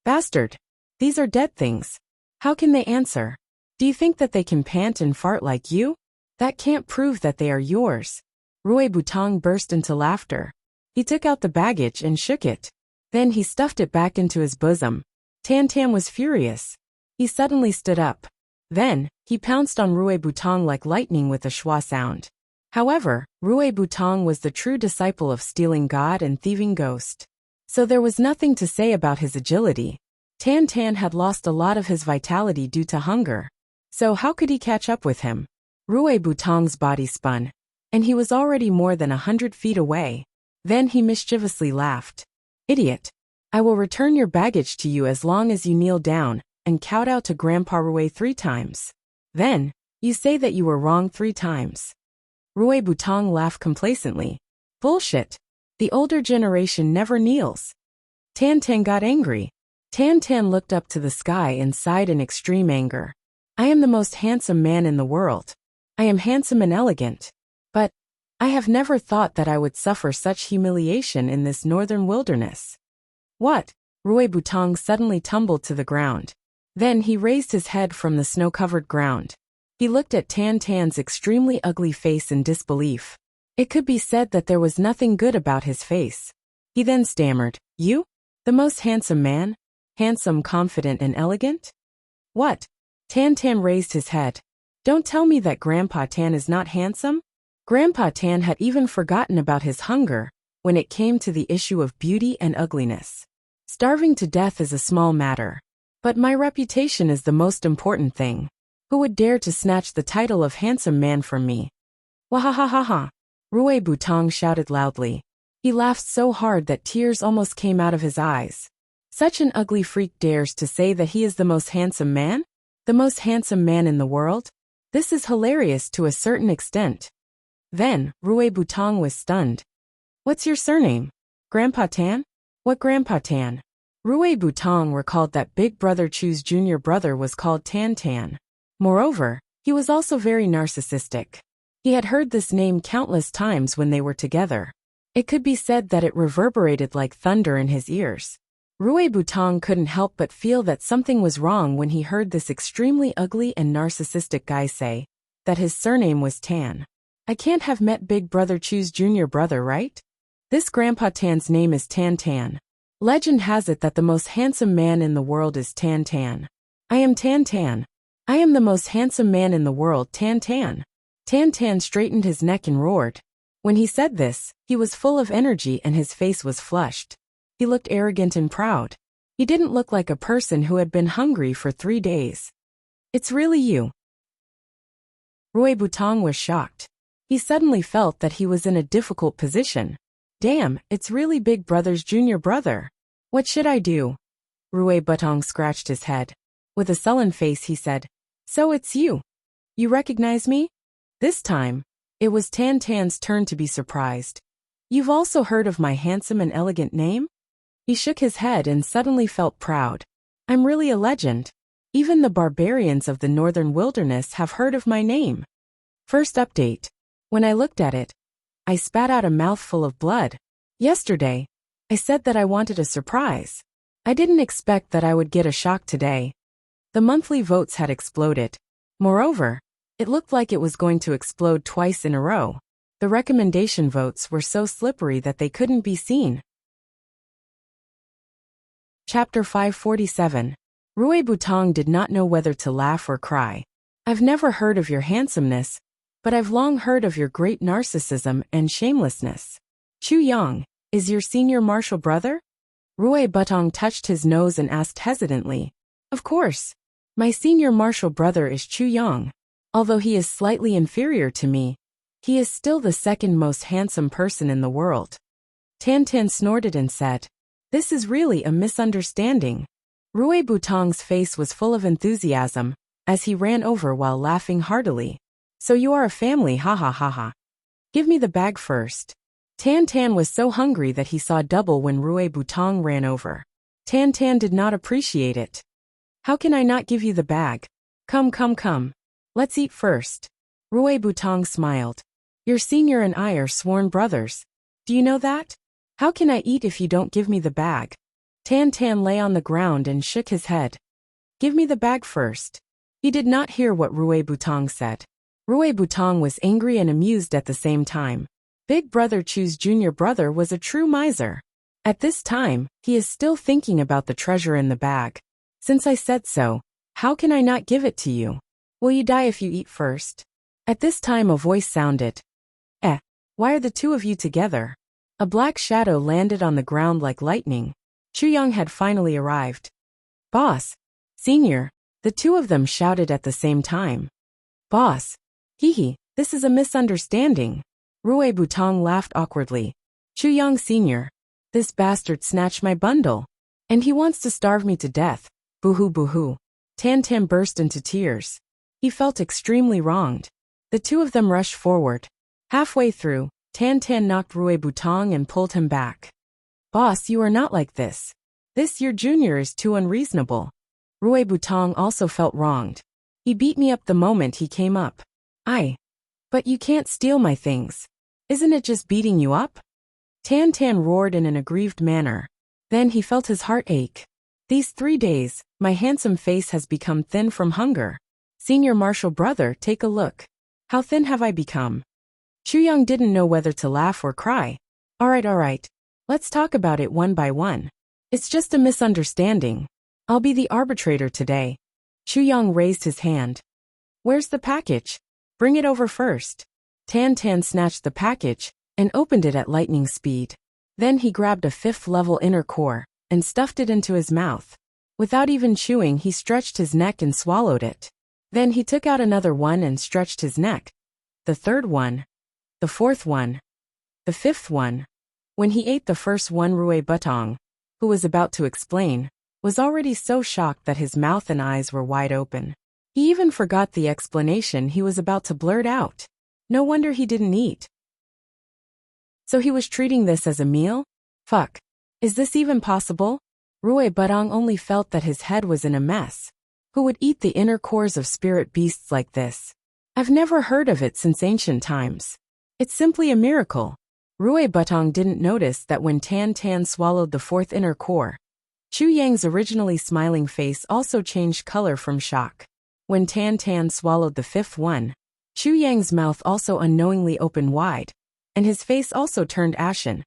Bastard. These are dead things. How can they answer? Do you think that they can pant and fart like you? That can't prove that they are yours. Rui Butong burst into laughter. He took out the baggage and shook it. Then he stuffed it back into his bosom. Tan Tan was furious. He suddenly stood up. Then, he pounced on Rui Butong like lightning with a schwa sound. However, Rui Butong was the true disciple of Stealing God and Thieving Ghost. So there was nothing to say about his agility. Tan Tan had lost a lot of his vitality due to hunger. So how could he catch up with him? Rui Butong's body spun, and he was already more than 100 feet away. Then he mischievously laughed. Idiot. I will return your baggage to you as long as you kneel down and kowtow to Grandpa Rui 3 times. Then, You say that you were wrong 3 times. Rui Butong laughed complacently. Bullshit. The older generation never kneels. Tan Tan got angry. Tan Tan looked up to the sky and sighed in extreme anger. I am the most handsome man in the world. I am handsome and elegant. But I have never thought that I would suffer such humiliation in this northern wilderness. What? Rui Butong suddenly tumbled to the ground. Then he raised his head from the snow-covered ground. He looked at Tan Tan's extremely ugly face in disbelief. It could be said that there was nothing good about his face. He then stammered, You? The most handsome man? Handsome, confident, and elegant? What? Tan Tan raised his head. Don't tell me that Grandpa Tan is not handsome? Grandpa Tan had even forgotten about his hunger when it came to the issue of beauty and ugliness. Starving to death is a small matter. But my reputation is the most important thing. Who would dare to snatch the title of handsome man from me? Wahahaha! Rui Butong shouted loudly. He laughed so hard that tears almost came out of his eyes. Such an ugly freak dares to say that he is the most handsome man? The most handsome man in the world? This is hilarious to a certain extent. Then, Rui Butong was stunned. What's your surname? Grandpa Tan? What Grandpa Tan? Rui Butong recalled that Big Brother Chu's junior brother was called Tan Tan. Moreover, he was also very narcissistic. He had heard this name countless times when they were together. It could be said that it reverberated like thunder in his ears. Rui Butong couldn't help but feel that something was wrong when he heard this extremely ugly and narcissistic guy say that his surname was Tan. I can't have met Big Brother Chu's junior brother, right? This Grandpa Tan's name is Tan Tan. Legend has it that the most handsome man in the world is Tan Tan. I am Tan Tan. I am the most handsome man in the world, Tan Tan. Tan Tan straightened his neck and roared. When he said this, he was full of energy and his face was flushed. He looked arrogant and proud. He didn't look like a person who had been hungry for 3 days. It's really you. Rui Butong was shocked. He suddenly felt that he was in a difficult position. Damn, it's really Big Brother's junior brother. What should I do? Rui Butong scratched his head. With a sullen face he said, So it's you. You recognize me? This time, it was Tan Tan's turn to be surprised. You've also heard of my handsome and elegant name? He shook his head and suddenly felt proud. I'm really a legend. Even the barbarians of the northern wilderness have heard of my name. First update. When I looked at it, I spat out a mouthful of blood. Yesterday, I said that I wanted a surprise. I didn't expect that I would get a shock today. The monthly votes had exploded. Moreover, it looked like it was going to explode twice in a row. The recommendation votes were so slippery that they couldn't be seen. Chapter 547. Rui Butong did not know whether to laugh or cry. I've never heard of your handsomeness, but I've long heard of your great narcissism and shamelessness. Chu Yang, is your senior martial brother? Rui Butong touched his nose and asked hesitantly. Of course. My senior martial brother is Chu Yang. Although he is slightly inferior to me, he is still the second most handsome person in the world. Tan Tan snorted and said, This is really a misunderstanding. Rui Butong's face was full of enthusiasm, as he ran over while laughing heartily. So you are a family, ha ha ha ha. Give me the bag first. Tan Tan was so hungry that he saw double when Rui Butong ran over. Tan Tan did not appreciate it. How can I not give you the bag? Come come come. Let's eat first. Rui Butong smiled. Your senior and I are sworn brothers. Do you know that? How can I eat if you don't give me the bag? Tan Tan lay on the ground and shook his head. Give me the bag first. He did not hear what Rui Butong said. Rui Butong was angry and amused at the same time. Big Brother Chu's junior brother was a true miser. At this time, he is still thinking about the treasure in the bag. Since I said so, how can I not give it to you? Will you die if you eat first? At this time a voice sounded. Why are the two of you together? A black shadow landed on the ground like lightning. Chu Yang had finally arrived. Boss! Senior! The two of them shouted at the same time. Boss! Hee, this is a misunderstanding. Rui Butong laughed awkwardly. Chu Yang Senior. This bastard snatched my bundle. And he wants to starve me to death. Boo-hoo boo-hoo. Tan Tan burst into tears. He felt extremely wronged. The two of them rushed forward. Halfway through, Tan Tan knocked Rui Butong and pulled him back. Boss, you are not like this. This your junior is too unreasonable. Rui Butong also felt wronged. He beat me up the moment he came up. But you can't steal my things. Isn't it just beating you up? Tan Tan roared in an aggrieved manner. Then he felt his heart ache. These 3 days, my handsome face has become thin from hunger. Senior Marshal brother, take a look. How thin have I become? Chuyang didn't know whether to laugh or cry. Alright. Let's talk about it one by one. It's just a misunderstanding. I'll be the arbitrator today. Chuyang raised his hand. Where's the package? Bring it over first. Tan Tan snatched the package and opened it at lightning speed. Then he grabbed a 5th level inner core and stuffed it into his mouth. Without even chewing, he stretched his neck and swallowed it. Then he took out another one and stretched his neck. The 3rd one. The 4th one. The 5th one. When he ate the first one, Rui Butong, who was about to explain, was already so shocked that his mouth and eyes were wide open. He even forgot the explanation he was about to blurt out. No wonder he didn't eat. So he was treating this as a meal? Fuck. Is this even possible? Rui Butong only felt that his head was in a mess. Who would eat the inner cores of spirit beasts like this? I've never heard of it since ancient times. It's simply a miracle. Rui Butong didn't notice that when Tan Tan swallowed the 4th inner core, Chu Yang's originally smiling face also changed color from shock. When Tan Tan swallowed the 5th one, Chu Yang's mouth also unknowingly opened wide, and his face also turned ashen.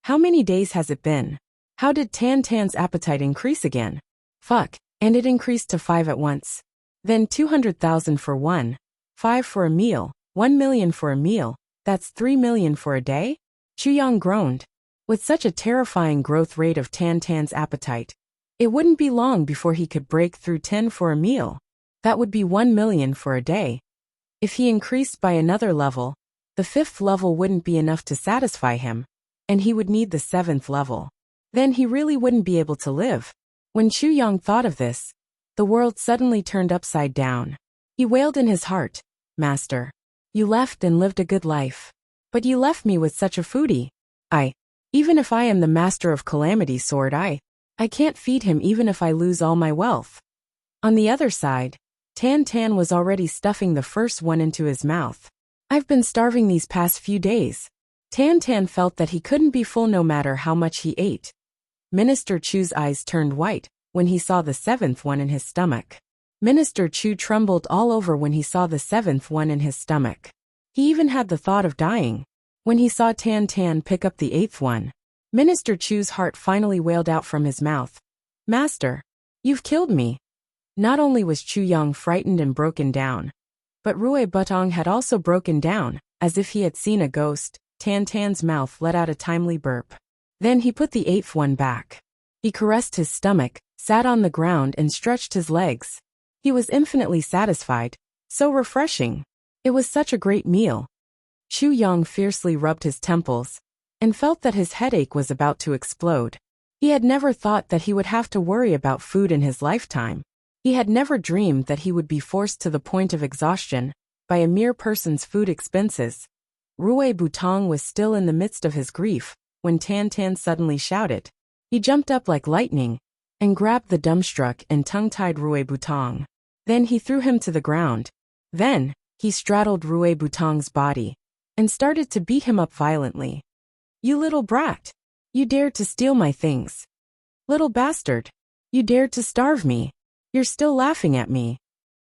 How many days has it been? How did Tan Tan's appetite increase again? Fuck, and it increased to 5 at once. Then 200,000 for one, 5 for a meal, 1 million for a meal, that's 3 million for a day? Chu Yang groaned. With such a terrifying growth rate of Tan Tan's appetite, it wouldn't be long before he could break through 10 for a meal. That would be 1 million for a day. If he increased by another level, the 5th level wouldn't be enough to satisfy him, and he would need the 7th level. Then he really wouldn't be able to live. When Chu Yang thought of this, the world suddenly turned upside down. He wailed in his heart, Master, you left and lived a good life. But you left me with such a foodie. Even if I am the master of Calamity Sword, I can't feed him even if I lose all my wealth. On the other side, Tan Tan was already stuffing the first one into his mouth. I've been starving these past few days. Tan Tan felt that he couldn't be full no matter how much he ate. Minister Chu's eyes turned white when he saw the 7th one in his stomach. Minister Chu trembled all over when he saw the 7th one in his stomach. He even had the thought of dying when he saw Tan Tan pick up the 8th one. Minister Chu's heart finally wailed out from his mouth. Master, you've killed me. Not only was Chu Yang frightened and broken down, but Rui Butong had also broken down, as if he had seen a ghost. Tan Tan's mouth let out a timely burp. Then he put the 8th one back. He caressed his stomach, sat on the ground and stretched his legs. He was infinitely satisfied. So refreshing. It was such a great meal. Chu Yang fiercely rubbed his temples and felt that his headache was about to explode. He had never thought that he would have to worry about food in his lifetime. He had never dreamed that he would be forced to the point of exhaustion by a mere person's food expenses. Rui Butong was still in the midst of his grief when Tan Tan suddenly shouted. He jumped up like lightning and grabbed the dumbstruck and tongue-tied Rui Butong. Then he threw him to the ground. Then he straddled Rui Butong's body and started to beat him up violently. You little brat! You dared to steal my things. Little bastard! You dared to starve me. You're still laughing at me.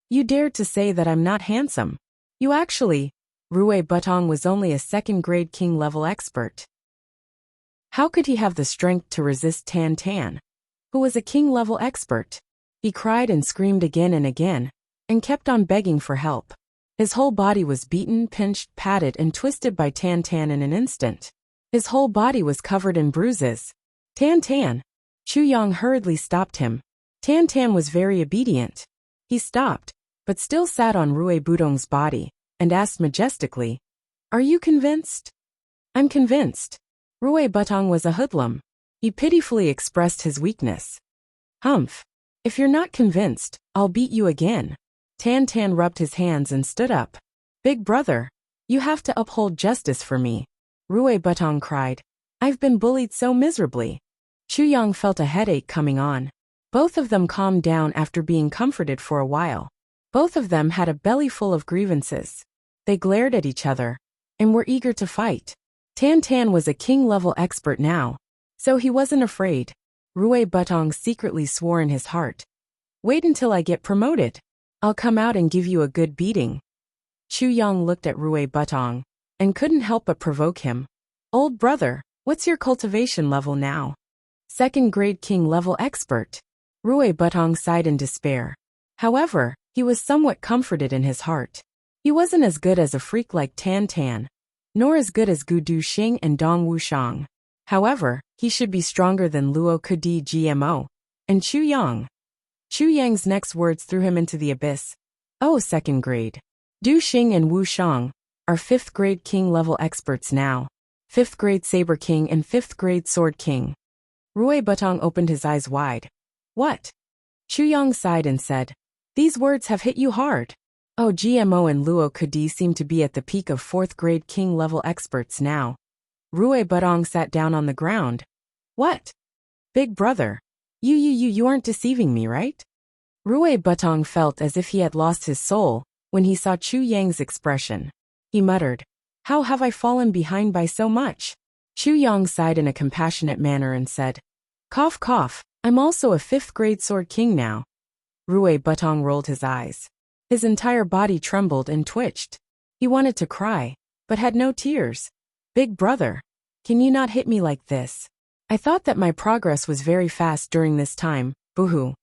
You dared to say that I'm not handsome. You actually... Rui Butong was only a 2nd-grade king-level expert. How could he have the strength to resist Tan Tan, who was a king-level expert? He cried and screamed again and again, and kept on begging for help. His whole body was beaten, pinched, patted, and twisted by Tan Tan in an instant. His whole body was covered in bruises. Tan Tan! Chu Yang hurriedly stopped him. Tan Tan was very obedient. He stopped, but still sat on Rui Butong's body, and asked majestically, Are you convinced? I'm convinced. Rui Butong was a hoodlum. He pitifully expressed his weakness. Humph. If you're not convinced, I'll beat you again. Tan Tan rubbed his hands and stood up. Big brother, you have to uphold justice for me. Rui Butong cried. I've been bullied so miserably. Chu Yang felt a headache coming on. Both of them calmed down after being comforted for a while. Both of them had a belly full of grievances. They glared at each other and were eager to fight. Tan Tan was a king-level expert now, so he wasn't afraid. Rui Butong secretly swore in his heart. Wait until I get promoted. I'll come out and give you a good beating. Chu Yang looked at Rui Butong and couldn't help but provoke him. Old brother, what's your cultivation level now? 2nd grade king level expert. Rui Butong sighed in despair. However, he was somewhat comforted in his heart. He wasn't as good as a freak like Tan Tan, nor as good as Gu Duxing and Dong Wuxiang. However, he should be stronger than Luo Kudi GMO and Chu Yang. Chu Yang's next words threw him into the abyss. Oh, 2nd grade. Du Xing and Wu Shang are 5th grade king level experts now. 5th grade Saber King and 5th grade Sword King. Rui Butong opened his eyes wide. What? Chu Yang sighed and said, these words have hit you hard. Oh, GMO and Luo Kudi seem to be at the peak of 4th grade king level experts now. Rui Butong sat down on the ground. What? Big brother. You aren't deceiving me, right? Rui Butong felt as if he had lost his soul when he saw Chu Yang's expression. He muttered, how have I fallen behind by so much? Chu Yang sighed in a compassionate manner and said, cough cough, I'm also a 5th grade Sword King now. Rui Butong rolled his eyes. His entire body trembled and twitched. He wanted to cry, but had no tears. Big brother, can you not hit me like this? I thought that my progress was very fast during this time, boohoo.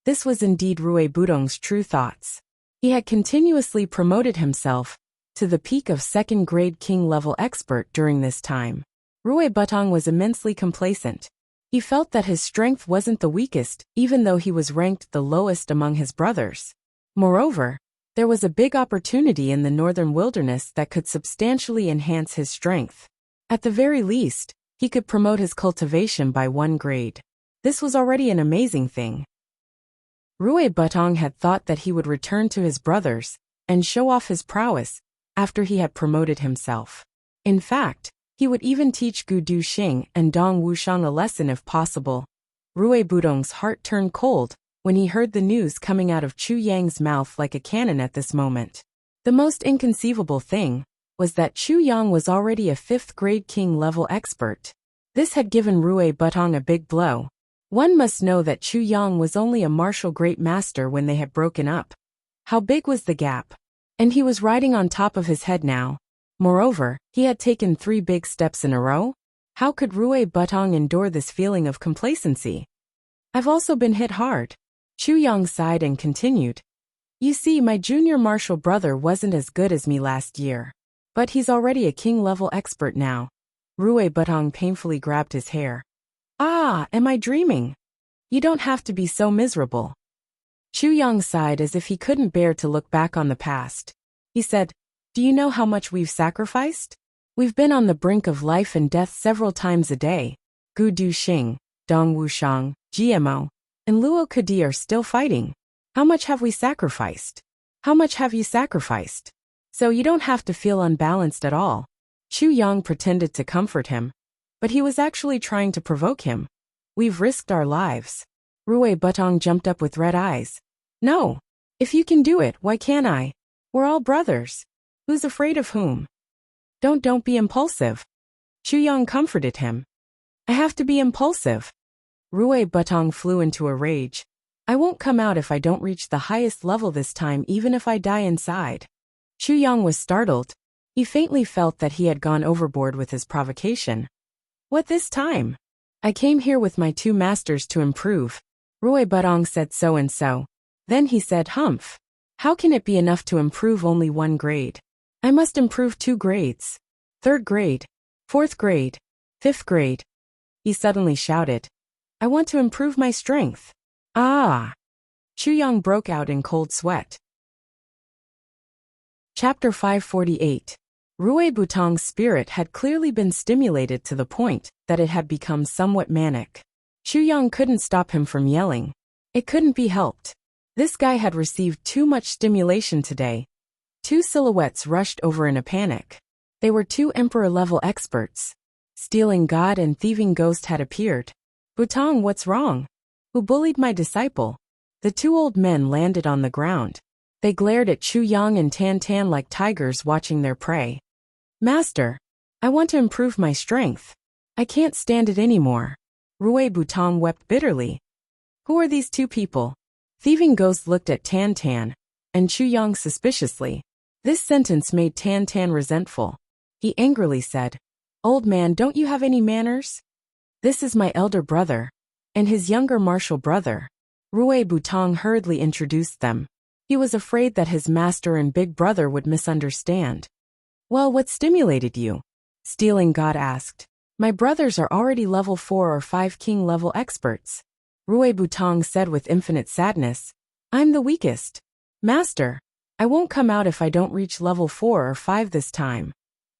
This was indeed Rui Butong's true thoughts. He had continuously promoted himself to the peak of 2nd grade king level expert during this time. Rui Butong was immensely complacent. He felt that his strength wasn't the weakest, even though he was ranked the lowest among his brothers. Moreover, there was a big opportunity in the northern wilderness that could substantially enhance his strength. At the very least, he could promote his cultivation by 1 grade. This was already an amazing thing. Rui Butong had thought that he would return to his brothers and show off his prowess after he had promoted himself. In fact, he would even teach Gu Duxing and Dong Wuxiang a lesson if possible. Rui Butong's heart turned cold when he heard the news coming out of Chu Yang's mouth like a cannon at this moment. The most inconceivable thing was that Chu Yang was already a 5th grade king level expert. This had given Rui Butong a big blow. One must know that Chu Yang was only a martial great master when they had broken up. How big was the gap? And he was riding on top of his head now. Moreover, he had taken 3 big steps in a row. How could Rui Butong endure this feeling of complacency? I've also been hit hard. Chu Yang sighed and continued. You see, my junior martial brother wasn't as good as me last year. But he's already a king-level expert now. Rui Butong painfully grabbed his hair. Ah, am I dreaming? You don't have to be so miserable. Chu Yang sighed as if he couldn't bear to look back on the past. He said, do you know how much we've sacrificed? We've been on the brink of life and death several times a day. Gu Duxing, Dong Wuxiang, GMO, and Luo Kudi are still fighting. How much have we sacrificed? How much have you sacrificed? So you don't have to feel unbalanced at all. Chu Yang pretended to comfort him, but he was actually trying to provoke him. We've risked our lives. Rui Butong jumped up with red eyes. No. If you can do it, why can't I? We're all brothers. Who's afraid of whom? Don't be impulsive. Chu Yang comforted him. I have to be impulsive. Rui Butong flew into a rage. I won't come out if I don't reach the highest level this time, even if I die inside. Chu Yang was startled. He faintly felt that he had gone overboard with his provocation. What this time? I came here with my 2 masters to improve. Rui Butong said so and so. Then he said, Humph. How can it be enough to improve only 1 grade? I must improve 2 grades. 3rd grade, 4th grade, 5th grade. He suddenly shouted. I want to improve my strength. Ah! Chu Yang broke out in cold sweat. Chapter 548. Rui Butong's spirit had clearly been stimulated to the point that it had become somewhat manic. Chu Yang couldn't stop him from yelling. It couldn't be helped. This guy had received too much stimulation today. Two silhouettes rushed over in a panic. They were two emperor-level experts. Stealing God and Thieving Ghost had appeared. Butong, what's wrong? Who bullied my disciple? The two old men landed on the ground. They glared at Chu Yang and Tan Tan like tigers watching their prey. Master, I want to improve my strength. I can't stand it anymore. Rui Butong wept bitterly. Who are these two people? Thieving Ghost looked at Tan Tan and Chu Yang suspiciously. This sentence made Tan Tan resentful. He angrily said, Old man, don't you have any manners? This is my elder brother and his younger martial brother. Rui Butong hurriedly introduced them. He was afraid that his master and big brother would misunderstand. Well, what stimulated you? Stealing God asked. My brothers are already level 4 or 5 king level experts. Rui Butong said with infinite sadness. I'm the weakest. Master, I won't come out if I don't reach level 4 or 5 this time.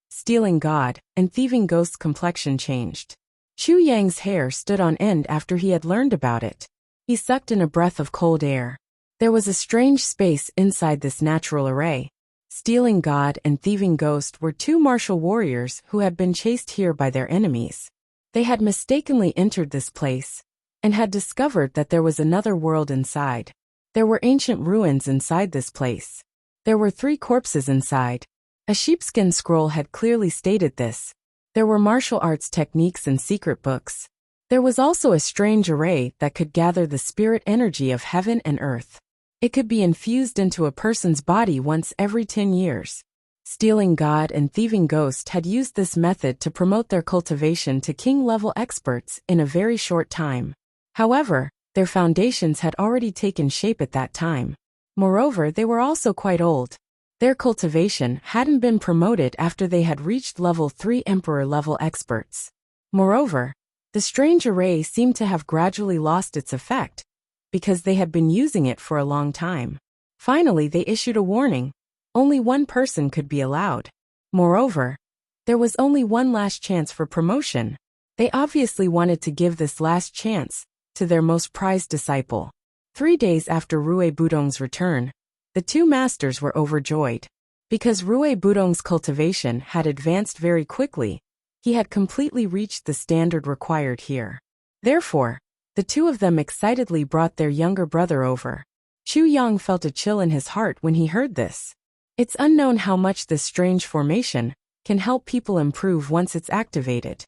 Stealing God and Thieving Ghost's complexion changed. Chu Yang's hair stood on end after he had learned about it. He sucked in a breath of cold air. There was a strange space inside this natural array. Stealing God and Thieving Ghost were two martial warriors who had been chased here by their enemies. They had mistakenly entered this place and had discovered that there was another world inside. There were ancient ruins inside this place. There were 3 corpses inside. A sheepskin scroll had clearly stated this. There were martial arts techniques and secret books. There was also a strange array that could gather the spirit energy of heaven and earth. It could be infused into a person's body once every 10 years. Stealing God and Thieving Ghost had used this method to promote their cultivation to king-level experts in a very short time. However, their foundations had already taken shape at that time. Moreover, they were also quite old. Their cultivation hadn't been promoted after they had reached level 3 emperor-level experts. Moreover, the strange array seemed to have gradually lost its effect, because they had been using it for a long time. Finally, they issued a warning. Only one person could be allowed. Moreover, there was only one last chance for promotion. They obviously wanted to give this last chance to their most prized disciple. 3 days after Rui Budong's return, the two masters were overjoyed. Because Rui Budong's cultivation had advanced very quickly, he had completely reached the standard required here. Therefore, the two of them excitedly brought their younger brother over. Chu Yang felt a chill in his heart when he heard this. It's unknown how much this strange formation can help people improve once it's activated.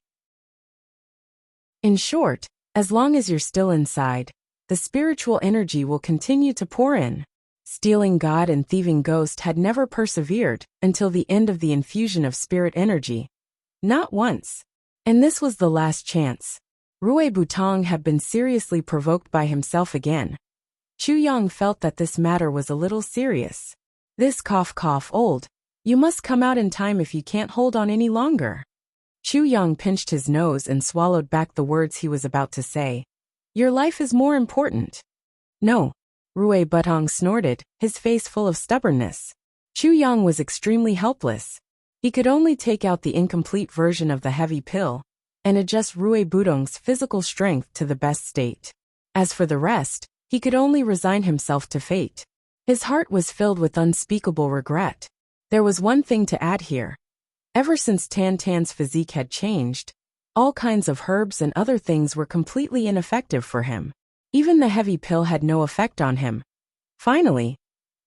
In short, as long as you're still inside, the spiritual energy will continue to pour in. Stealing God and Thieving Ghost had never persevered until the end of the infusion of spirit energy. Not once. And this was the last chance. Rui Butong had been seriously provoked by himself again. Chu Yang felt that this matter was a little serious. This cough old. You must come out in time if you can't hold on any longer. Chu Yang pinched his nose and swallowed back the words he was about to say. Your life is more important. No. Rui Butong snorted, his face full of stubbornness. Chu Yang was extremely helpless. He could only take out the incomplete version of the heavy pill and adjust Rui Budong's physical strength to the best state. As for the rest, he could only resign himself to fate. His heart was filled with unspeakable regret. There was one thing to add here. Ever since Tan Tan's physique had changed, all kinds of herbs and other things were completely ineffective for him. Even the heavy pill had no effect on him. Finally,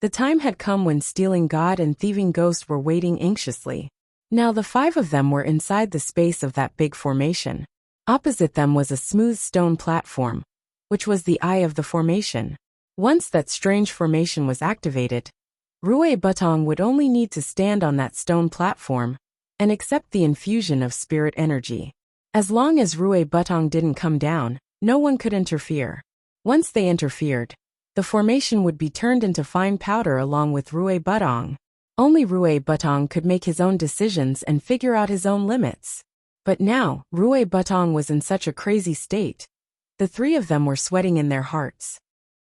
the time had come when Stealing God and Thieving Ghost were waiting anxiously. Now the 5 of them were inside the space of that big formation. Opposite them was a smooth stone platform, which was the eye of the formation. Once that strange formation was activated, Rui Butong would only need to stand on that stone platform and accept the infusion of spirit energy. As long as Rui Butong didn't come down, no one could interfere. Once they interfered, the formation would be turned into fine powder along with Rui Butong. Only Rui Butong could make his own decisions and figure out his own limits. But now, Rui Butong was in such a crazy state. The 3 of them were sweating in their hearts.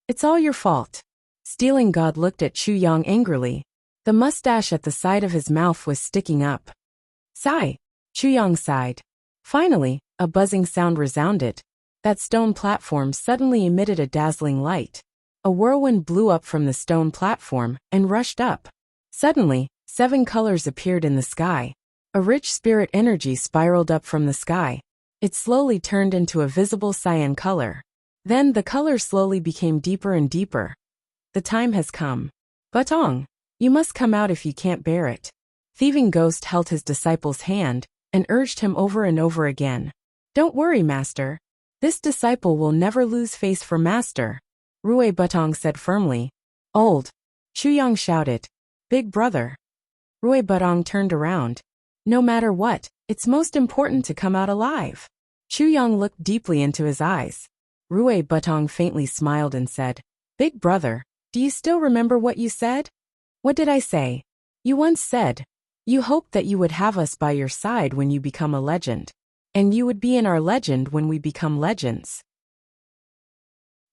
It's all your fault. Stealing God looked at Chu Yang angrily. The mustache at the side of his mouth was sticking up. Sigh. Chu Yang sighed. Finally, a buzzing sound resounded. That stone platform suddenly emitted a dazzling light. A whirlwind blew up from the stone platform and rushed up. Suddenly, 7 colors appeared in the sky. A rich spirit energy spiraled up from the sky. It slowly turned into a visible cyan color. Then the color slowly became deeper and deeper. The time has come. Butong, you must come out if you can't bear it. Thieving Ghost held his disciple's hand and urged him over and over again. Don't worry, Master. This disciple will never lose face for Master. Rui Butong said firmly. Old. Chuyang shouted. Big brother. Rui Butong turned around. No matter what, it's most important to come out alive. Chuyang looked deeply into his eyes. Rui Butong faintly smiled and said, Big brother, do you still remember what you said? What did I say? You once said, you hoped that you would have us by your side when you become a legend. And you would be in our legend when we become legends.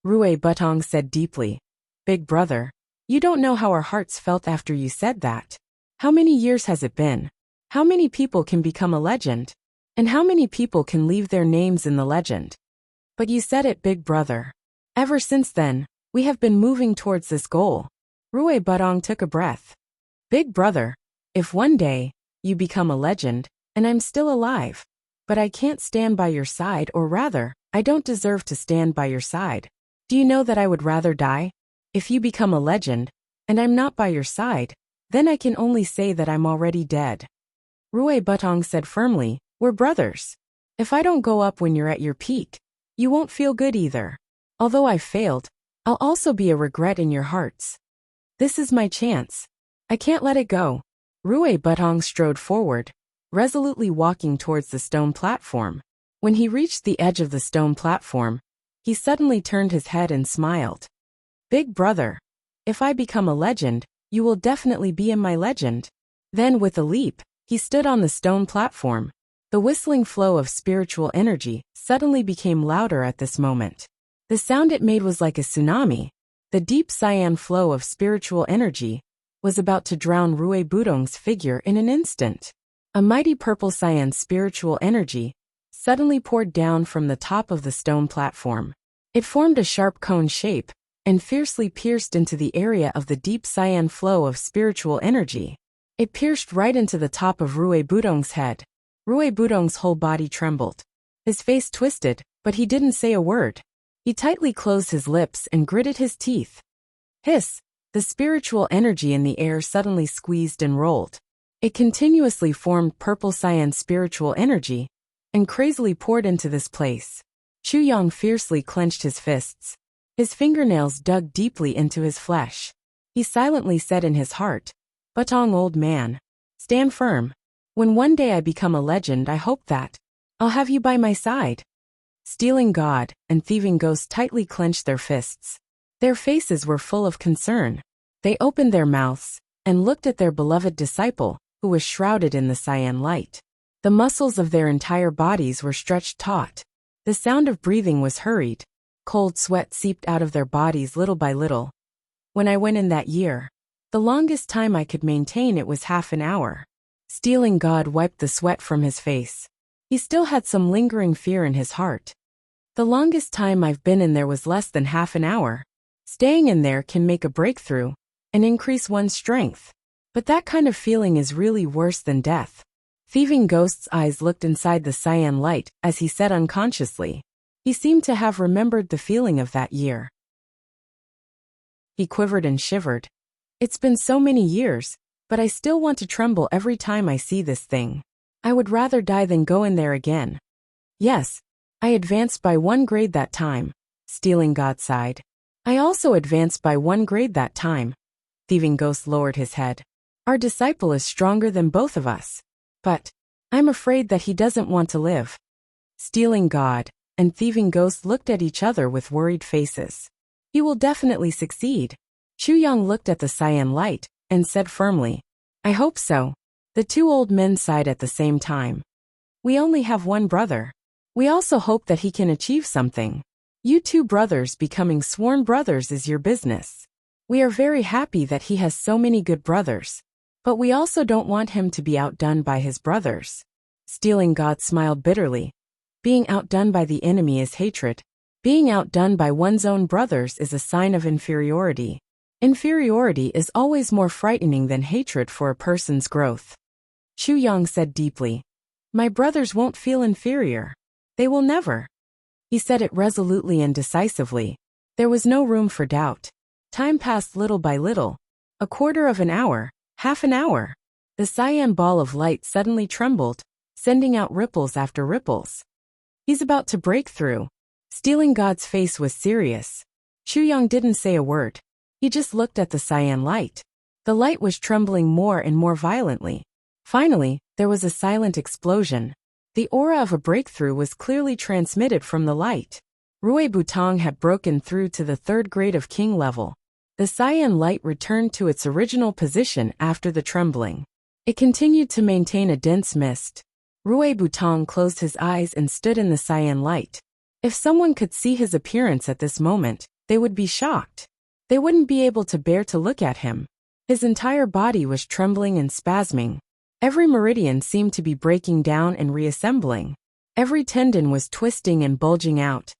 Rui Butong said deeply, Big brother, you don't know how our hearts felt after you said that. How many years has it been? How many people can become a legend? And how many people can leave their names in the legend? But you said it, Big brother. Ever since then, we have been moving towards this goal. Rui Butong took a breath. Big brother, if one day, you become a legend, and I'm still alive, but I can't stand by your side, or rather, I don't deserve to stand by your side. Do you know that I would rather die? If you become a legend, and I'm not by your side, then I can only say that I'm already dead. Rui Butong said firmly, we're brothers. If I don't go up when you're at your peak, you won't feel good either. Although I've failed, I'll also be a regret in your hearts. This is my chance. I can't let it go. Rui Butong strode forward, resolutely walking towards the stone platform. When he reached the edge of the stone platform, he suddenly turned his head and smiled. Big brother, if I become a legend, you will definitely be in my legend. Then with a leap, he stood on the stone platform. The whistling flow of spiritual energy suddenly became louder at this moment. The sound it made was like a tsunami. The deep cyan flow of spiritual energy was about to drown Rui Butong's figure in an instant. A mighty purple cyan spiritual energy suddenly poured down from the top of the stone platform. It formed a sharp cone shape and fiercely pierced into the area of the deep cyan flow of spiritual energy. It pierced right into the top of Rui Butong's head. Rui Butong's whole body trembled. His face twisted, but he didn't say a word. He tightly closed his lips and gritted his teeth. Hiss! The spiritual energy in the air suddenly squeezed and rolled. It continuously formed purple cyan spiritual energy and crazily poured into this place. Chuyang fiercely clenched his fists. His fingernails dug deeply into his flesh. He silently said in his heart, Butong old man, stand firm. When one day I become a legend, I hope that I'll have you by my side. Stealing God and Thieving Ghost tightly clenched their fists. Their faces were full of concern. They opened their mouths and looked at their beloved disciple, who was shrouded in the cyan light. The muscles of their entire bodies were stretched taut. The sound of breathing was hurried. Cold sweat seeped out of their bodies little by little. When I went in that year, the longest time I could maintain it was half an hour. Stealing God wiped the sweat from his face. He still had some lingering fear in his heart. The longest time I've been in there was less than half an hour. Staying in there can make a breakthrough and increase one's strength. But that kind of feeling is really worse than death. Thieving Ghost's eyes looked inside the cyan light as he said unconsciously. He seemed to have remembered the feeling of that year. He quivered and shivered. It's been so many years, but I still want to tremble every time I see this thing. I would rather die than go in there again. Yes, I advanced by 1 grade that time. Stealing God sighed. I also advanced by 1 grade that time. Thieving Ghost lowered his head. Our disciple is stronger than both of us. But I'm afraid that he doesn't want to live. Stealing God and Thieving Ghost looked at each other with worried faces. He will definitely succeed. Chuyang looked at the cyan light and said firmly, I hope so. The 2 old men sighed at the same time. We only have 1 brother. We also hope that he can achieve something. You 2 brothers becoming sworn brothers is your business. We are very happy that he has so many good brothers. But we also don't want him to be outdone by his brothers. Stealing God smiled bitterly. Being outdone by the enemy is hatred. Being outdone by one's own brothers is a sign of inferiority. Inferiority is always more frightening than hatred for a person's growth. Chu Yang said deeply. My brothers won't feel inferior. They will never. He said it resolutely and decisively. There was no room for doubt. Time passed little by little. A quarter of an hour, half an hour. The cyan ball of light suddenly trembled, sending out ripples after ripples. He's about to break through. Stealing God's face was serious. Chu Yang didn't say a word. He just looked at the cyan light. The light was trembling more and more violently. Finally, there was a silent explosion. The aura of a breakthrough was clearly transmitted from the light. Rui Butong had broken through to the 3rd grade of king level. The cyan light returned to its original position after the trembling. It continued to maintain a dense mist. Rui Butong closed his eyes and stood in the cyan light. If someone could see his appearance at this moment, they would be shocked. They wouldn't be able to bear to look at him. His entire body was trembling and spasming. Every meridian seemed to be breaking down and reassembling. Every tendon was twisting and bulging out.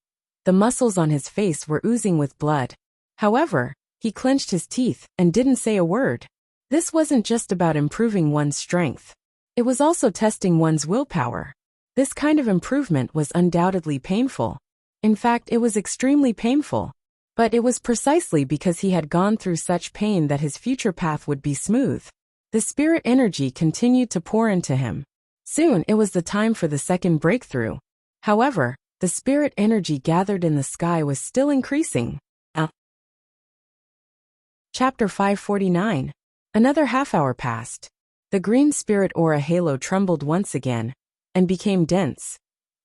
The muscles on his face were oozing with blood. However, he clenched his teeth and didn't say a word. This wasn't just about improving one's strength. It was also testing one's willpower. This kind of improvement was undoubtedly painful. In fact, it was extremely painful. But it was precisely because he had gone through such pain that his future path would be smooth. The spirit energy continued to pour into him. Soon it was the time for the second breakthrough. However, the spirit energy gathered in the sky was still increasing. Chapter 549. Another half hour passed. The green spirit aura halo trembled once again, and became dense.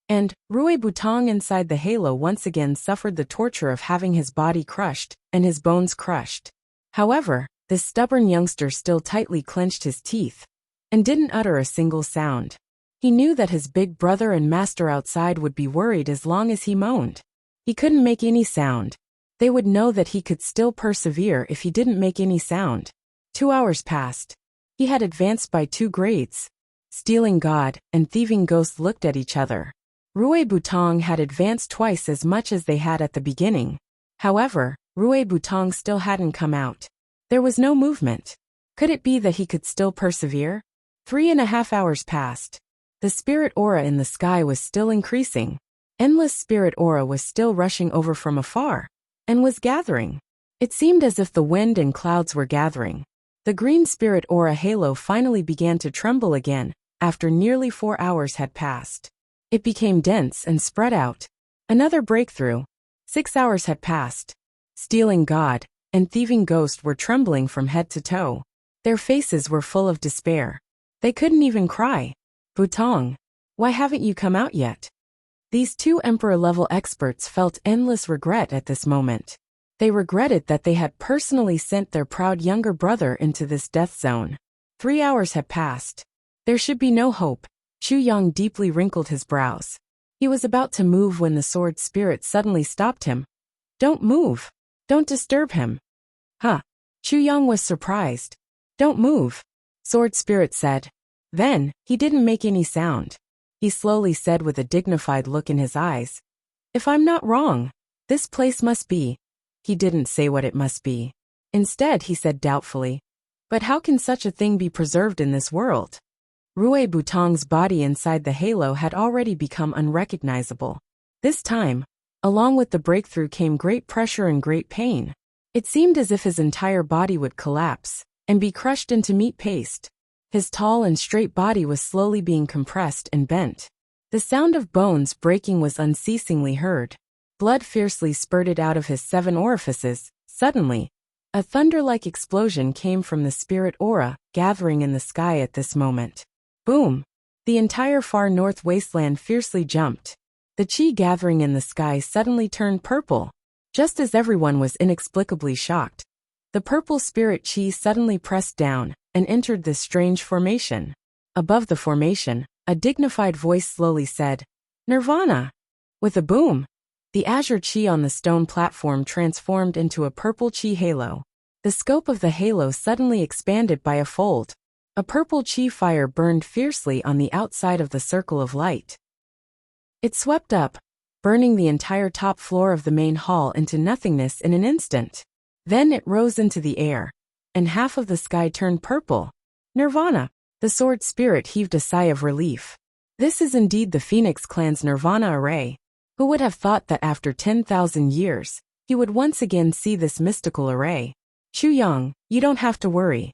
And Rui Butong inside the halo once again suffered the torture of having his body crushed, and his bones crushed. However, this stubborn youngster still tightly clenched his teeth, and didn't utter a single sound. He knew that his big brother and master outside would be worried as long as he moaned. He couldn't make any sound. They would know that he could still persevere if he didn't make any sound. 2 hours passed. He had advanced by 2 grades. Stealing God and Thieving Ghost looked at each other. Rui Butong had advanced twice as much as they had at the beginning. However, Rui Butong still hadn't come out. There was no movement. Could it be that he could still persevere? 3.5 hours passed. The spirit aura in the sky was still increasing. Endless spirit aura was still rushing over from afar, and was gathering. It seemed as if the wind and clouds were gathering. The green spirit aura halo finally began to tremble again, after nearly 4 hours had passed. It became dense and spread out. Another breakthrough. 6 hours had passed. Stealing God and Thieving Ghost were trembling from head to toe. Their faces were full of despair. They couldn't even cry. Butong, why haven't you come out yet? These 2 emperor-level experts felt endless regret at this moment. They regretted that they had personally sent their proud younger brother into this death zone. 3 hours had passed. There should be no hope. Chu Yang deeply wrinkled his brows. He was about to move when the sword spirit suddenly stopped him. Don't move. Don't disturb him. Huh. Chu Yang was surprised. Don't move, sword spirit said. Then, he didn't make any sound. He slowly said with a dignified look in his eyes. If I'm not wrong, this place must be. He didn't say what it must be. Instead, he said doubtfully. But how can such a thing be preserved in this world? Rui Butong's body inside the halo had already become unrecognizable. This time, along with the breakthrough came great pressure and great pain. It seemed as if his entire body would collapse and be crushed into meat paste. His tall and straight body was slowly being compressed and bent. The sound of bones breaking was unceasingly heard. Blood fiercely spurted out of his 7 orifices. Suddenly, a thunder-like explosion came from the spirit aura, gathering in the sky at this moment. Boom! The entire far north wasteland fiercely jumped. The chi gathering in the sky suddenly turned purple. Just as everyone was inexplicably shocked, the purple spirit chi suddenly pressed down and entered this strange formation. Above the formation, a dignified voice slowly said, Nirvana! With a boom, the azure chi on the stone platform transformed into a purple chi halo. The scope of the halo suddenly expanded by a fold. A purple chi fire burned fiercely on the outside of the circle of light. It swept up, burning the entire top floor of the main hall into nothingness in an instant. Then it rose into the air, and half of the sky turned purple. Nirvana! The sword spirit heaved a sigh of relief. This is indeed the Phoenix clan's Nirvana array. Who would have thought that after 10,000 years, he would once again see this mystical array? Chuyang, you don't have to worry.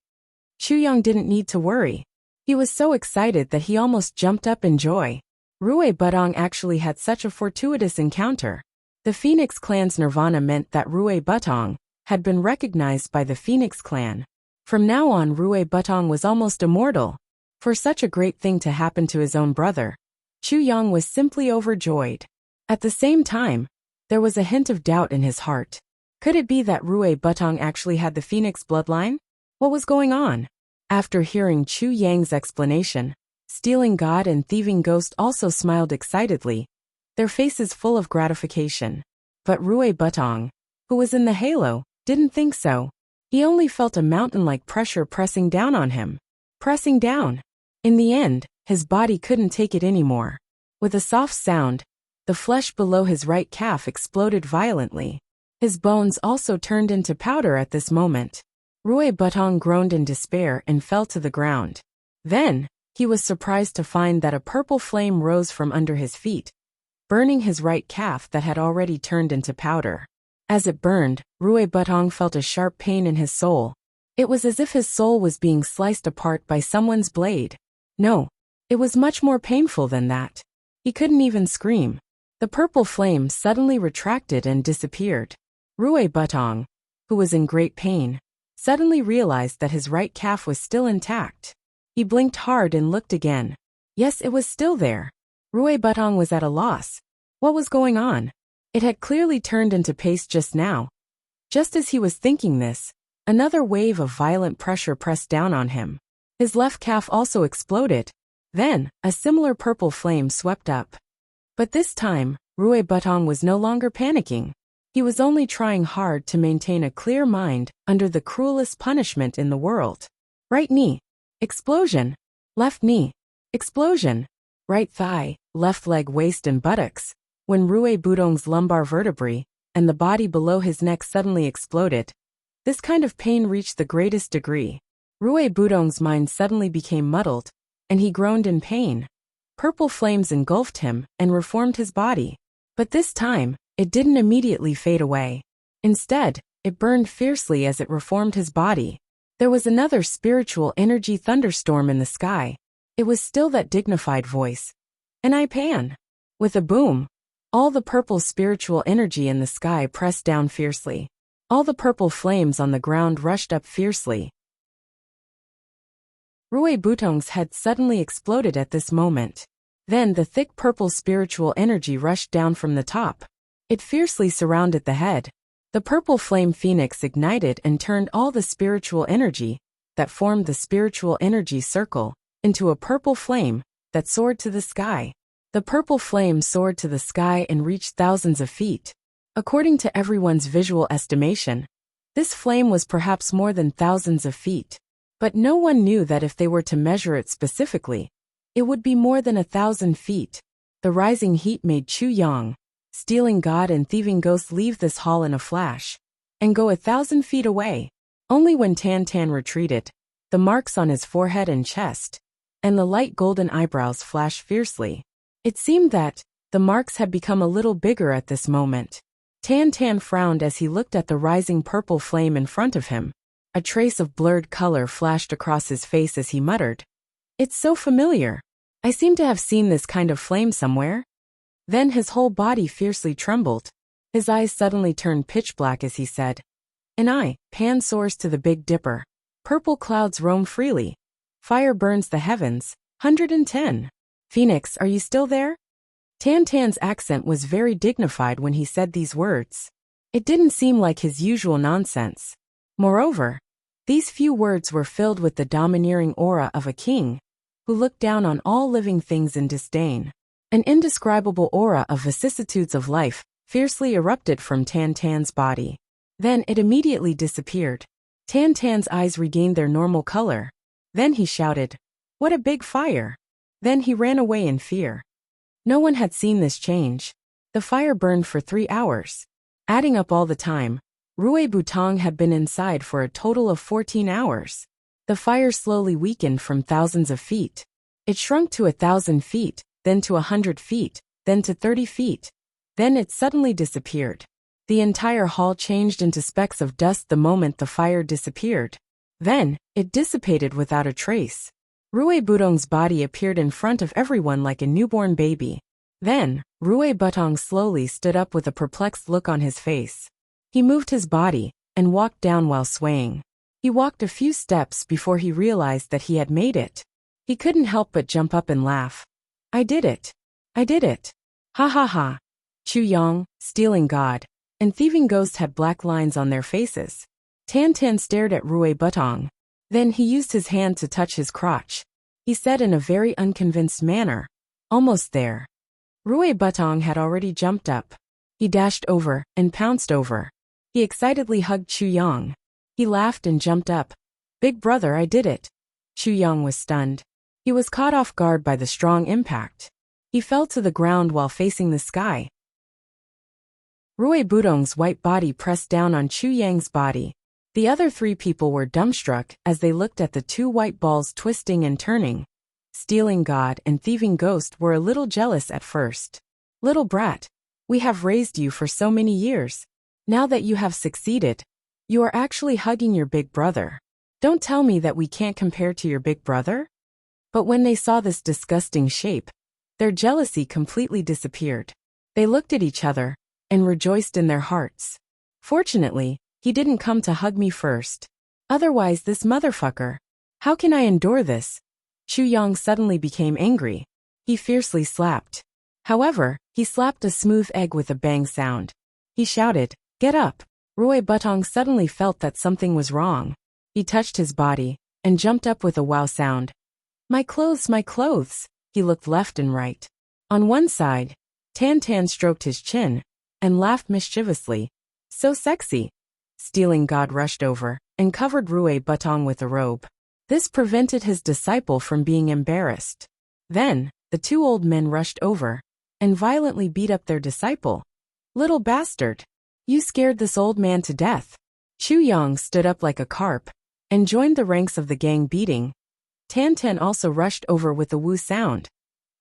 Chuyang didn't need to worry. He was so excited that he almost jumped up in joy. Rui Butong actually had such a fortuitous encounter. The Phoenix clan's Nirvana meant that Rui Butong had been recognized by the Phoenix clan. From now on, Rui Butong was almost immortal. For such a great thing to happen to his own brother, Chuyang was simply overjoyed. At the same time, there was a hint of doubt in his heart. Could it be that Rui Butong actually had the Phoenix bloodline? What was going on? After hearing Chu Yang's explanation, Stealing God and Thieving Ghost also smiled excitedly, their faces full of gratification. But Rui Butong, who was in the halo, didn't think so. He only felt a mountain-like pressure pressing down on him. Pressing down. In the end, his body couldn't take it anymore. With a soft sound, the flesh below his right calf exploded violently. His bones also turned into powder at this moment. Rui Butong groaned in despair and fell to the ground. Then, he was surprised to find that a purple flame rose from under his feet, burning his right calf that had already turned into powder. As it burned, Rui Butong felt a sharp pain in his soul. It was as if his soul was being sliced apart by someone's blade. No, it was much more painful than that. He couldn't even scream. The purple flame suddenly retracted and disappeared. Rui Butong, who was in great pain, suddenly realized that his right calf was still intact. He blinked hard and looked again. Yes, it was still there. Rui Butong was at a loss. What was going on? It had clearly turned into paste just now. Just as he was thinking this, another wave of violent pressure pressed down on him. His left calf also exploded. Then, a similar purple flame swept up. But this time, Rui Butong was no longer panicking. He was only trying hard to maintain a clear mind under the cruelest punishment in the world. Right knee. Explosion. Left knee. Explosion. Right thigh, left leg, waist and buttocks. When Rui Butong's lumbar vertebrae and the body below his neck suddenly exploded, this kind of pain reached the greatest degree. Rui Butong's mind suddenly became muddled, and he groaned in pain. Purple flames engulfed him and reformed his body. But this time, it didn't immediately fade away. Instead, it burned fiercely as it reformed his body. There was another spiritual energy thunderstorm in the sky. It was still that dignified voice. "And I pan." With a boom, all the purple spiritual energy in the sky pressed down fiercely. All the purple flames on the ground rushed up fiercely. Rui Butong's head suddenly exploded at this moment. Then the thick purple spiritual energy rushed down from the top. It fiercely surrounded the head. The purple flame phoenix ignited and turned all the spiritual energy that formed the spiritual energy circle into a purple flame that soared to the sky. The purple flame soared to the sky and reached thousands of feet. According to everyone's visual estimation, this flame was perhaps more than thousands of feet. But no one knew that if they were to measure it specifically, it would be more than 1,000 feet. The rising heat made Chu Yang, Stealing God and Thieving Ghost leave this hall in a flash and go 1,000 feet away. Only when Tan Tan retreated, the marks on his forehead and chest, and the light golden eyebrows flashed fiercely. It seemed that the marks had become a little bigger at this moment. Tan Tan frowned as he looked at the rising purple flame in front of him. A trace of blurred color flashed across his face as he muttered, "It's so familiar. I seem to have seen this kind of flame somewhere." Then his whole body fiercely trembled. His eyes suddenly turned pitch black as he said, "And I, Pan soars to the Big Dipper. Purple clouds roam freely. Fire burns the heavens. 110. Phoenix, are you still there?" Tan Tan's accent was very dignified when he said these words. It didn't seem like his usual nonsense. Moreover, these few words were filled with the domineering aura of a king who looked down on all living things in disdain. An indescribable aura of vicissitudes of life fiercely erupted from Tan Tan's body. Then it immediately disappeared. Tan Tan's eyes regained their normal color. Then he shouted, "What a big fire!" Then he ran away in fear. No one had seen this change. The fire burned for 3 hours. Adding up all the time, Rui Butong had been inside for a total of 14 hours. The fire slowly weakened from thousands of feet. It shrunk to 1,000 feet, then to 100 feet, then to 30 feet. Then it suddenly disappeared. The entire hall changed into specks of dust the moment the fire disappeared. Then, it dissipated without a trace. Rui Butong's body appeared in front of everyone like a newborn baby. Then, Rui Butong slowly stood up with a perplexed look on his face. He moved his body, and walked down while swaying. He walked a few steps before he realized that he had made it. He couldn't help but jump up and laugh. I did it. I did it. Ha ha ha. Chu Yang, Stealing God, and Thieving Ghost had black lines on their faces. Tan Tan stared at Rui Butong. Then he used his hand to touch his crotch. He said in a very unconvinced manner, almost there. Rui Butong had already jumped up. He dashed over and pounced over. He excitedly hugged Chu Yang. He laughed and jumped up. Big brother, I did it. Chu Yang was stunned. He was caught off guard by the strong impact. He fell to the ground while facing the sky. Rui Butong's white body pressed down on Chu Yang's body. The other 3 people were dumbstruck as they looked at the 2 white balls twisting and turning. Stealing God and Thieving Ghost were a little jealous at first. Little brat, we have raised you for so many years. Now that you have succeeded, you are actually hugging your big brother. Don't tell me that we can't compare to your big brother? But when they saw this disgusting shape, their jealousy completely disappeared. They looked at each other and rejoiced in their hearts. Fortunately, he didn't come to hug me first. Otherwise, this motherfucker. How can I endure this? Chu Yang suddenly became angry. He fiercely slapped. However, he slapped a smooth egg with a bang sound. He shouted, get up. Rui Butong suddenly felt that something was wrong. He touched his body and jumped up with a wow sound. My clothes, my clothes. He looked left and right. On one side, Tan Tan stroked his chin and laughed mischievously. So sexy. Stealing God rushed over and covered Rui Butong with a robe. This prevented his disciple from being embarrassed. Then, the 2 old men rushed over and violently beat up their disciple. Little bastard. You scared this old man to death. Chu Yang stood up like a carp and joined the ranks of the gang beating. Tan Tan also rushed over with a woo sound.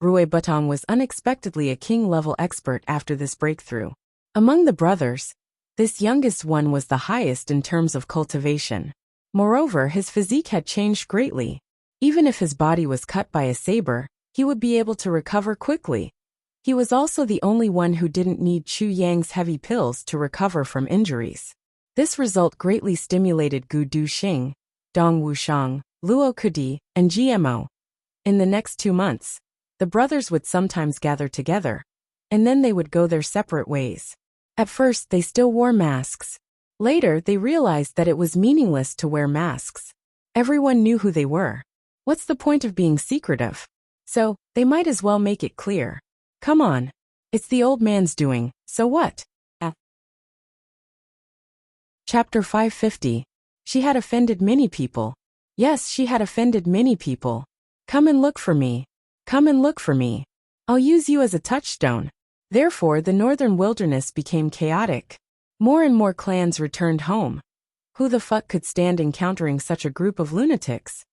Rui Butong was unexpectedly a king-level expert after this breakthrough. Among the brothers, this youngest one was the highest in terms of cultivation. Moreover, his physique had changed greatly. Even if his body was cut by a saber, he would be able to recover quickly. He was also the only one who didn't need Chu Yang's heavy pills to recover from injuries. This result greatly stimulated Gu Duxing, Dong Wushang, Luo Kudi, and GMO. In the next 2 months, the brothers would sometimes gather together, and then they would go their separate ways. At first, they still wore masks. Later, they realized that it was meaningless to wear masks. Everyone knew who they were. What's the point of being secretive? So, they might as well make it clear. Come on. It's the old man's doing, so what? Chapter 550. She had offended many people. Yes, she had offended many people. Come and look for me. Come and look for me. I'll use you as a touchstone. Therefore, the northern wilderness became chaotic. More and more clans returned home. Who the fuck could stand encountering such a group of lunatics?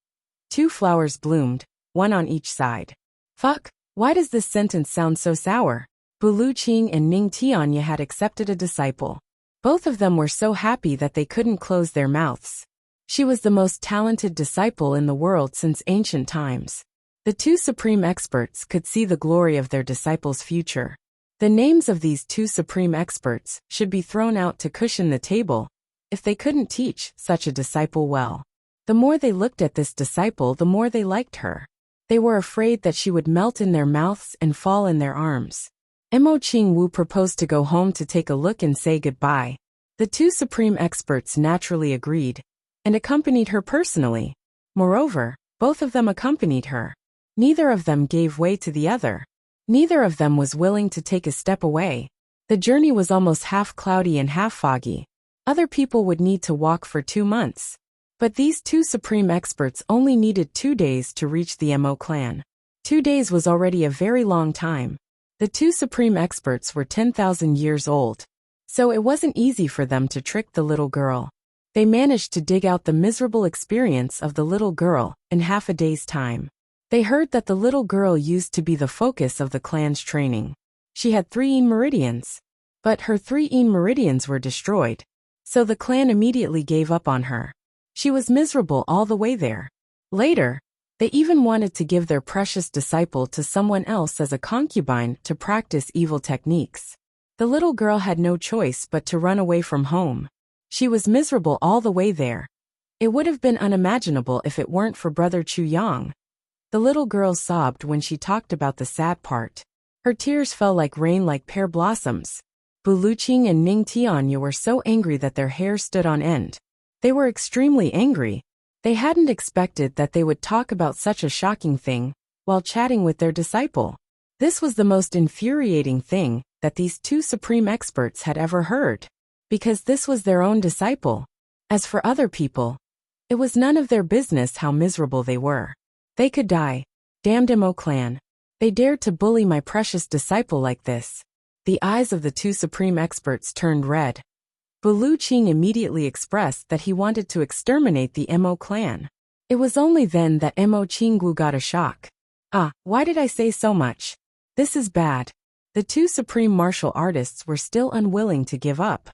2 flowers bloomed, one on each side. Fuck, why does this sentence sound so sour? Bulu Qing and Ning Tianya had accepted a disciple. Both of them were so happy that they couldn't close their mouths. She was the most talented disciple in the world since ancient times. The 2 supreme experts could see the glory of their disciple's future. The names of these 2 supreme experts should be thrown out to cushion the table, if they couldn't teach such a disciple well. The more they looked at this disciple, the more they liked her. They were afraid that she would melt in their mouths and fall in their arms. Mo Qing Wu proposed to go home to take a look and say goodbye. The 2 supreme experts naturally agreed, and accompanied her personally. Moreover, both of them accompanied her. Neither of them gave way to the other. Neither of them was willing to take a step away. The journey was almost half cloudy and half foggy. Other people would need to walk for 2 months. But these 2 supreme experts only needed 2 days to reach the Mo clan. 2 days was already a very long time. The two supreme experts were 10,000 years old, so it wasn't easy for them to trick the little girl. They managed to dig out the miserable experience of the little girl in half a day's time. They heard that the little girl used to be the focus of the clan's training. She had 3 meridians, but her 3 meridians were destroyed, so the clan immediately gave up on her. She was miserable all the way there. Later, they even wanted to give their precious disciple to someone else as a concubine to practice evil techniques. The little girl had no choice but to run away from home. She was miserable all the way there. It would have been unimaginable if it weren't for Brother Chu Yang. The little girl sobbed when she talked about the sad part. Her tears fell like rain like pear blossoms. Bu Luqing and Ning Tianya were so angry that their hair stood on end. They were extremely angry. They hadn't expected that they would talk about such a shocking thing while chatting with their disciple. This was the most infuriating thing that these two supreme experts had ever heard, because this was their own disciple. As for other people, it was none of their business how miserable they were. They could die. Damned Mo clan. They dared to bully my precious disciple like this. The eyes of the two supreme experts turned red. Bu Luqing immediately expressed that he wanted to exterminate the Mo clan. It was only then that Mo Qinggu got a shock. Why did I say so much? This is bad. The two supreme martial artists were still unwilling to give up.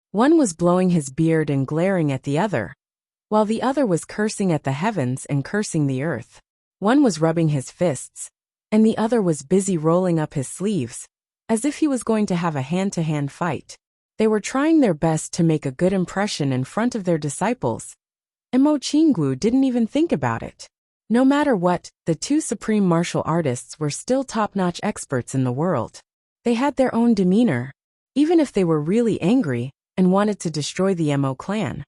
One was blowing his beard and glaring at the other, while the other was cursing at the heavens and cursing the earth. One was rubbing his fists, and the other was busy rolling up his sleeves, as if he was going to have a hand-to-hand fight. They were trying their best to make a good impression in front of their disciples. Mo Qinggu didn't even think about it. No matter what, the two supreme martial artists were still top-notch experts in the world. They had their own demeanor, even if they were really angry and wanted to destroy the Mo clan.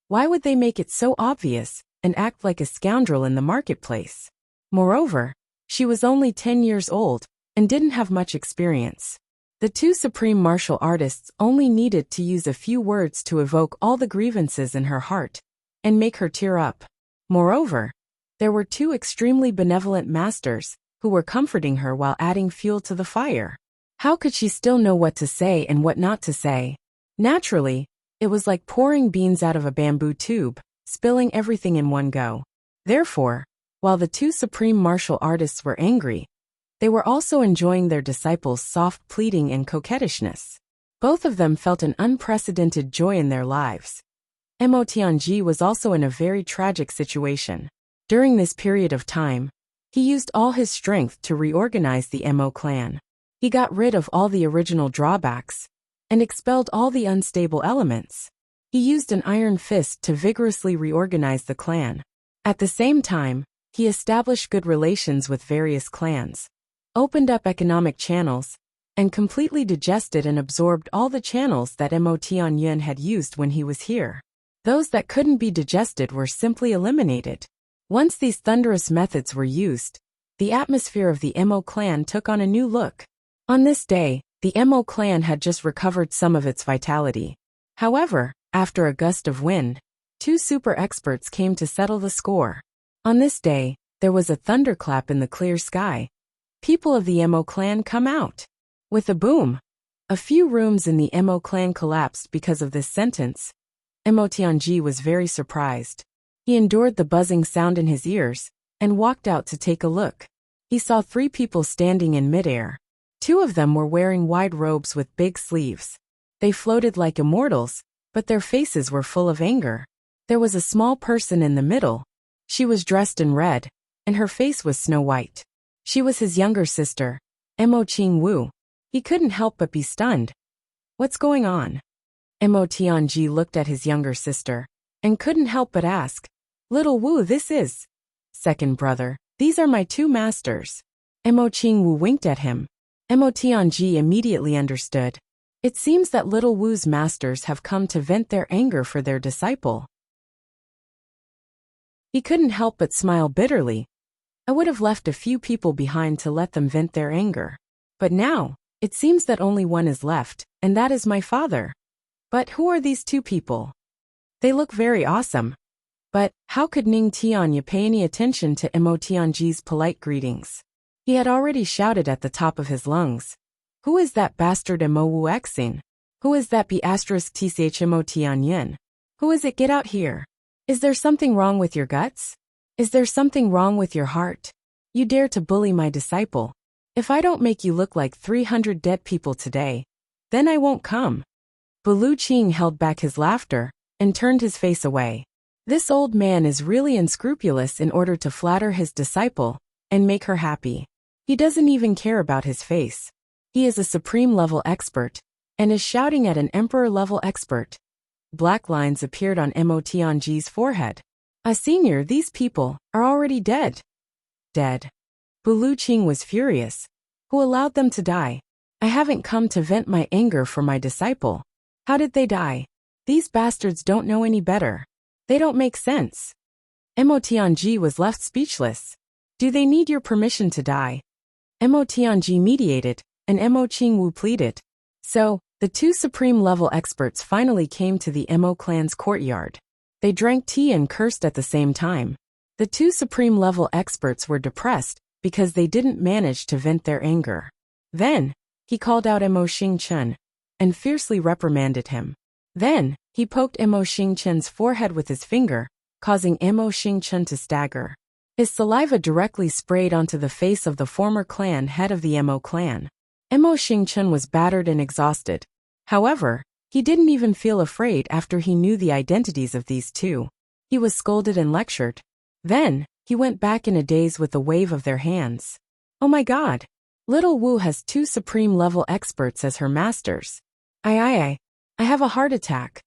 Why would they make it so obvious and act like a scoundrel in the marketplace? Moreover, she was only 10 years old and didn't have much experience. The two supreme martial artists only needed to use a few words to evoke all the grievances in her heart and make her tear up. Moreover, there were two extremely benevolent masters who were comforting her while adding fuel to the fire. How could she still know what to say and what not to say? Naturally, it was like pouring beans out of a bamboo tube, spilling everything in one go. Therefore, while the two supreme martial artists were angry, they were also enjoying their disciples' soft pleading and coquettishness. Both of them felt an unprecedented joy in their lives. Mo Tianji was also in a very tragic situation. During this period of time, he used all his strength to reorganize the Mo clan. He got rid of all the original drawbacks and expelled all the unstable elements. He used an iron fist to vigorously reorganize the clan. At the same time, he established good relations with various clans, opened up economic channels, and completely digested and absorbed all the channels that Mo Tianyun had used when he was here. Those that couldn't be digested were simply eliminated. Once these thunderous methods were used, the atmosphere of the Mo clan took on a new look. On this day, the Mo clan had just recovered some of its vitality. However, after a gust of wind, two super experts came to settle the score. On this day, there was a thunderclap in the clear sky. People of the Mo clan come out. With a boom, a few rooms in the Mo clan collapsed because of this sentence. Mo Tianji was very surprised. He endured the buzzing sound in his ears and walked out to take a look. He saw 3 people standing in midair. 2 of them were wearing wide robes with big sleeves. They floated like immortals, but their faces were full of anger. There was a small person in the middle. She was dressed in red, and her face was snow white. She was his younger sister, Mo Qingwu. He couldn't help but be stunned. What's going on? Mo Tianji looked at his younger sister and couldn't help but ask, Little Wu, this is second brother. These are my 2 masters. Mo Qingwu winked at him. Mo Tianji immediately understood. It seems that Little Wu's masters have come to vent their anger for their disciple. He couldn't help but smile bitterly. I would have left a few people behind to let them vent their anger. But now, it seems that only one is left, and that is my father. But who are these 2 people? They look very awesome. But how could Ning Tianya pay any attention to Mo Tianji's polite greetings? He had already shouted at the top of his lungs. Who is that bastard Mo Wuxia? Who is that B*TCHMO Tianyin? Who is it? Get out here. Is there something wrong with your guts? Is there something wrong with your heart? You dare to bully my disciple. If I don't make you look like 300 dead people today, then I won't come. Bulu Qing held back his laughter and turned his face away. This old man is really unscrupulous in order to flatter his disciple and make her happy. He doesn't even care about his face. He is a supreme-level expert and is shouting at an emperor-level expert. Black lines appeared on Mo Tianji's forehead. Senior, these people are already dead. Dead. Bulu Qing was furious. Who allowed them to die? I haven't come to vent my anger for my disciple. How did they die? These bastards don't know any better. They don't make sense. Mo Tianji was left speechless. Do they need your permission to die? Mo Tianji mediated, and Mo Qingwu pleaded. So, the two supreme-level experts finally came to the Mo clan's courtyard. They drank tea and cursed at the same time. The two supreme-level experts were depressed because they didn't manage to vent their anger. Then, he called out Mo Xingchen and fiercely reprimanded him. Then, he poked Mo Xingchen's forehead with his finger, causing Mo Xingchen to stagger. His saliva directly sprayed onto the face of the former clan head of the Mo clan. Mo Xingchen was battered and exhausted. However, he didn't even feel afraid after he knew the identities of these two. He was scolded and lectured. Then, he went back in a daze with a wave of their hands. Oh my god! Little Wu has two supreme-level experts as her masters. I have a heart attack.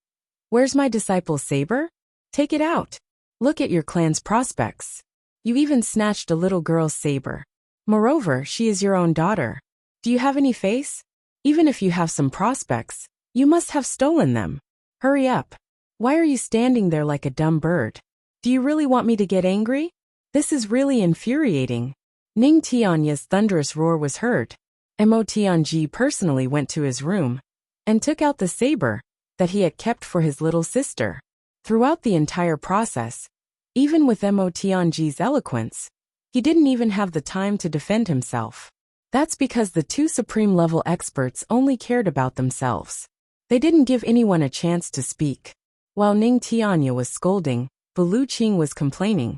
Where's my disciple's saber? Take it out. Look at your clan's prospects. You even snatched a little girl's saber. Moreover, she is your own daughter. Do you have any face? Even if you have some prospects, you must have stolen them. Hurry up. Why are you standing there like a dumb bird? Do you really want me to get angry? This is really infuriating. Ning Tianya's thunderous roar was heard. Mo Tianji personally went to his room and took out the saber that he had kept for his little sister. Throughout the entire process, even with Mo Tianji's eloquence, he didn't even have the time to defend himself. That's because the two supreme-level experts only cared about themselves. They didn't give anyone a chance to speak. While Ning Tianya was scolding, Bulu Qing was complaining.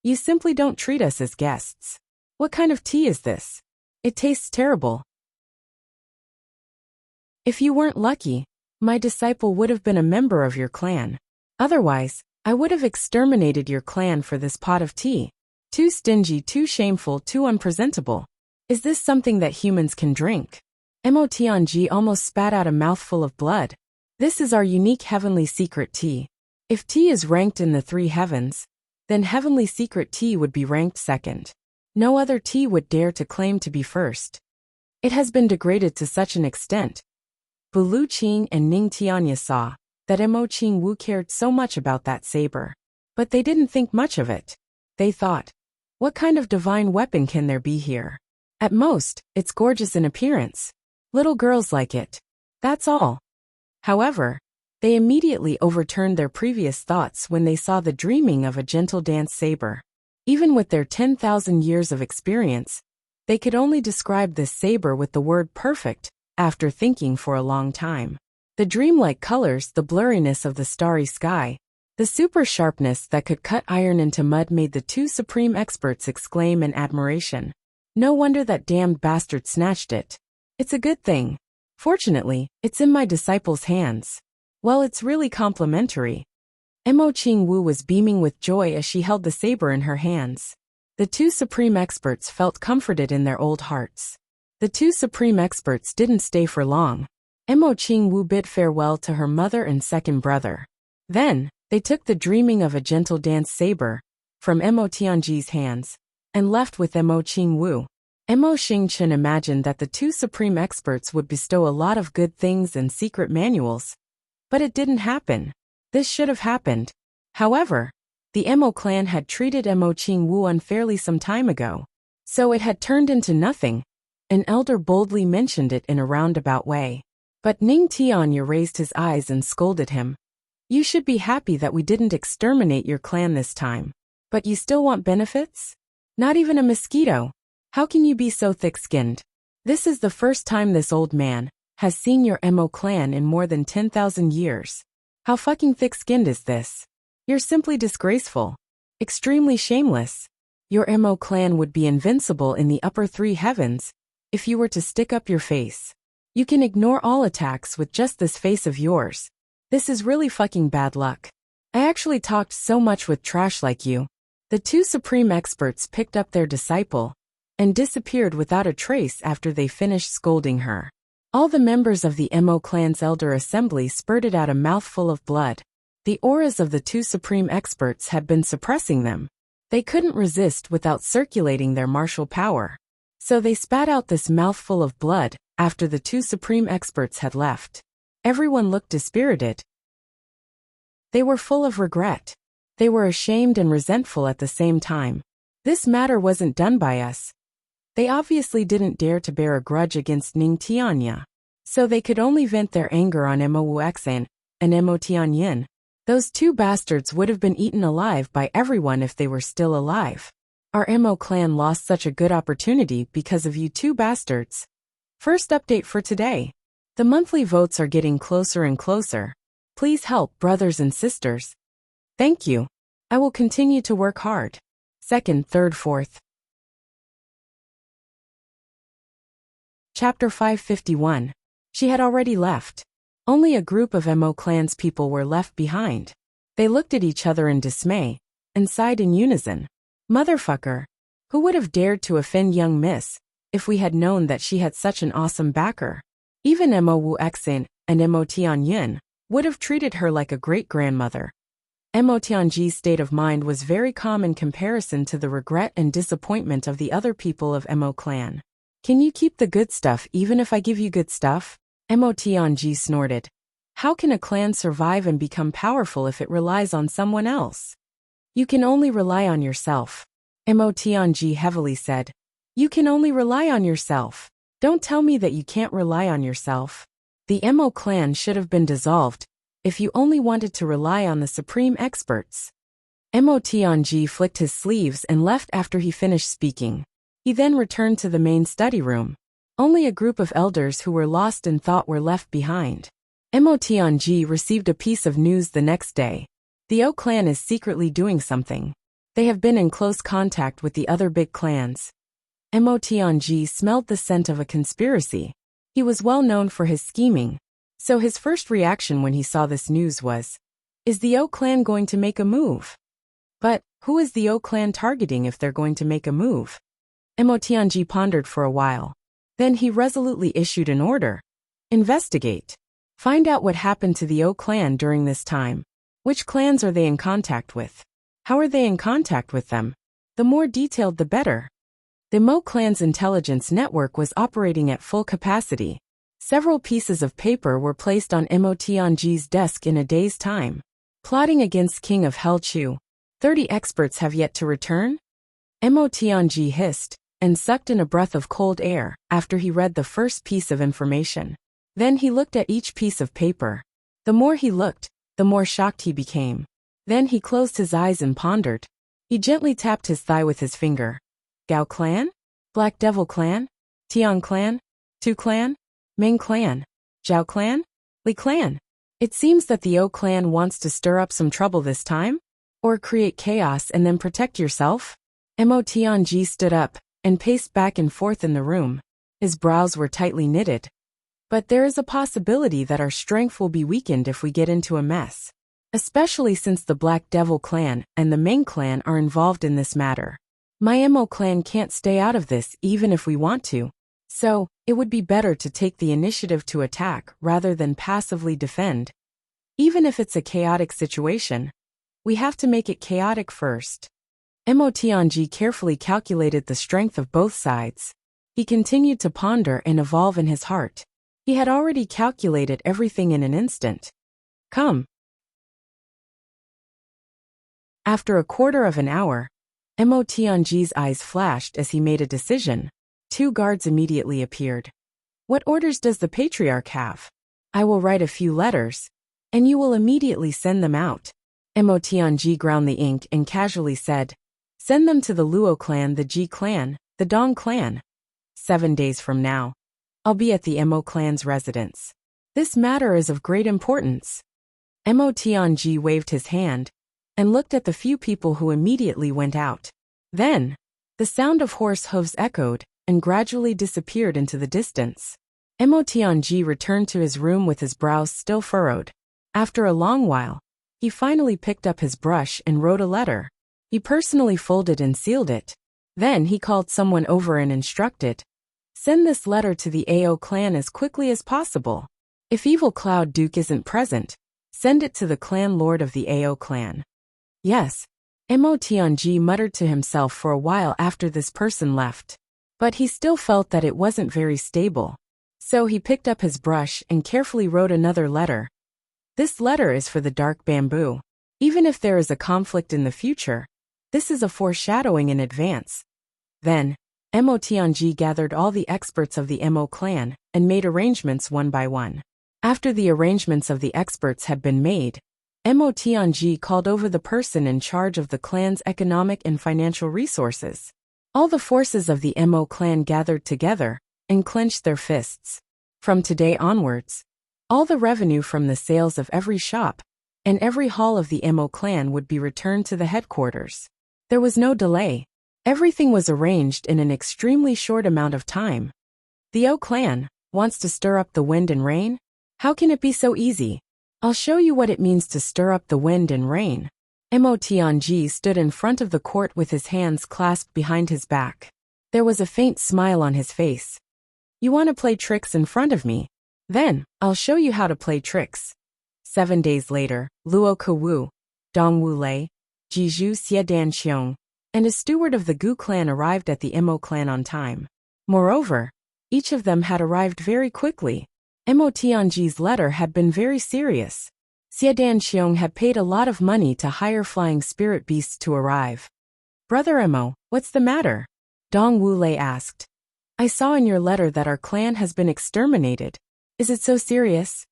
You simply don't treat us as guests. What kind of tea is this? It tastes terrible. If you weren't lucky, my disciple would have been a member of your clan. Otherwise, I would have exterminated your clan for this pot of tea. Too stingy, too shameful, too unpresentable. Is this something that humans can drink? Mo Tianji almost spat out a mouthful of blood. This is our unique heavenly secret tea. If tea is ranked in the three heavens, then heavenly secret tea would be ranked second. No other tea would dare to claim to be first. It has been degraded to such an extent. Bulu Qing and Ning Tianya saw that Mo Qingwu cared so much about that saber. But they didn't think much of it. They thought, what kind of divine weapon can there be here? At most, it's gorgeous in appearance. Little girls like it. That's all. However, they immediately overturned their previous thoughts when they saw the dreaming of a gentle dance saber. Even with their 10,000 years of experience, they could only describe this saber with the word perfect after thinking for a long time. The dreamlike colors, the blurriness of the starry sky, the super sharpness that could cut iron into mud made the two supreme experts exclaim in admiration. No wonder that damned bastard snatched it. It's a good thing. Fortunately, it's in my disciple's hands. Well, it's really complimentary. Mo Qingwu was beaming with joy as she held the saber in her hands. The two supreme experts felt comforted in their old hearts. The two supreme experts didn't stay for long. Mo Qingwu bid farewell to her mother and second brother. Then, they took the dreaming of a gentle dance saber from Mo Tianji's hands and left with Mo Qingwu. Mo Xingchen imagined that the two supreme experts would bestow a lot of good things and secret manuals. But it didn't happen. This should have happened. However, the Mo clan had treated Mo Qingwu unfairly some time ago. So it had turned into nothing. An elder boldly mentioned it in a roundabout way. But Ning Tianya raised his eyes and scolded him. You should be happy that we didn't exterminate your clan this time. But you still want benefits? Not even a mosquito. How can you be so thick-skinned? This is the first time this old man has seen your Mo clan in more than 10,000 years. How fucking thick-skinned is this? You're simply disgraceful. Extremely shameless. Your Mo clan would be invincible in the upper three heavens if you were to stick up your face. You can ignore all attacks with just this face of yours. This is really fucking bad luck. I actually talked so much with trash like you. The two supreme experts picked up their disciple and disappeared without a trace after they finished scolding her. All the members of the Mo clan's elder assembly spurted out a mouthful of blood. The auras of the two supreme experts had been suppressing them. They couldn't resist without circulating their martial power. So they spat out this mouthful of blood after the two supreme experts had left. Everyone looked dispirited. They were full of regret. They were ashamed and resentful at the same time. This matter wasn't done by us. They obviously didn't dare to bear a grudge against Ning Tianya. So they could only vent their anger on Mo Wuxia and Mo Tianyin. Those two bastards would have been eaten alive by everyone if they were still alive. Our Mo clan lost such a good opportunity because of you two bastards. First update for today. The monthly votes are getting closer and closer. Please help, brothers and sisters. Thank you. I will continue to work hard. Second, third, fourth. Chapter 551. She had already left. Only a group of Mo clan's people were left behind. They looked at each other in dismay and sighed in unison. Motherfucker. Who would have dared to offend young miss if we had known that she had such an awesome backer? Even Mo Wuxia and Mo Tianyin would have treated her like a great-grandmother. Mo Tianji's state of mind was very calm in comparison to the regret and disappointment of the other people of Mo clan. Can you keep the good stuff even if I give you good stuff? Mo Tianji snorted. How can a clan survive and become powerful if it relies on someone else? You can only rely on yourself. Mo Tianji heavily said. You can only rely on yourself. Don't tell me that you can't rely on yourself. The Mo clan should have been dissolved if you only wanted to rely on the supreme experts. Mo Tianji flicked his sleeves and left after he finished speaking. He then returned to the main study room. Only a group of elders who were lost in thought were left behind. Mo Tianji received a piece of news the next day. The O clan is secretly doing something. They have been in close contact with the other big clans. Mo Tianji smelled the scent of a conspiracy. He was well known for his scheming, so his first reaction when he saw this news was, is the O clan going to make a move? But who is the O clan targeting if they're going to make a move? Mo Tianji pondered for a while. Then he resolutely issued an order. Investigate. Find out what happened to the O clan during this time. Which clans are they in contact with? How are they in contact with them? The more detailed the better. The Mo clan's intelligence network was operating at full capacity. Several pieces of paper were placed on Mo Tianji's desk in a day's time. Plotting against King of Hell Chu. 30 experts have yet to return? Mo Tianji hissed and sucked in a breath of cold air after he read the first piece of information. Then he looked at each piece of paper. The more he looked, the more shocked he became. Then he closed his eyes and pondered. He gently tapped his thigh with his finger. Gao clan? Black Devil clan? Tian clan? Tu clan? Ming clan? Zhao clan? Li clan? It seems that the O clan wants to stir up some trouble this time? Or create chaos and then protect yourself? Mo Tianji stood up and paced back and forth in the room. His brows were tightly knitted. But there is a possibility that our strength will be weakened if we get into a mess. Especially since the Black Devil clan and the Ming clan are involved in this matter. My Mo clan can't stay out of this even if we want to. So, it would be better to take the initiative to attack rather than passively defend. Even if it's a chaotic situation, we have to make it chaotic first. Mo Tianji carefully calculated the strength of both sides. He continued to ponder and evolve in his heart. He had already calculated everything in an instant. Come. After a quarter of an hour, Mo Tianji's eyes flashed as he made a decision. 2 guards immediately appeared. What orders does the patriarch have? I will write a few letters, and you will immediately send them out. Mo Tianji ground the ink and casually said, send them to the Luo clan, the Ji clan, The Dong clan. 7 days from now. I'll be at the Mo clan's residence. This matter is of great importance. Mo Tianji waved his hand and looked at the few people who immediately went out. Then, the sound of horse hooves echoed and gradually disappeared into the distance. Mo Tianji returned to his room with his brows still furrowed. After a long while, he finally picked up his brush and wrote a letter. He personally folded and sealed it. Then he called someone over and instructed, "Send this letter to the Ao clan as quickly as possible. If Evil Cloud Duke isn't present, send it to the clan lord of the Ao clan." Yes, Mo Tianji muttered to himself for a while after this person left. But he still felt that it wasn't very stable. So he picked up his brush and carefully wrote another letter. This letter is for the dark bamboo. Even if there is a conflict in the future, this is a foreshadowing in advance. Then, Mo Tianji gathered all the experts of the Mo clan and made arrangements one by one. After the arrangements of the experts had been made, Mo Tianji called over the person in charge of the clan's economic and financial resources. All the forces of the Mo clan gathered together and clenched their fists. From today onwards, all the revenue from the sales of every shop and every hall of the Mo clan would be returned to the headquarters. There was no delay. Everything was arranged in an extremely short amount of time. The O clan wants to stir up the wind and rain? How can it be so easy? I'll show you what it means to stir up the wind and rain. Mo Tianji stood in front of the court with his hands clasped behind his back. There was a faint smile on his face. You want to play tricks in front of me? Then, I'll show you how to play tricks. 7 days later, Luo Kewu, Dong Wu Lei, Jizhu Xiedan Xiong, and a steward of the Gu clan arrived at the Mo clan on time. Moreover, each of them had arrived very quickly. Mo Tianji's letter had been very serious. Xiedan Xiong had paid a lot of money to hire flying spirit beasts to arrive. Brother Mo, what's the matter? Dong Wu Lei asked. I saw in your letter that our clan has been exterminated. Is it so serious?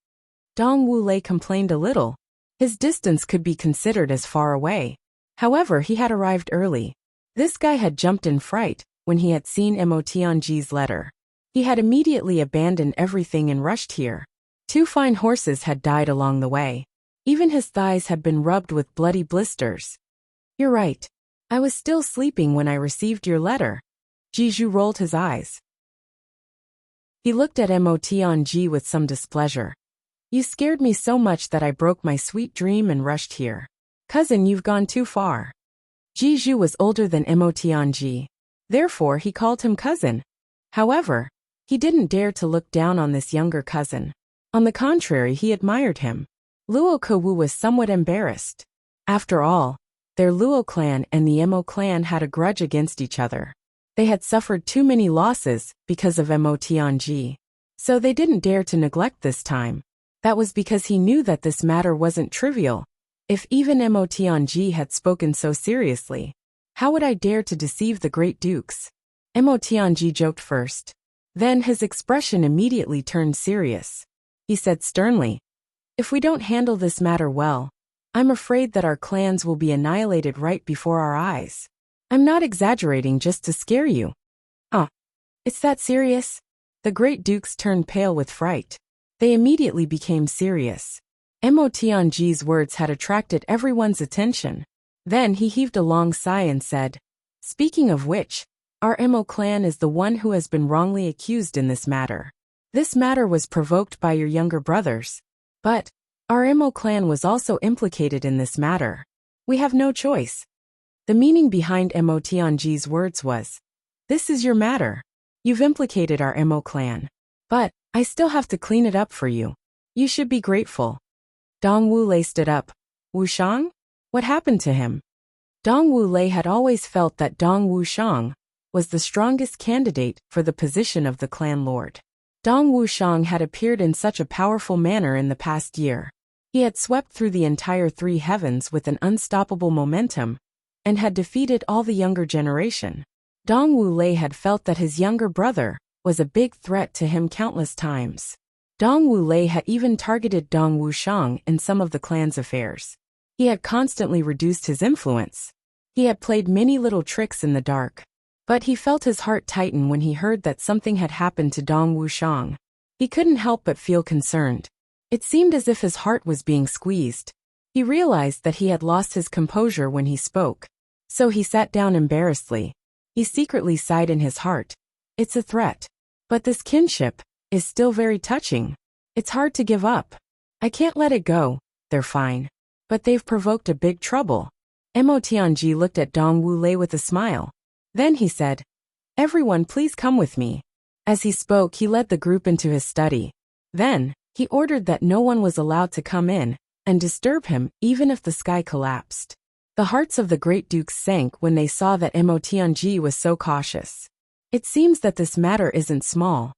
Dong Wu Lei complained a little. His distance could be considered as far away. However, he had arrived early. This guy had jumped in fright when he had seen Mo Tianji's letter. He had immediately abandoned everything and rushed here. 2 fine horses had died along the way. Even his thighs had been rubbed with bloody blisters. You're right. I was still sleeping when I received your letter. Jizhu rolled his eyes. He looked at Mo Tianji with some displeasure. You scared me so much that I broke my sweet dream and rushed here. Cousin, you've gone too far. Jizhu was older than Mo Tianji. Therefore, he called him cousin. However, he didn't dare to look down on this younger cousin. On the contrary, he admired him. Luo Kewu was somewhat embarrassed. After all, their Luo clan and the Mo clan had a grudge against each other. They had suffered too many losses because of Mo Tianji. So they didn't dare to neglect this time. That was because he knew that this matter wasn't trivial. If even Mo Tianji had spoken so seriously, how would I dare to deceive the great dukes? Mo Tianji joked first. Then his expression immediately turned serious. He said sternly, if we don't handle this matter well, I'm afraid that our clans will be annihilated right before our eyes. I'm not exaggerating just to scare you. It's that serious? The great dukes turned pale with fright. They immediately became serious. Mo Tianji's words had attracted everyone's attention. Then he heaved a long sigh and said, speaking of which, our Mo clan is the one who has been wrongly accused in this matter. This matter was provoked by your younger brothers. But, our Mo clan was also implicated in this matter. We have no choice. The meaning behind Mo Tianji's words was, this is your matter. You've implicated our Mo clan. But, I still have to clean it up for you. You should be grateful. Dong Wu Lei stood up. Wu Shang? What happened to him? Dong Wu Lei had always felt that Dong Wu Shang was the strongest candidate for the position of the clan lord. Dong Wu Shang had appeared in such a powerful manner in the past year. He had swept through the entire 3 heavens with an unstoppable momentum, and had defeated all the younger generation. Dong Wu Lei had felt that his younger brother was a big threat to him countless times. Dong Wu Lei had even targeted Dong Wu Shang in some of the clan's affairs. He had constantly reduced his influence. He had played many little tricks in the dark. But he felt his heart tighten when he heard that something had happened to Dong Wuxiang. He couldn't help but feel concerned. It seemed as if his heart was being squeezed. He realized that he had lost his composure when he spoke. So he sat down embarrassedly. He secretly sighed in his heart. It's a threat. But this kinship is still very touching. It's hard to give up. I can't let it go. They're fine. But they've provoked a big trouble. Mo Tianji looked at Dong Wu Lei with a smile. Then he said, "Everyone please come with me." As he spoke, he led the group into his study. Then, he ordered that no one was allowed to come in and disturb him even if the sky collapsed. The hearts of the great dukes sank when they saw that Mo Tianji was so cautious. It seems that this matter isn't small.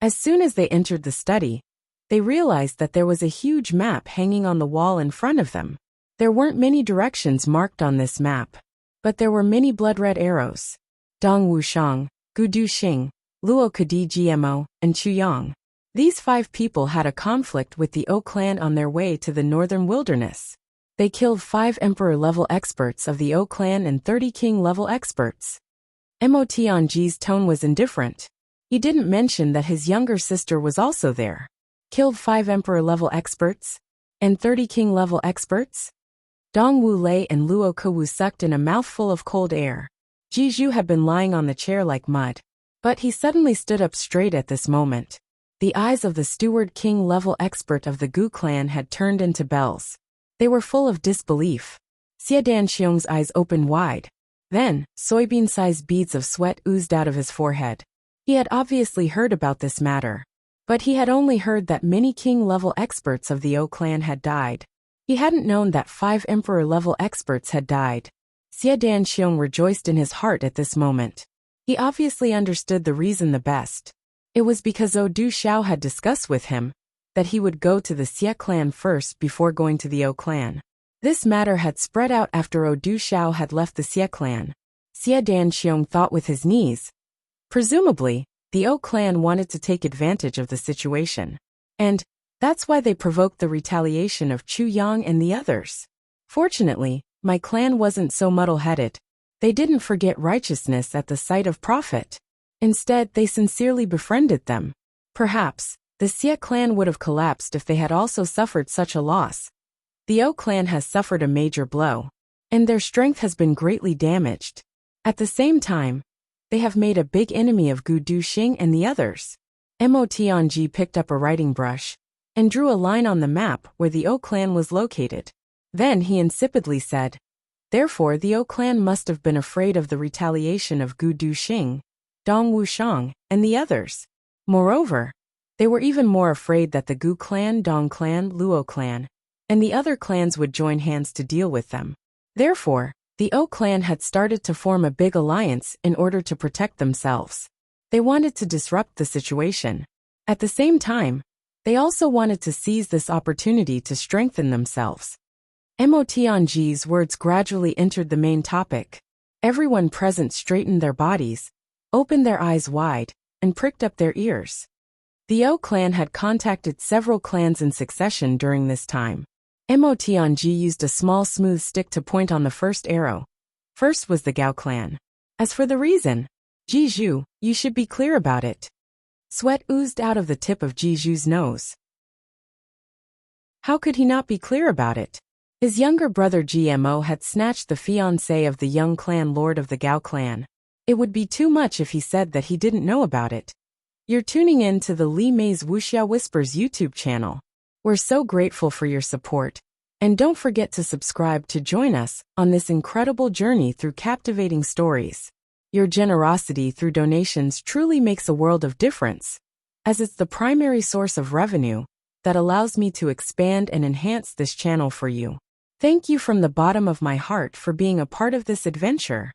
As soon as they entered the study, they realized that there was a huge map hanging on the wall in front of them. There weren't many directions marked on this map, but there were many blood-red arrows. Dong Wuxiang, Gu Duxing, Luo Kadi Gmo, and Chu Yang. These 5 people had a conflict with the O clan on their way to the northern wilderness. They killed 5 emperor-level experts of the O clan and 30 king-level experts. Mo Tianji's tone was indifferent. He didn't mention that his younger sister was also there. Killed 5 emperor-level experts? And 30 king-level experts? Dong Wu Lei and Luo Kewu sucked in a mouthful of cold air. Jizhu had been lying on the chair like mud. But he suddenly stood up straight at this moment. The eyes of the steward king-level expert of the Gu clan had turned into bells. They were full of disbelief. Xie Danxiong's eyes opened wide. Then, soybean-sized beads of sweat oozed out of his forehead. He had obviously heard about this matter. But he had only heard that many king-level experts of the O clan had died. He hadn't known that 5 emperor-level experts had died. Xie Danxiong rejoiced in his heart at this moment. He obviously understood the reason the best. It was because Du Xiao had discussed with him that he would go to the Xie clan first before going to the O clan. This matter had spread out after Du Xiao had left the Xie clan. Xie Danxiong thought with his knees. Presumably, the O clan wanted to take advantage of the situation. And that's why they provoked the retaliation of Chu Yang and the others. Fortunately, my clan wasn't so muddle-headed. They didn't forget righteousness at the sight of profit. Instead, they sincerely befriended them. Perhaps, the Xie clan would have collapsed if they had also suffered such a loss. The O clan has suffered a major blow, and their strength has been greatly damaged. At the same time, they have made a big enemy of Gu Duxing and the others. Mo Tianji picked up a writing brush and drew a line on the map where the O clan was located. Then he insipidly said, "Therefore the O clan must have been afraid of the retaliation of Gu Duxing, Dong Wuxiang, and the others. Moreover, they were even more afraid that the Gu clan, Dong clan, Luo clan, and the other clans would join hands to deal with them. Therefore, the O clan had started to form a big alliance in order to protect themselves. They wanted to disrupt the situation. At the same time, they also wanted to seize this opportunity to strengthen themselves." Mo Tianji's words gradually entered the main topic. Everyone present straightened their bodies, opened their eyes wide, and pricked up their ears. The O clan had contacted several clans in succession during this time. Mo Tianji used a small smooth stick to point on the first arrow. First was the Gao clan. As for the reason, Jizhu, you should be clear about it. Sweat oozed out of the tip of Jizhu's nose. How could he not be clear about it? His younger brother Gmo had snatched the fiancée of the young clan lord of the Gao clan. It would be too much if he said that he didn't know about it. You're tuning in to the Li Mei's Wuxia Whispers YouTube channel. We're so grateful for your support. And don't forget to subscribe to join us on this incredible journey through captivating stories. Your generosity through donations truly makes a world of difference, as it's the primary source of revenue that allows me to expand and enhance this channel for you. Thank you from the bottom of my heart for being a part of this adventure.